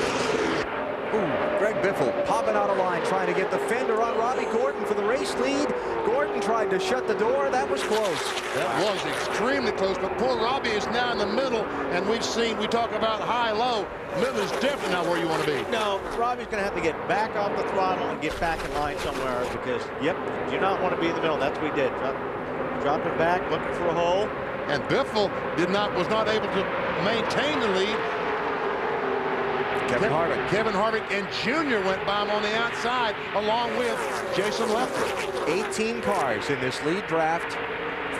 Ooh, Greg Biffle popping out of line, trying to get the fender on Robbie Gordon for the race lead. Gordon tried to shut the door. That was close. That was extremely close, but poor Robbie is now in the middle, and we talk about high-low. Middle is definitely not where you want to be. No, Robbie's going to have to get back off the throttle and get back in line somewhere because, yep, you do not want to be in the middle. That's what he did. Dropping back, looking for a hole. And Biffle was not able to maintain the lead. Kevin Harvick and Jr. went by him on the outside along with Jason Leffler. 18 cars in this lead draft,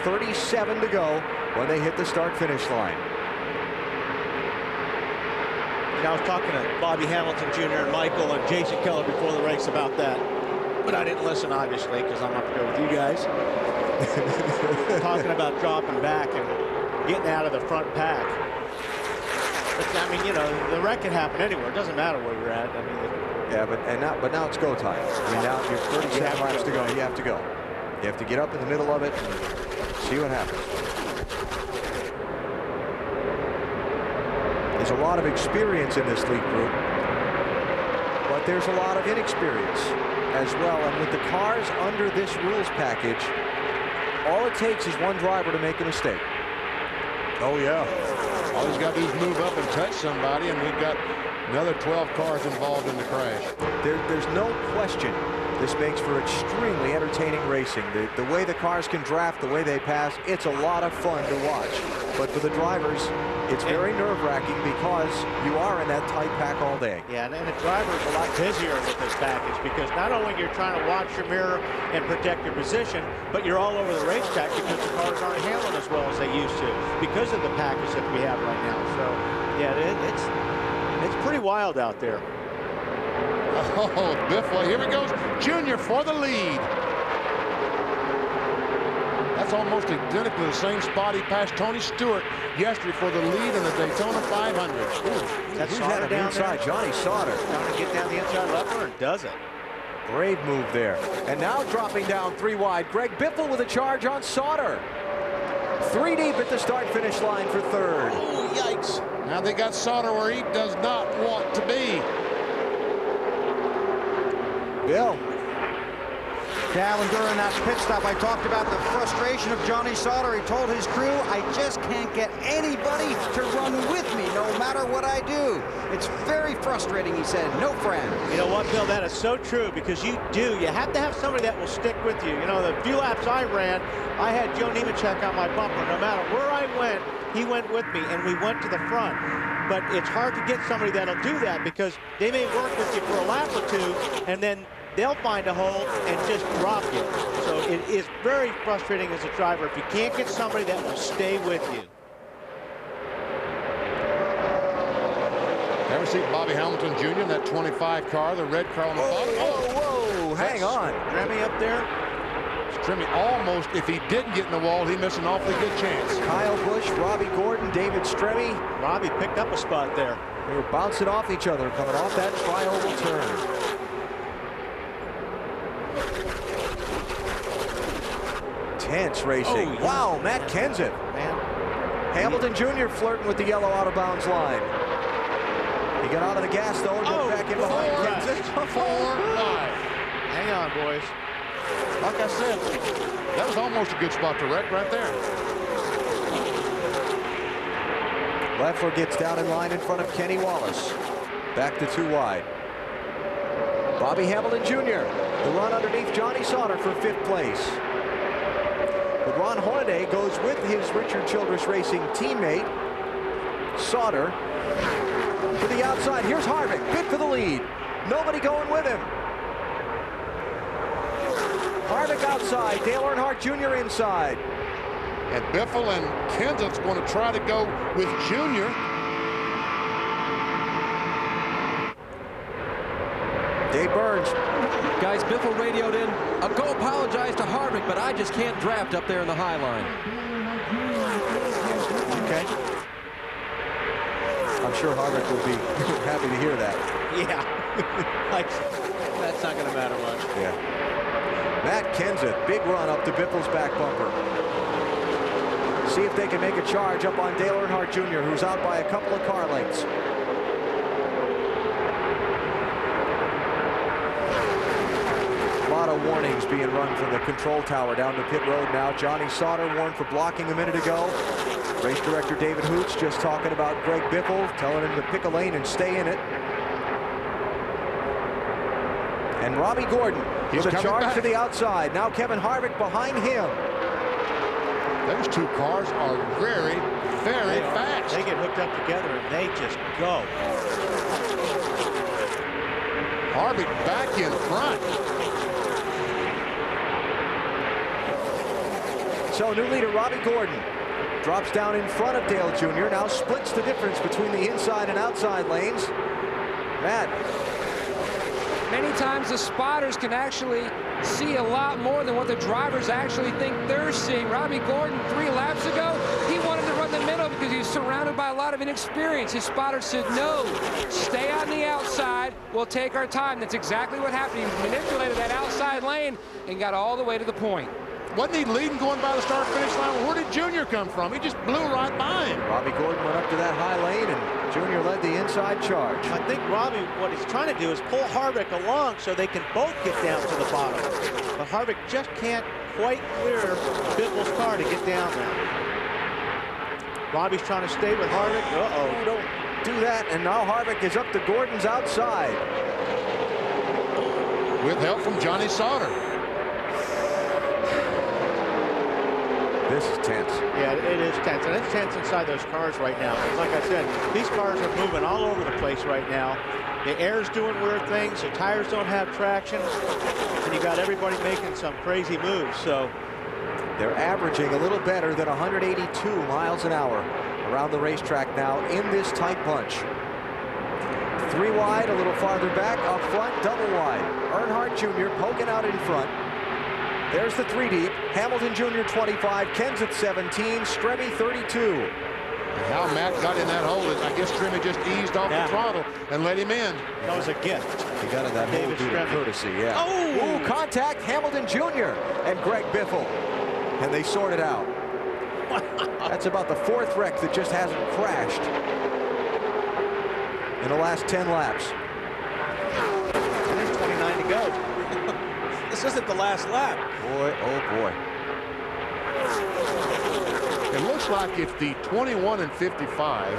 37 to go when they hit the start-finish line. And I was talking to Bobby Hamilton Jr. and Michael and Jason Keller before the race about that, but I didn't listen, obviously, because I'm up here with you guys. Talking about dropping back and getting out of the front pack. But, I mean, you know, the wreck can happen anywhere. It doesn't matter where you're at. I mean, yeah, but now it's go time. I mean, now you're 37 laps to go. You have to go. You have to get up in the middle of it and see what happens. There's a lot of experience in this lead group, but there's a lot of inexperience as well. And with the cars under this rules package, all it takes is one driver to make a mistake. Oh, yeah. All he's got to do is move up and touch somebody, and we've got another 12 cars involved in the crash. There's no question this makes for extremely entertaining racing. The way the cars can draft, the way they pass, it's a lot of fun to watch. But for the drivers, it's very nerve-wracking because you are in that tight pack all day. Yeah, and the driver's a lot busier with this package because not only you're trying to watch your mirror and protect your position, but you're all over the racetrack because the cars aren't handling as well as they used to because of the package that we have right now. So, yeah, it's pretty wild out there. Oh, Biffle, here he goes. Junior for the lead. That's almost identical to the same spot he passed Tony Stewart yesterday for the lead in the Daytona 500. That's who's that on the inside? Johnny Sauter. Trying to get down the inside lever and does it. Brave move there. And now dropping down 3 wide. Greg Biffle with a charge on Sauter. 3 deep at the start-finish line for third. Oh, yikes. Now they got Sauter where he does not want to be. Bill. Alan, during that pit stop, I talked about the frustration of Johnny Sauter. He told his crew, I just can't get anybody to run with me no matter what I do. It's very frustrating, he said. No friend. You know what, Bill, that is so true, because you have to have somebody that will stick with you. You know, the few laps I ran, I had Joe Nemechek on my bumper. No matter where I went, he went with me, and we went to the front. But it's hard to get somebody that'll do that, because they may work with you for a lap or two, and then they'll find a hole and just drop you. So it is very frustrating as a driver if you can't get somebody that will stay with you. Ever see Bobby Hamilton Jr. in that 25 car, the red car on the bottom? Whoa, hang on. Dremmy up there. Dremmy almost, if he didn't get in the wall, he missed an awfully good chance. Kyle Busch, Robbie Gordon, David Stremme. Robbie picked up a spot there. They were bouncing off each other coming off that tri-oval turn. Intense racing. Oh, yeah. Wow, Matt Kenseth. Man. Hamilton Jr. flirting with the yellow out of bounds line. He got out of the gas though and got back in behind Kenseth. 4 wide. Hang on, boys. Like I said, that was almost a good spot to wreck right there. Leffler gets down in line in front of Kenny Wallace. Back to 2 wide. Bobby Hamilton Jr. the run underneath Johnny Sauter for 5th place. But Ron Hornaday goes with his Richard Childress Racing teammate, Sauter, to the outside. Here's Harvick, bid for the lead. Nobody going with him. Harvick outside, Dale Earnhardt Jr. inside. And Biffle and Kenseth's going to try to go with Junior. Dave Burns. Guys, Biffle radioed in, I'll go apologize to Harvick, but I just can't draft up there in the high line. Okay. I'm sure Harvick will be happy to hear that. Yeah. Like, that's not going to matter much. Yeah. Matt Kenseth, big run up to Biffle's back bumper. See if they can make a charge up on Dale Earnhardt Jr., who's out by a couple of car lengths. A lot of warnings being run from the control tower down to pit road now. Johnny Sauter warned for blocking a minute ago. Race director David Hoots just talking about Greg Biffle, telling him to pick a lane and stay in it. And Robbie Gordon with a charge to the outside. Now Kevin Harvick behind him. Those 2 cars are very, very fast. They get hooked up together and they just go. Harvick back in front. So new leader Robbie Gordon drops down in front of Dale Jr. Now splits the difference between the inside and outside lanes. Matt. Many times the spotters can actually see a lot more than what the drivers actually think they're seeing. Robbie Gordon 3 laps ago, he wanted to run the middle because he was surrounded by a lot of inexperience. His spotter said, no, stay on the outside. We'll take our time. That's exactly what happened. He manipulated that outside lane and got all the way to the point. Wasn't he leading going by the start-finish line? Well, where did Junior come from? He just blew right by him. Robbie Gordon went up to that high lane, and Junior led the inside charge. I think Robbie, what he's trying to do is pull Harvick along so they can both get down to the bottom. But Harvick just can't quite clear Biffle's car to get down there. Robbie's trying to stay with Harvick. Uh-oh. Don't do that, and now Harvick is up to Gordon's outside. With help from Johnny Sauter. This is tense. Yeah, it is tense, and it's tense inside those cars right now. Like I said, these cars are moving all over the place right now. The air's doing weird things, the tires don't have traction, and you got everybody making some crazy moves. So they're averaging a little better than 182 miles an hour around the racetrack now in this tight bunch. 3 wide, a little farther back, up front, double wide. Earnhardt Jr. poking out in front. There's the 3 deep. Hamilton Jr. 25, Kenseth 17, Stremme 32. And how Matt got in that hole is, I guess Stremme just eased off the throttle and let him in. That was a gift. He got in that hole due to courtesy, yeah. Oh! Ooh, contact, Hamilton Jr. and Greg Biffle. And they sort it out. That's about the 4th wreck that just hasn't crashed in the last 10 laps. There's 29 to go. This isn't the last lap. Boy, oh boy. It looks like if the 21 and 55,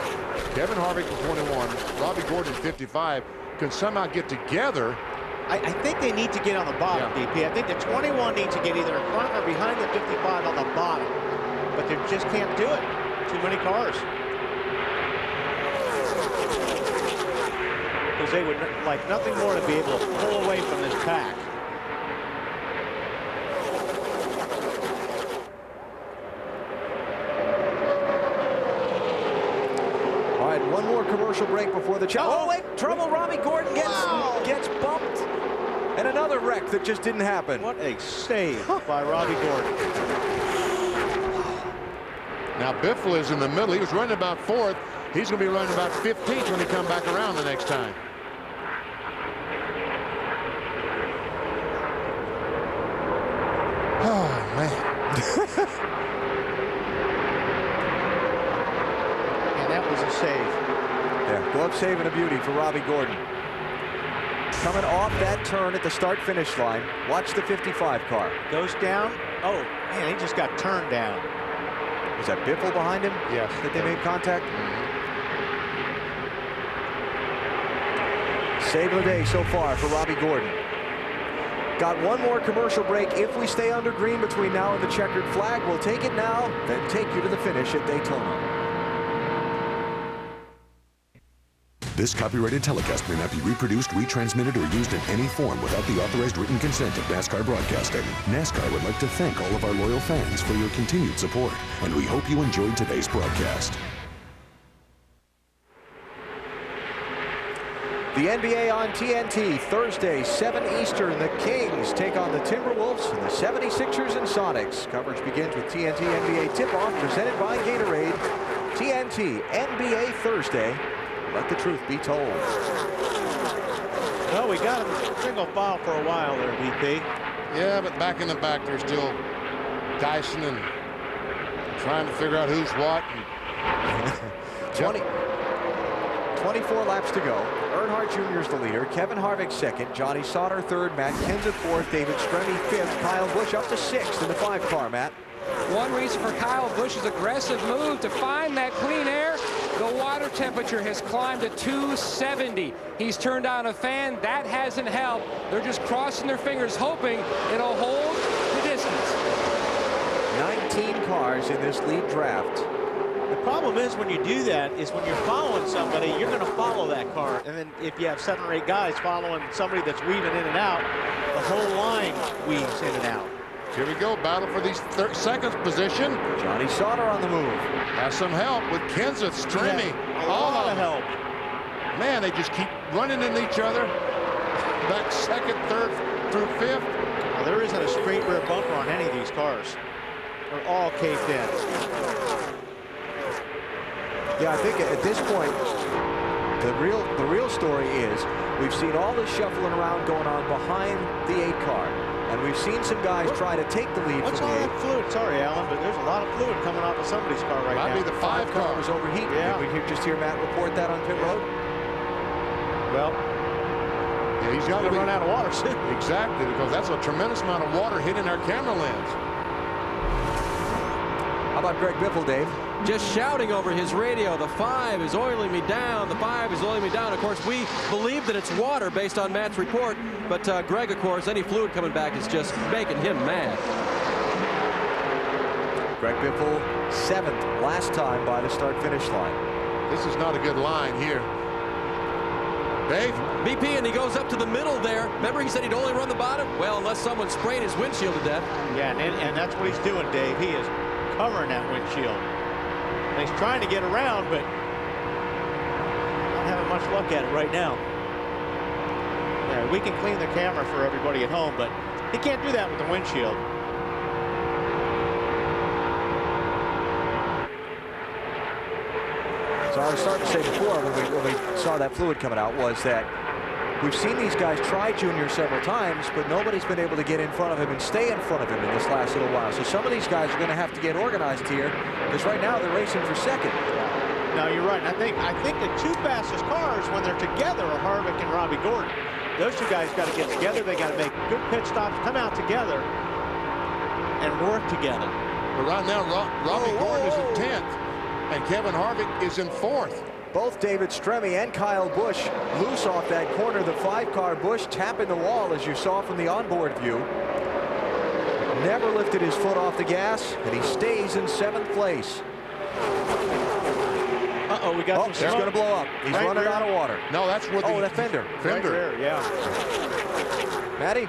Kevin Harvick at 21, Robbie Gordon at 55, can somehow get together. I think they need to get on the bottom, DP. I think the 21 needs to get either in front or behind the 55 on the bottom. But they just can't do it. Too many cars. Because they would like nothing more to be able to pull away from this pack. All right, one more commercial break before the Oh, wait, trouble. Robbie Gordon gets bumped. And another wreck that just didn't happen. What a save by Robbie Gordon. Now Biffle is in the middle. He was running about 4th. He's going to be running about 15th when he comes back around the next time. Oh, man. And that was a save. Yeah, glove save and a beauty for Robbie Gordon. Coming off that turn at the start-finish line. Watch the 55 car. Goes down. Oh, man, he just got turned down. Was that Biffle behind him? Yes. That they made contact? Save of the day so far for Robbie Gordon. Got one more commercial break. If we stay under green between now and the checkered flag, we'll take it now, then take you to the finish at Daytona. This copyrighted telecast may not be reproduced, retransmitted, or used in any form without the authorized written consent of NASCAR Broadcasting. NASCAR would like to thank all of our loyal fans for your continued support, and we hope you enjoyed today's broadcast. The NBA on TNT, Thursday, 7 Eastern. The Kings take on the Timberwolves and the 76ers and Sonics. Coverage begins with TNT NBA tip-off presented by Gatorade. TNT NBA Thursday. Let the truth be told. Well, we got him single file for a while there, VP. Yeah, but back in the back, they're still dicing and trying to figure out who's what. 24 laps to go. Earnhardt Jr. is the leader. Kevin Harvick second. Johnny Sauter third. Matt Kenseth fourth. David Stremme fifth. Kyle Busch up to 6th in the 5 car, Matt. One reason for Kyle Busch's aggressive move to find that clean air, the water temperature has climbed to 270. He's turned on a fan. That hasn't helped. They're just crossing their fingers, hoping it'll hold the distance. 19 cars in this lead draft. The problem is when you do that is when you're following somebody, you're going to follow that car. And then if you have 7 or 8 guys following somebody that's weaving in and out, the whole line weaves in and out. Here we go, battle for these second position. Johnny Sauter on the move. Has some help with Kenseth, Stremme. Yeah, a lot of help. Man, they just keep running into each other. Back 2nd, 3rd through 5th. Well, there isn't a straight rear bumper on any of these cars. They're all caved in. Yeah, I think at this point, the real story is we've seen all this shuffling around going on behind the 8 car. And we've seen some guys try to take the lead What's from all the 8. that fluid? Sorry, Alan, but there's a lot of fluid coming off of somebody's car right now. Might be the 5 car was overheating. Yeah. Did we just hear Matt report that on pit road? Well, yeah, he's got to run out of water soon. Exactly, because that's a tremendous amount of water hitting our camera lens. How about Greg Biffle, Dave? Just shouting over his radio, the 5 is oiling me down, the 5 is oiling me down. Of course, we believe that it's water based on Matt's report, but Greg, of course, any fluid coming back is just making him mad. Greg Biffle, 7th last time by the start-finish line. This is not a good line here. Dave? BP, and he goes up to the middle there. Remember he said he'd only run the bottom? Well, unless someone sprayed his windshield to death. Yeah, and that's what he's doing, Dave. He is covering that windshield. And he's trying to get around, but not having much luck at it right now. Yeah, we can clean the camera for everybody at home, but he can't do that with the windshield. I was starting to say before when we saw that fluid coming out was that we've seen these guys try Junior several times, but nobody's been able to get in front of him and stay in front of him in this last little while. So some of these guys are going to have to get organized here, because right now they're racing for second. No, you're right. And I think the two fastest cars when they're together are Harvick and Robbie Gordon. Those two guys got to get together. They got to make good pit stops, come out together, and work together. But right now, Robbie Gordon is in 10th, and Kevin Harvick is in 4th. Both David Stremme and Kyle Busch loose off that corner. The 5-car Busch tapping the wall, as you saw from the onboard view. Never lifted his foot off the gas, and he stays in 7th place. Uh-oh, we got some He's smoke. going to blow up. He's Right running there. out of water. No, that's what that fender. Fender. Right there, yeah. Matty?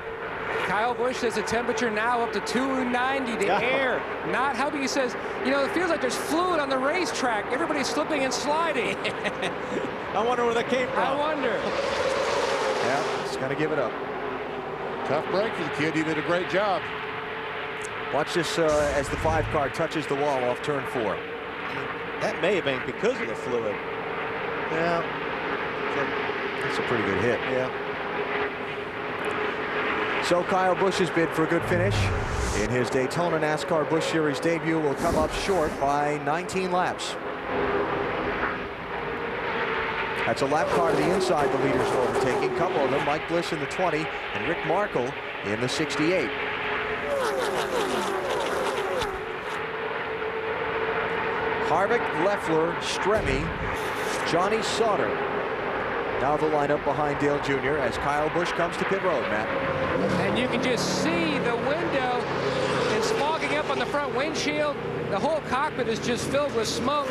Kyle Busch says the temperature now up to 290. The Yeah. air not helping. He says, you know, it feels like there's fluid on the racetrack. Everybody's slipping and sliding. I wonder where that came from. I wonder. Yeah, he's going to give it up. Tough break for the kid. He did a great job. Watch this as the 5-car touches the wall off turn 4. That may have been because of the fluid. Yeah. That's a pretty good hit. Yeah. So Kyle Busch's bid for a good finish in his Daytona NASCAR Busch Series debut will come up short by 19 laps. That's a lap car to the inside the leaders are overtaking. A couple of them, Mike Bliss in the 20 and Rick Markle in the 68. Harvick, Leffler, Stremme, Johnny Sauter. Now the lineup behind Dale Jr. as Kyle Busch comes to pit road, Matt. And you can just see the window is fogging up on the front windshield. The whole cockpit is just filled with smoke.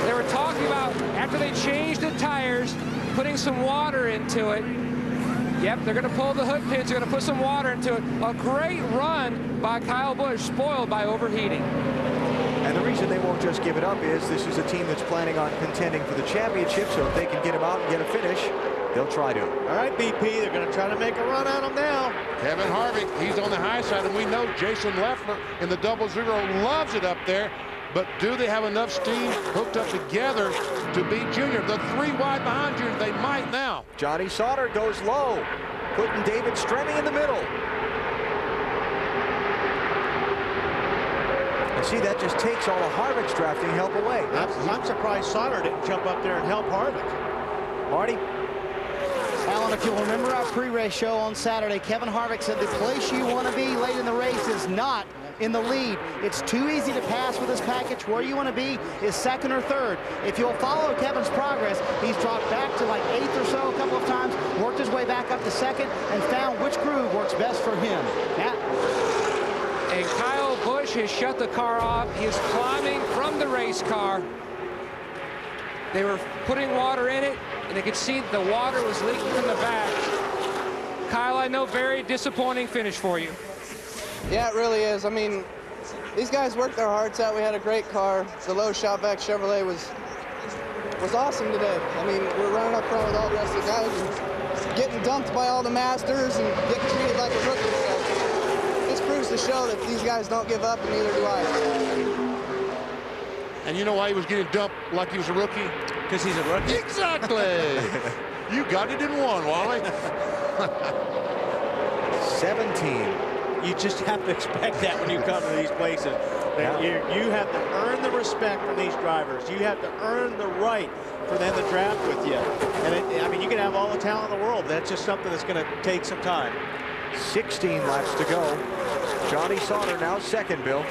They were talking about, after they changed the tires, putting some water into it. Yep, they're going to pull the hood pins. They're going to put some water into it. A great run by Kyle Busch, spoiled by overheating. And the reason they won't just give it up is this is a team that's planning on contending for the championship, so if they can get him out and get a finish, they'll try to. All right, BP, they're going to try to make a run at him now. Kevin Harvick, he's on the high side, and we know Jason Leffler in the 00 loves it up there. But do they have enough steam hooked up together to beat Junior? The 3 wide behind Junior, they might now. Johnny Sauter goes low, putting David Stremme in the middle. And see, that just takes all of Harvick's drafting help away. I'm surprised Sauter didn't jump up there and help Harvick. Marty? Alan, if you'll remember our pre-race show on Saturday, Kevin Harvick said the place you want to be late in the race is not in the lead. It's too easy to pass with this package. Where you want to be is second or third. If you'll follow Kevin's progress, he's dropped back to like 8th or so a couple of times, worked his way back up to second, and found which groove works best for him. Matt? And Kyle Busch has shut the car off. He's climbing from the race car. They were putting water in it, and they could see the water was leaking from the back. Kyle, I know, very disappointing finish for you. Yeah, it really is. I mean, these guys worked their hearts out. We had a great car. The low shopback Chevrolet was awesome today. I mean, we're running up front with all the rest of the guys and getting dumped by all the masters and getting treated like a rookie. So this proves to show that these guys don't give up, and neither do I. And you know why he was getting dumped like he was a rookie? Because he's a rookie? Exactly. You got it in one, Wally. 17. You just have to expect that when you come to these places. That you have to earn the respect from these drivers. You have to earn the right for them to draft with you. And I mean, you can have all the talent in the world. That's just something that's going to take some time. 16 laps to go. Johnny Sauter now second, Bill.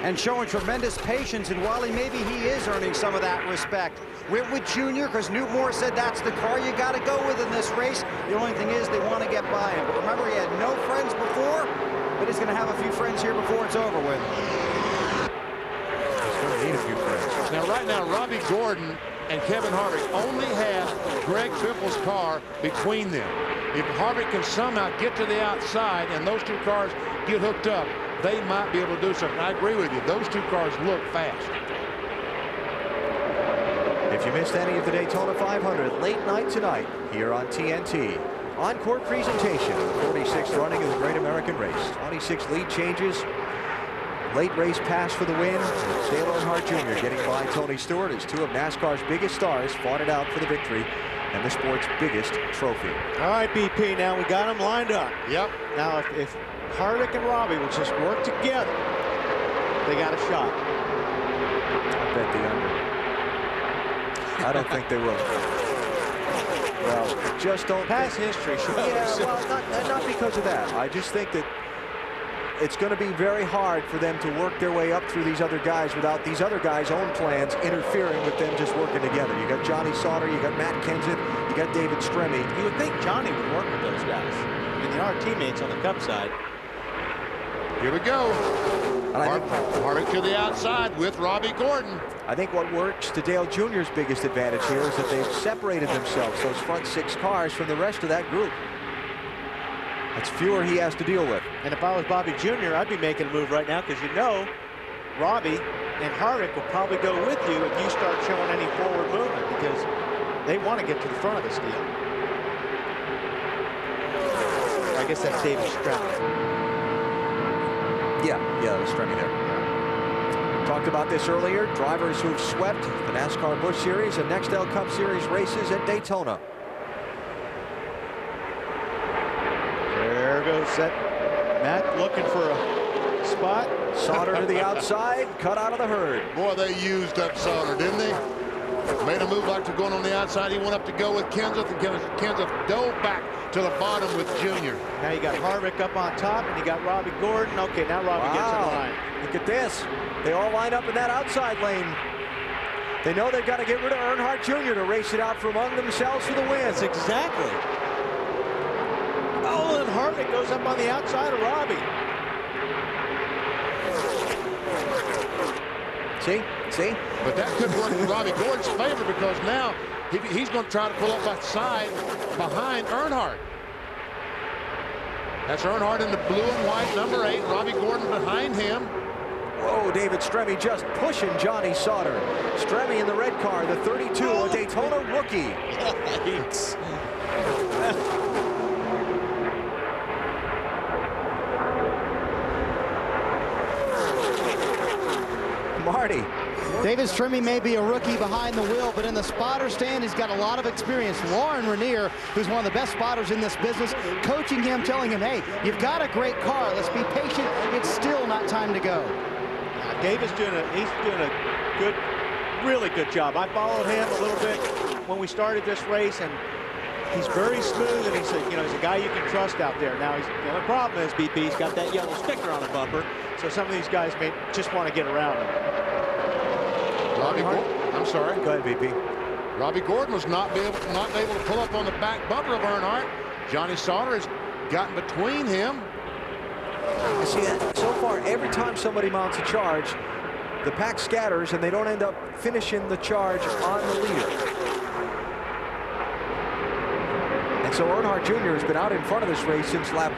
And showing tremendous patience, and Wally, maybe he is earning some of that respect. Went with Junior because Newt Moore said that's the car you got to go with in this race. The only thing is they want to get by him. But remember, he had no friends before, but he's going to have a few friends here before it's over with. He's going to need a few friends. Now, right now, Robbie Gordon and Kevin Harvick only have Greg Biffle's car between them. If Harvick can somehow get to the outside and those two cars get hooked up, they might be able to do something. I agree with you. Those two cars look fast. If you missed any of the Daytona 500 late night tonight here on TNT, encore presentation of the 46th running of the Great American Race. 26 lead changes. late race pass for the win. Dale Earnhardt Jr. getting by Tony Stewart as two of NASCAR's biggest stars fought it out for the victory and the sport's biggest trophy. All right, BP, now we got them lined up. Yep. Now, if Harvick and Robbie will just work together, they got a shot. I bet the under. I don't think they will. Well, just don't. Past history shows. Yeah, well, not because of that. I just think that it's going to be very hard for them to work their way up through these other guys without these other guys' own plans interfering with them just working together. You got Johnny Sauter, you got Matt Kenseth, you got David Stremme. You would think Johnny would work with those guys. I mean, they are teammates on the Cup side. Here we go. Harvick to the outside with Robbie Gordon. I think what works to Dale Jr.'s biggest advantage here is that they've separated themselves, those front 6 cars, from the rest of that group. That's fewer he has to deal with. And if I was Bobby Jr., I'd be making a move right now because you know Robbie and Harvick will probably go with you if you start showing any forward movement because they want to get to the front of this deal. I guess that's David Stremme. Yeah, that was Stremme there. Talked about this earlier. Drivers who've swept the NASCAR Busch Series and Nextel Cup Series races at Daytona. There goes that Matt looking for a spot. Sauter to the outside, cut out of the herd. Boy, they used up Sauter, didn't they? Made a move like to going on the outside. He went up to go with Kenseth, and Kenseth dove back to the bottom with Junior. Now you got Harvick up on top, and you got Robbie Gordon. Okay, now Robbie gets in line. Look at this. They all line up in that outside lane. They know they've got to get rid of Earnhardt Jr. to race it out from among themselves for the win. That's exactly. Oh, and Harvick goes up on the outside of Robbie. See? But that could work in Robbie Gordon's favor because now he's going to try to pull up outside behind Earnhardt. That's Earnhardt in the blue and white, number 8. Robbie Gordon behind him. Whoa, David Stremme just pushing Johnny Sauter. Stremme in the red car, the 32, a Daytona rookie. Yikes. Marty. David Stremme may be a rookie behind the wheel, but in the spotter stand, he's got a lot of experience. Lauren Ranier, who's one of the best spotters in this business, coaching him, telling him, hey, you've got a great car. Let's be patient. It's still not time to go. David's doing a good, really good job. I followed him a little bit when we started this race, and he's very smooth, and he's a guy you can trust out there. Now, the only problem is, BP, he's got that yellow sticker on the bumper, so some of these guys may just want to get around him. Robbie Gordon, I'm sorry. Go ahead, BP. Robbie Gordon was not able to pull up on the back bumper of Earnhardt. Johnny Sauter has gotten between him. You see that? So far, every time somebody mounts a charge, the pack scatters and they don't end up finishing the charge on the leader. And so Earnhardt Jr. has been out in front of this race since lap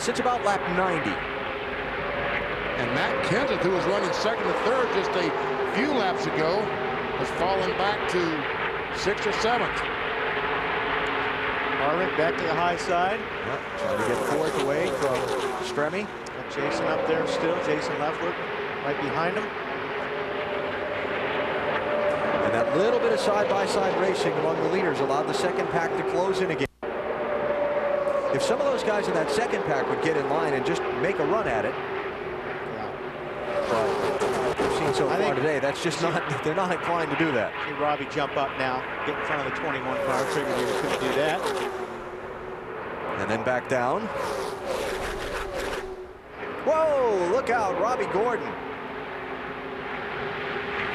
since about lap 90. And Matt Kenseth, who was running second and third just a few laps ago, has fallen back to 6th or 7th. Harvick back to the high side. Yep, trying to get 4th away from Stremme. Got Jason up there still. Jason Leftwood right behind him. And that little bit of side-by-side racing among the leaders allowed the second pack to close in again. If some of those guys in that second pack would get in line and just make a run at it, but we've seen so far today, that's just they're not inclined to do that. See Robbie jump up now, get in front of the 21 car. Figured he was going to do that. And then back down. Whoa, look out, Robbie Gordon.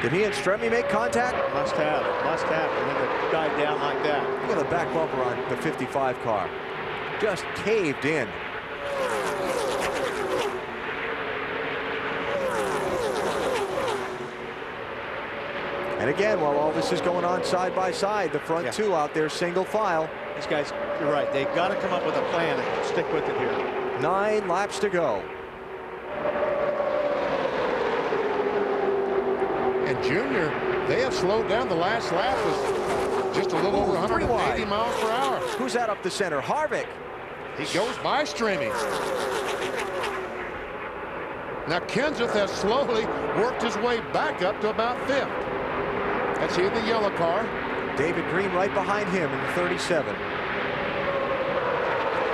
Did he and Stremme make contact? Must have, and then to dive down like that. Look at the back bumper on the 55 car. Just caved in. And again, while all this is going on side by side, the front two out there single file. These guys, you're right, they've got to come up with a plan and stick with it here. 9 laps to go. And Junior, they have slowed down. The last lap was just a little over 180 miles per hour. Who's that up the center? Harvick. He goes by Stremme. Now Kenseth has slowly worked his way back up to about 5th. That's he in the yellow car. David Green right behind him in 37.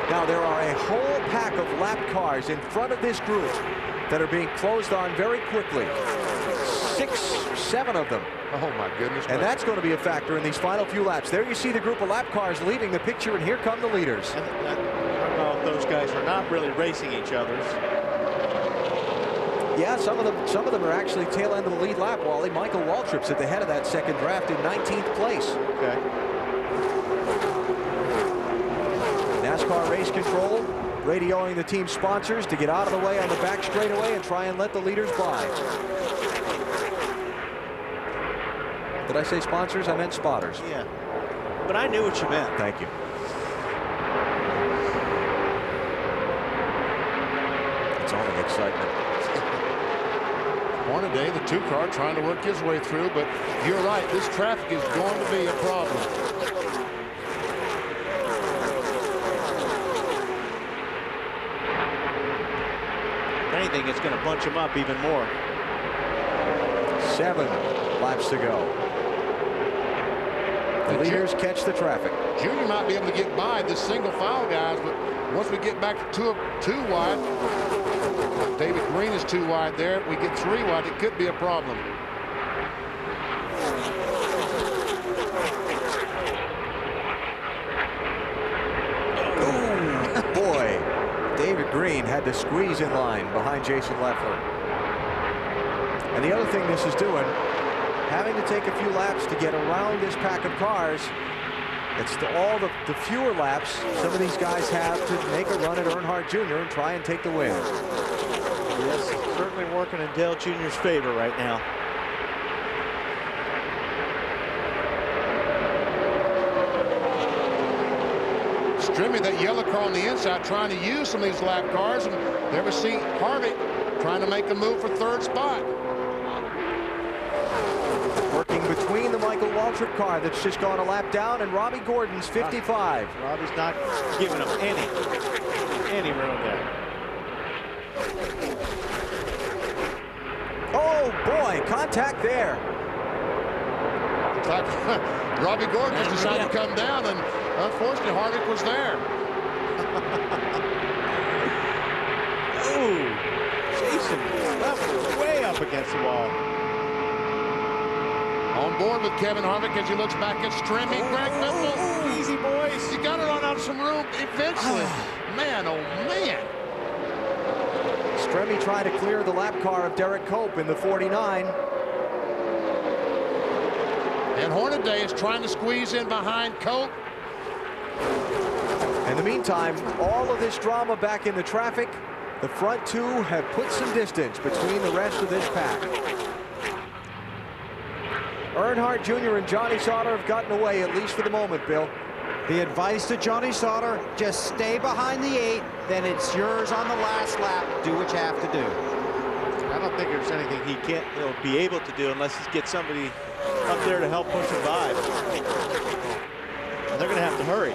Now there are a whole pack of lap cars in front of this group that are being closed on very quickly. 6, 7 of them. Oh my goodness. And that's going to be a factor in these final few laps. There you see the group of lap cars leaving the picture, and here come the leaders. I don't know if those guys are not really racing each other's. Yeah, some of them are actually tail end of the lead lap, Wally. Michael Waltrip's at the head of that second draft in 19th place. Okay. NASCAR race control radioing the team sponsors to get out of the way on the back straightaway and try and let the leaders by. Did I say sponsors? I meant spotters. Yeah, but I knew what you meant. Thank you. It's all the excitement. Hornaday, the 2-car, trying to work his way through, but you're right, this traffic is going to be a problem. If anything, it's going to bunch him up even more. 7 laps to go. The leaders catch the traffic. Junior might be able to get by the single file guys, but once we get back to two wide, David Green is 2 wide there. If we get 3 wide, it could be a problem. Oh, boy. David Green had to squeeze in line behind Jason Leffler. And the other thing this is doing, having to take a few laps to get around this pack of cars. It's all the fewer laps some of these guys have to make a run at Earnhardt Jr. and try and take the win. Yes, certainly working in Dale Jr.'s favor right now. Strimmy, that yellow car on the inside, trying to use some of these lap cars, and there we see Harvick trying to make a move for 3rd spot. Working between the Michael Waltrip car that's just gone a lap down and Robbie Gordon's 55. Robbie's not giving him any room there. Oh boy, contact there. Looks like Robbie Gordon just decided to come down, and unfortunately Harvick was there. Ooh, Jason Leffler way up against the wall. On board with Kevin Harvick as he looks back at Strimmy. Greg Biffle. Easy, boys. You got to run out of some room eventually. Man, oh man. Strimmy trying to clear the lap car of Derek Cope in the 49. And Hornaday is trying to squeeze in behind Cope. In the meantime, all of this drama back in the traffic. The front 2 have put some distance between the rest of this pack. Earnhardt Jr. and Johnny Sauter have gotten away, at least for the moment, Bill. The advice to Johnny Sauter, just stay behind the 8, then it's yours on the last lap. Do what you have to do. I don't think there's anything he'll be able to do unless he gets somebody up there to help push him by. And they're going to have to hurry.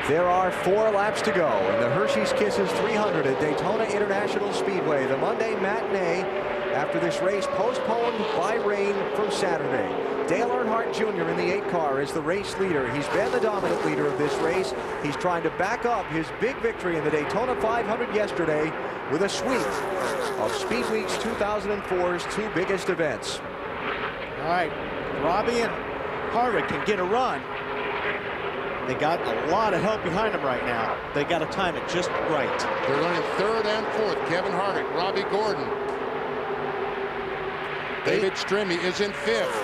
There are 4 laps to go in the Hersheys Kisses 300 at Daytona International Speedway. The Monday matinee after this race postponed by rain from Saturday. Dale Earnhardt Jr. in the 8 car is the race leader. He's been the dominant leader of this race. He's trying to back up his big victory in the Daytona 500 yesterday with a sweep of Speedweek's 2004's 2 biggest events. All right, Robbie and Harvick can get a run. They got a lot of help behind them right now. They got to time it just right. They're running 3rd and 4th. Kevin Harvick, Robbie Gordon. David Strimmy is in 5th.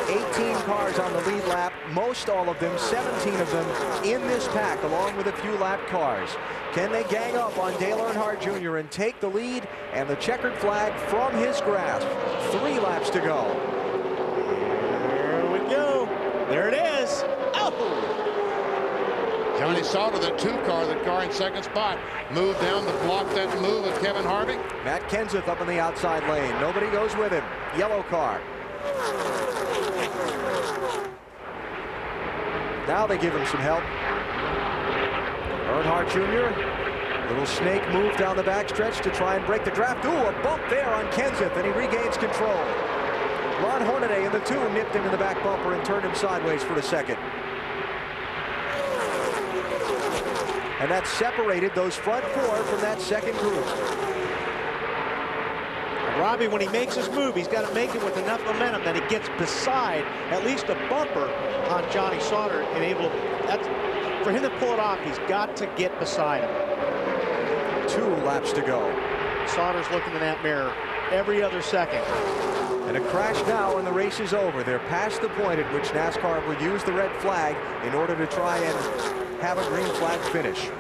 18 cars on the lead lap, most all of them, 17 of them in this pack, along with a few lap cars. Can they gang up on Dale Earnhardt Jr. and take the lead and the checkered flag from his grasp? 3 laps to go. Here we go. There it is. Oh! Johnny Sauter, the 2 car, the car in 2nd spot, moved down to block that move of Kevin Harvick. Matt Kenseth up in the outside lane. Nobody goes with him. Yellow car. Now they give him some help. Earnhardt Jr., little snake move down the backstretch to try and break the draft. Ooh, a bump there on Kenseth, and he regains control. Ron Hornaday in the 2 nipped him in the back bumper and turned him sideways for the second. And that separated those front 4 from that second group. Robbie, when he makes his move, he's got to make it with enough momentum that he gets beside at least a bumper on Johnny Sauter, and able to, for him to pull it off, he's got to get beside him. 2 laps to go. Sauter's looking in that mirror every other second. And a crash now and the race is over. They're past the point at which NASCAR will use the red flag in order to try and have a green flag finish.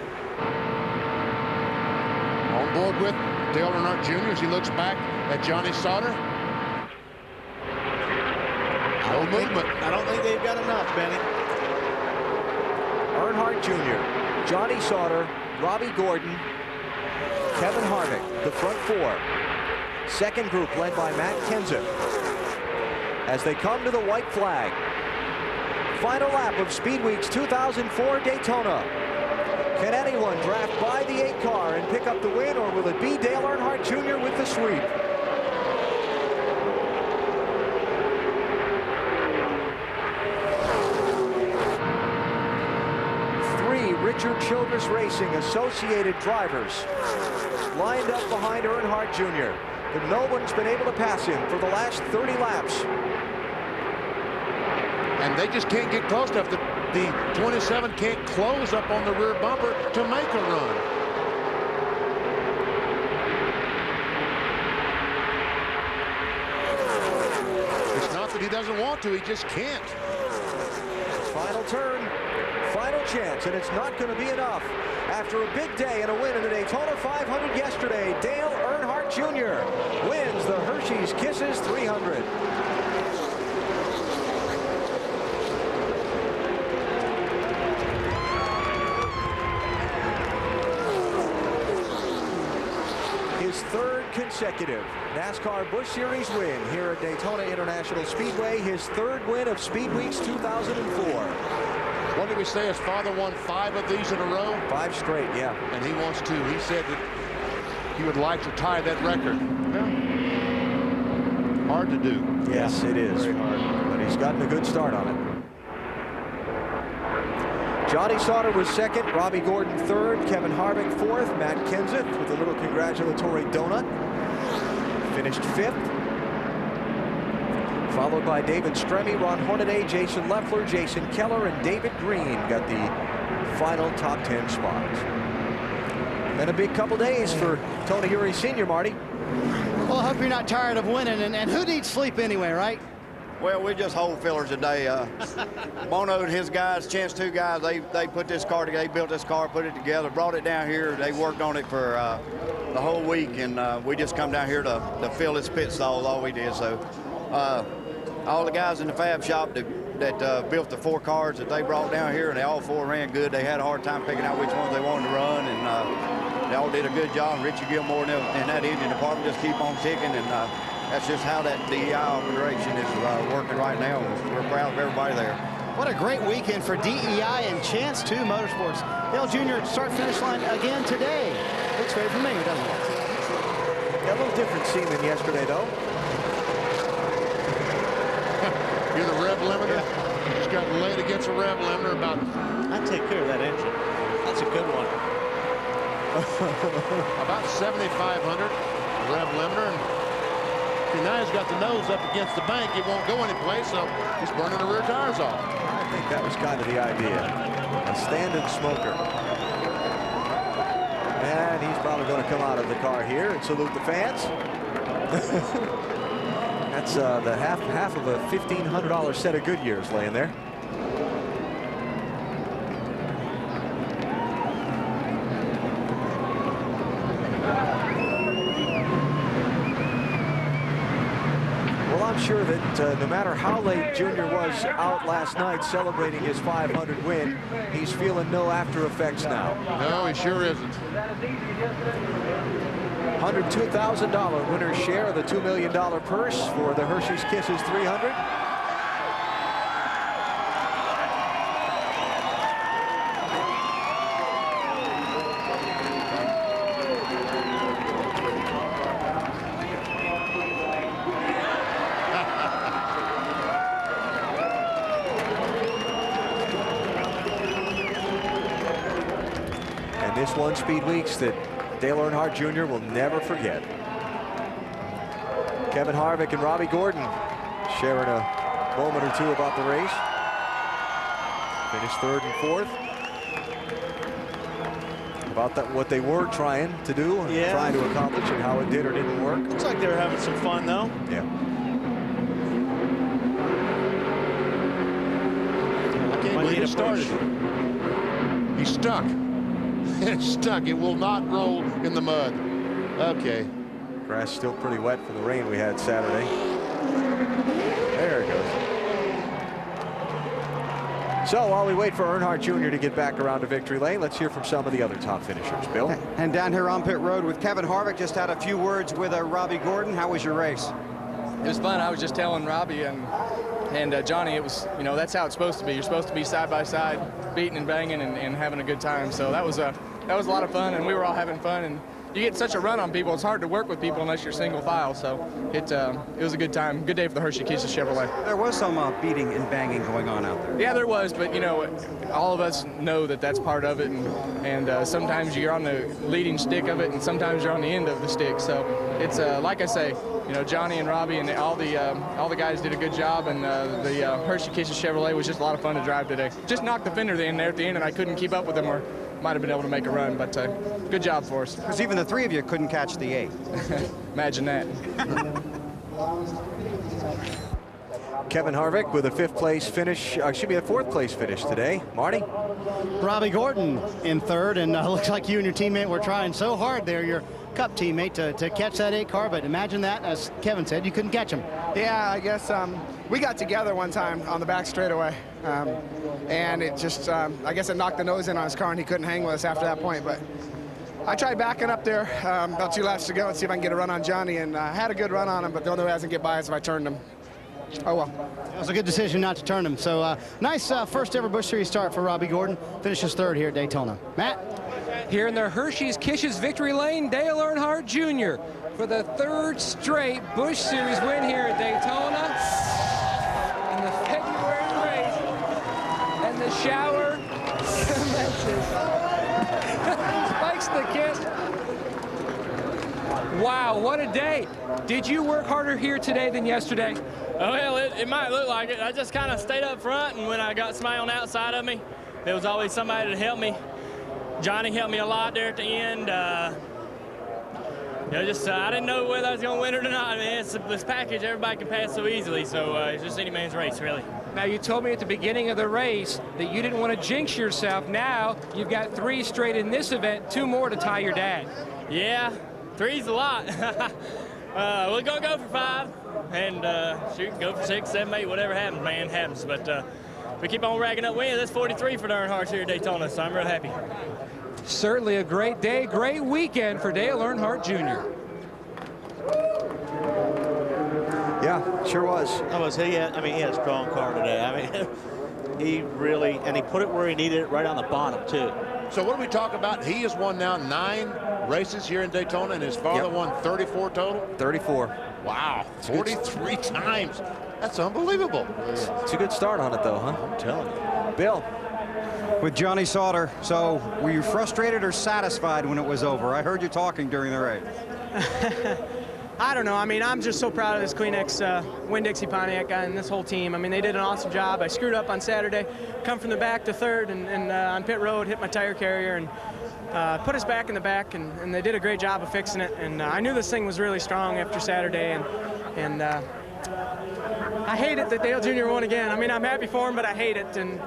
On board with Dale Earnhardt Jr. as he looks back at Johnny Sauter. No movement. I don't think they've got enough, Benny. Earnhardt Jr., Johnny Sauter, Robbie Gordon, Kevin Harvick, the front 4. Second group led by Matt Kenseth. As they come to the white flag. Final lap of Speed Week's 2004 Daytona. Can anyone draft by the 8 car and pick up the win, or will it be Dale Earnhardt Jr. with the sweep? Richard Childress Racing associated drivers lined up behind Earnhardt Jr. But no one's been able to pass him for the last 30 laps. And they just can't get close enough. The 27 can't close up on the rear bumper to make a run. It's not that he doesn't want to, he just can't. Final turn. Final chance, and it's not going to be enough. After a big day and a win in the Daytona 500 yesterday, Dale Earnhardt Jr. wins the Hersheys Kisses 300. His 3rd consecutive NASCAR Busch Series win here at Daytona International Speedway. His 3rd win of Speed Weeks 2004. What did we say? His father won 5 of these in a row? 5 straight, yeah. And he wants to. He said that he would like to tie that record. Well, hard to do. Yes, it is. Very hard. But he's gotten a good start on it. Johnny Sauter was 2nd, Robbie Gordon 3rd, Kevin Harvick 4th, Matt Kenseth with a little congratulatory donut finished 5th. Followed by David Stremme, Ron Hornaday, Jason Leffler, Jason Keller, and David Green got the final top 10 spots. Been a big couple days for Tony Eury Sr., Marty. Well, I hope you're not tired of winning, and who needs sleep anyway, right? Well, we just hold fillers today. Bono and his guys, Chance 2 guys, they put this car together, they built this car, put it together, brought it down here. They worked on it for the whole week, and we just come down here to fill this pit stall, all we did. So all the guys in the fab shop that built the 4 cars that they brought down here, and they all 4 ran good. They had a hard time picking out which ones they wanted to run, and they all did a good job. And Richie Gilmore and that engine department just keep on ticking, and that's just how that DEI operation is working right now. We're proud of everybody there. What a great weekend for DEI and Chance 2 Motorsports. Dale Jr. start-finish line again today. Looks very familiar, doesn't it? Yeah, a little different scene than yesterday, though. You're the rev limiter. Yeah. Just got laid against a rev limiter about. I take care of that engine. That's a good one. About 7,500 rev limiter, and now he's got the nose up against the bank. It won't go anyplace, so he's burning the rear tires off. I think that was kind of the idea. A standing smoker. And he's probably going to come out of the car here and salute the fans. That's the half of a $1,500 set of Goodyears laying there. Well, I'm sure that no matter how late Junior was out last night celebrating his 500 win, he's feeling no after effects now. No, he sure isn't. $102,000 winner's share of the $2 million purse for the Hersheys Kisses 300. This one speed weeks that Dale Earnhardt Jr. will never forget. Kevin Harvick and Robbie Gordon sharing a moment or two about the race. Finished 3rd and 4th. About that, what they were trying to do, trying to accomplish, and how it did or didn't work. Looks like they were having some fun, though. Yeah. I can't believe it started. He's stuck. It's stuck. It will not roll in the mud. Okay. Grass still pretty wet from the rain we had Saturday. There it goes. So while we wait for Earnhardt Jr. to get back around to victory lane, let's hear from some of the other top finishers. Bill? And down here on pit road with Kevin Harvick, just had a few words with Robbie Gordon. How was your race? It was fun. I was just telling Robbie and Johnny, it was, you know, that's how it's supposed to be. You're supposed to be side by side, beating and banging and having a good time. So that was a lot of fun, and we were all having fun. And you get such a run on people, it's hard to work with people unless you're single file. So it was a good time. Good day for the Hershey Kisses Chevrolet. There was some beating and banging going on out there. Yeah, there was, but you know, all of us know that that's part of it, and sometimes you're on the leading stick of it, and sometimes you're on the end of the stick. So it's like I say, you know, Johnny and Robbie and all the guys did a good job, and the Hershey Kisses Chevrolet was just a lot of fun to drive today. Just knocked the fender in there at the end, and I couldn't keep up with them, or might have been able to make a run, but good job for us. Because even the three of you couldn't catch the 8. Imagine that. Kevin Harvick with a 5th place finish, a 4th place finish today. Marty? Robbie Gordon in 3rd, and looks like you and your teammate were trying so hard there, your Cup teammate, to catch that 8 car, but imagine that, as Kevin said, you couldn't catch him. Yeah, I guess we got together one time on the back straightaway, and it just, I guess it knocked the nose in on his car, and he couldn't hang with us after that point. But I tried backing up there about 2 laps to go and see if I can get a run on Johnny, and I had a good run on him, but the only way I was going to get by is if I turned him. Oh, well. It was a good decision not to turn him. So nice first ever Busch Series start for Robbie Gordon. Finishes 3rd here at Daytona. Matt? Here in the Hersheys Kisses victory lane, Dale Earnhardt Jr. for the 3rd straight Busch Series win here at Daytona. In the February race. And the shower commences. Spikes the kiss. Wow, what a day. Did you work harder here today than yesterday? Oh, well, it might look like it. I just kind of stayed up front, and when I got somebody on the outside of me, there was always somebody to help me. Johnny helped me a lot there at the end. You know, just I didn't know whether I was going to win or not. I mean, it's this package everybody can pass so easily, so it's just any man's race, really. Now, you told me at the beginning of the race that you didn't want to jinx yourself. Now, you've got 3 straight in this event, 2 more to tie your dad. Yeah, 3's a lot. We're going to go for 5 and shoot, go for 6, 7, 8, whatever happens, man, happens. But we keep on racking up wins. That's 43 for the Earnhardt here at Daytona, so I'm real happy. Certainly a great day, great weekend for Dale Earnhardt Jr. Yeah, sure was. He had a strong car today. I mean, he really, and he put it where he needed it, right on the bottom, too. So what do we talk about? He has won now 9 races here in Daytona, and his father won 34 total? 34. Wow, 43 times. That's unbelievable. It's a good start on it, though, huh? I'm telling you. Bill? With Johnny Sauter, so were you frustrated or satisfied when it was over? I heard you talking during the race. I don't know. I mean, I'm just so proud of this Kleenex Winn-Dixie Pontiac guy and this whole team. I mean, they did an awesome job. I screwed up on Saturday, come from the back to 3rd, and on pit road, hit my tire carrier, and put us back in the back, and they did a great job of fixing it. And I knew this thing was really strong after Saturday, and I hate it that Dale Jr. won again. I mean, I'm happy for him, but I hate it. And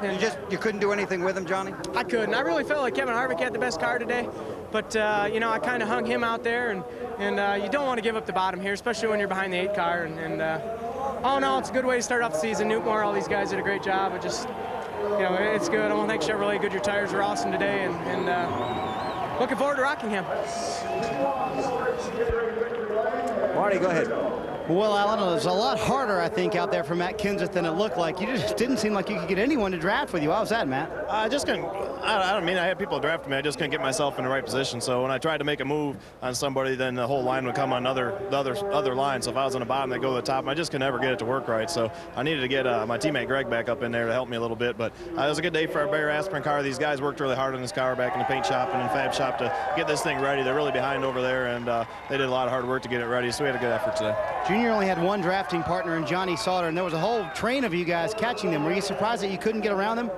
you couldn't do anything with him, Johnny? I couldn't. I really felt like Kevin Harvick had the best car today, but you know, I kind of hung him out there, and you don't want to give up the bottom here, especially when you're behind the 8 car. All in all, it's a good way to start off the season. Newtmore, all these guys did a great job. It just, you know, it's good. I want to thank Chevrolet. Goodyear tires were awesome today, and looking forward to Rockingham. Marty, go ahead. Well, Alan, it was a lot harder, I think, out there for Matt Kenseth than it looked like. You just didn't seem like you could get anyone to draft with you. How was that, Matt? I just couldn't. I don't mean I had people draft me. I just couldn't get myself in the right position. So when I tried to make a move on somebody, then the whole line would come on the other line. So if I was on the bottom, they go to the top. I just could never get it to work right. So I needed to get my teammate Greg back up in there to help me a little bit. But it was a good day for our Barry Aspirin car. These guys worked really hard on this car back in the paint shop and in Fab shop to get this thing ready. They're really behind over there, and they did a lot of hard work to get it ready. So we had a good effort today. Junior only had one drafting partner in Johnny Sauter, and there was a whole train of you guys catching them. Were you surprised that you couldn't get around them?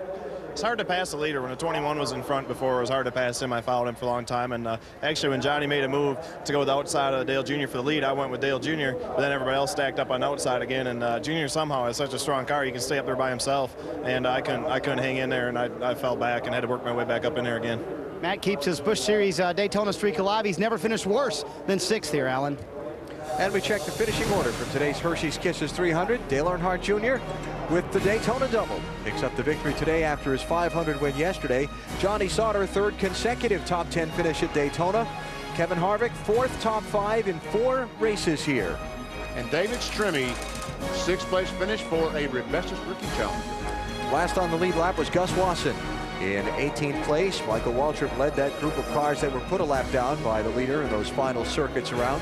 It's hard to pass the leader. When a 21 was in front before, it was hard to pass him. I followed him for a long time. And actually, when Johnny made a move to go with the outside of Dale Jr. for the lead, I went with Dale Jr., but then everybody else stacked up on the outside again. And Jr. somehow has such a strong car, he can stay up there by himself. And I couldn't hang in there, and I fell back and had to work my way back up in there again. Matt keeps his Busch Series Daytona streak alive. He's never finished worse than 6th here, Alan. And we check the finishing order from today's Hersheys Kisses 300. Dale Earnhardt Jr. with the Daytona double picks up the victory today after his 500 win yesterday. Johnny Sauter, 3rd consecutive top 10 finish at Daytona. Kevin Harvick, 4th top 5 in 4 races here. And David Stremme, 6th place finish for a Bestest Rookie Challenger. Last on the lead lap was Gus Wasson in 18th place. Michael Waltrip led that group of cars that were put a lap down by the leader in those final circuits around.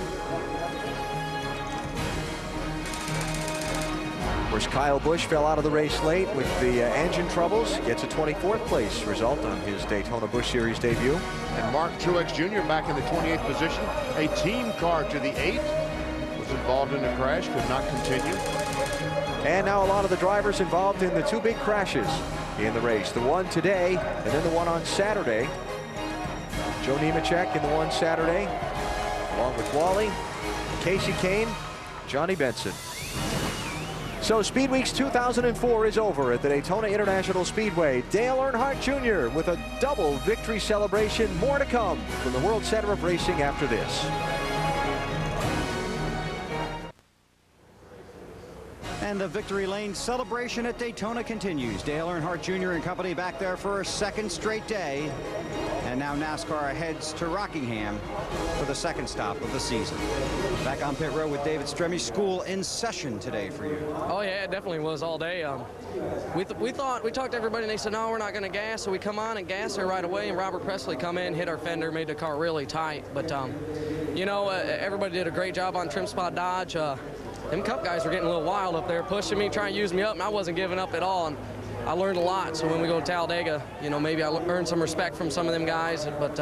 Of course, Kyle Busch fell out of the race late with the engine troubles. Gets a 24th place result on his Daytona Busch Series debut. And Mark Truex Jr. back in the 28th position. A team car to the 8th. Was involved in a crash, could not continue. And now a lot of the drivers involved in the 2 big crashes in the race. The one today and then the one on Saturday. Joe Nemechek in the one Saturday, along with Wally, Casey Kane, Johnny Benson. So Speed Weeks 2004 is over at the Daytona International Speedway. Dale Earnhardt Jr. with a double victory celebration. More to come from the World Center of Racing after this. And the victory lane celebration at Daytona continues. Dale Earnhardt Jr. and company back there for a 2nd straight day. And now NASCAR heads to Rockingham for the 2nd stop of the season. Back on pit road with David Stremme. School in session today for you. Oh yeah, it definitely was all day. We talked to everybody and they said, no, we're not going to gas. So we come on and gas her right away. And Robert Presley come in, hit our fender, made the car really tight. But you know, everybody did a great job on Trim Spot Dodge. Them Cup guys were getting a little wild up there, pushing me, trying to use me up, and I wasn't giving up at all. And I learned a lot. So when we go to Talladega, you know, maybe I earned some respect from some of them guys. But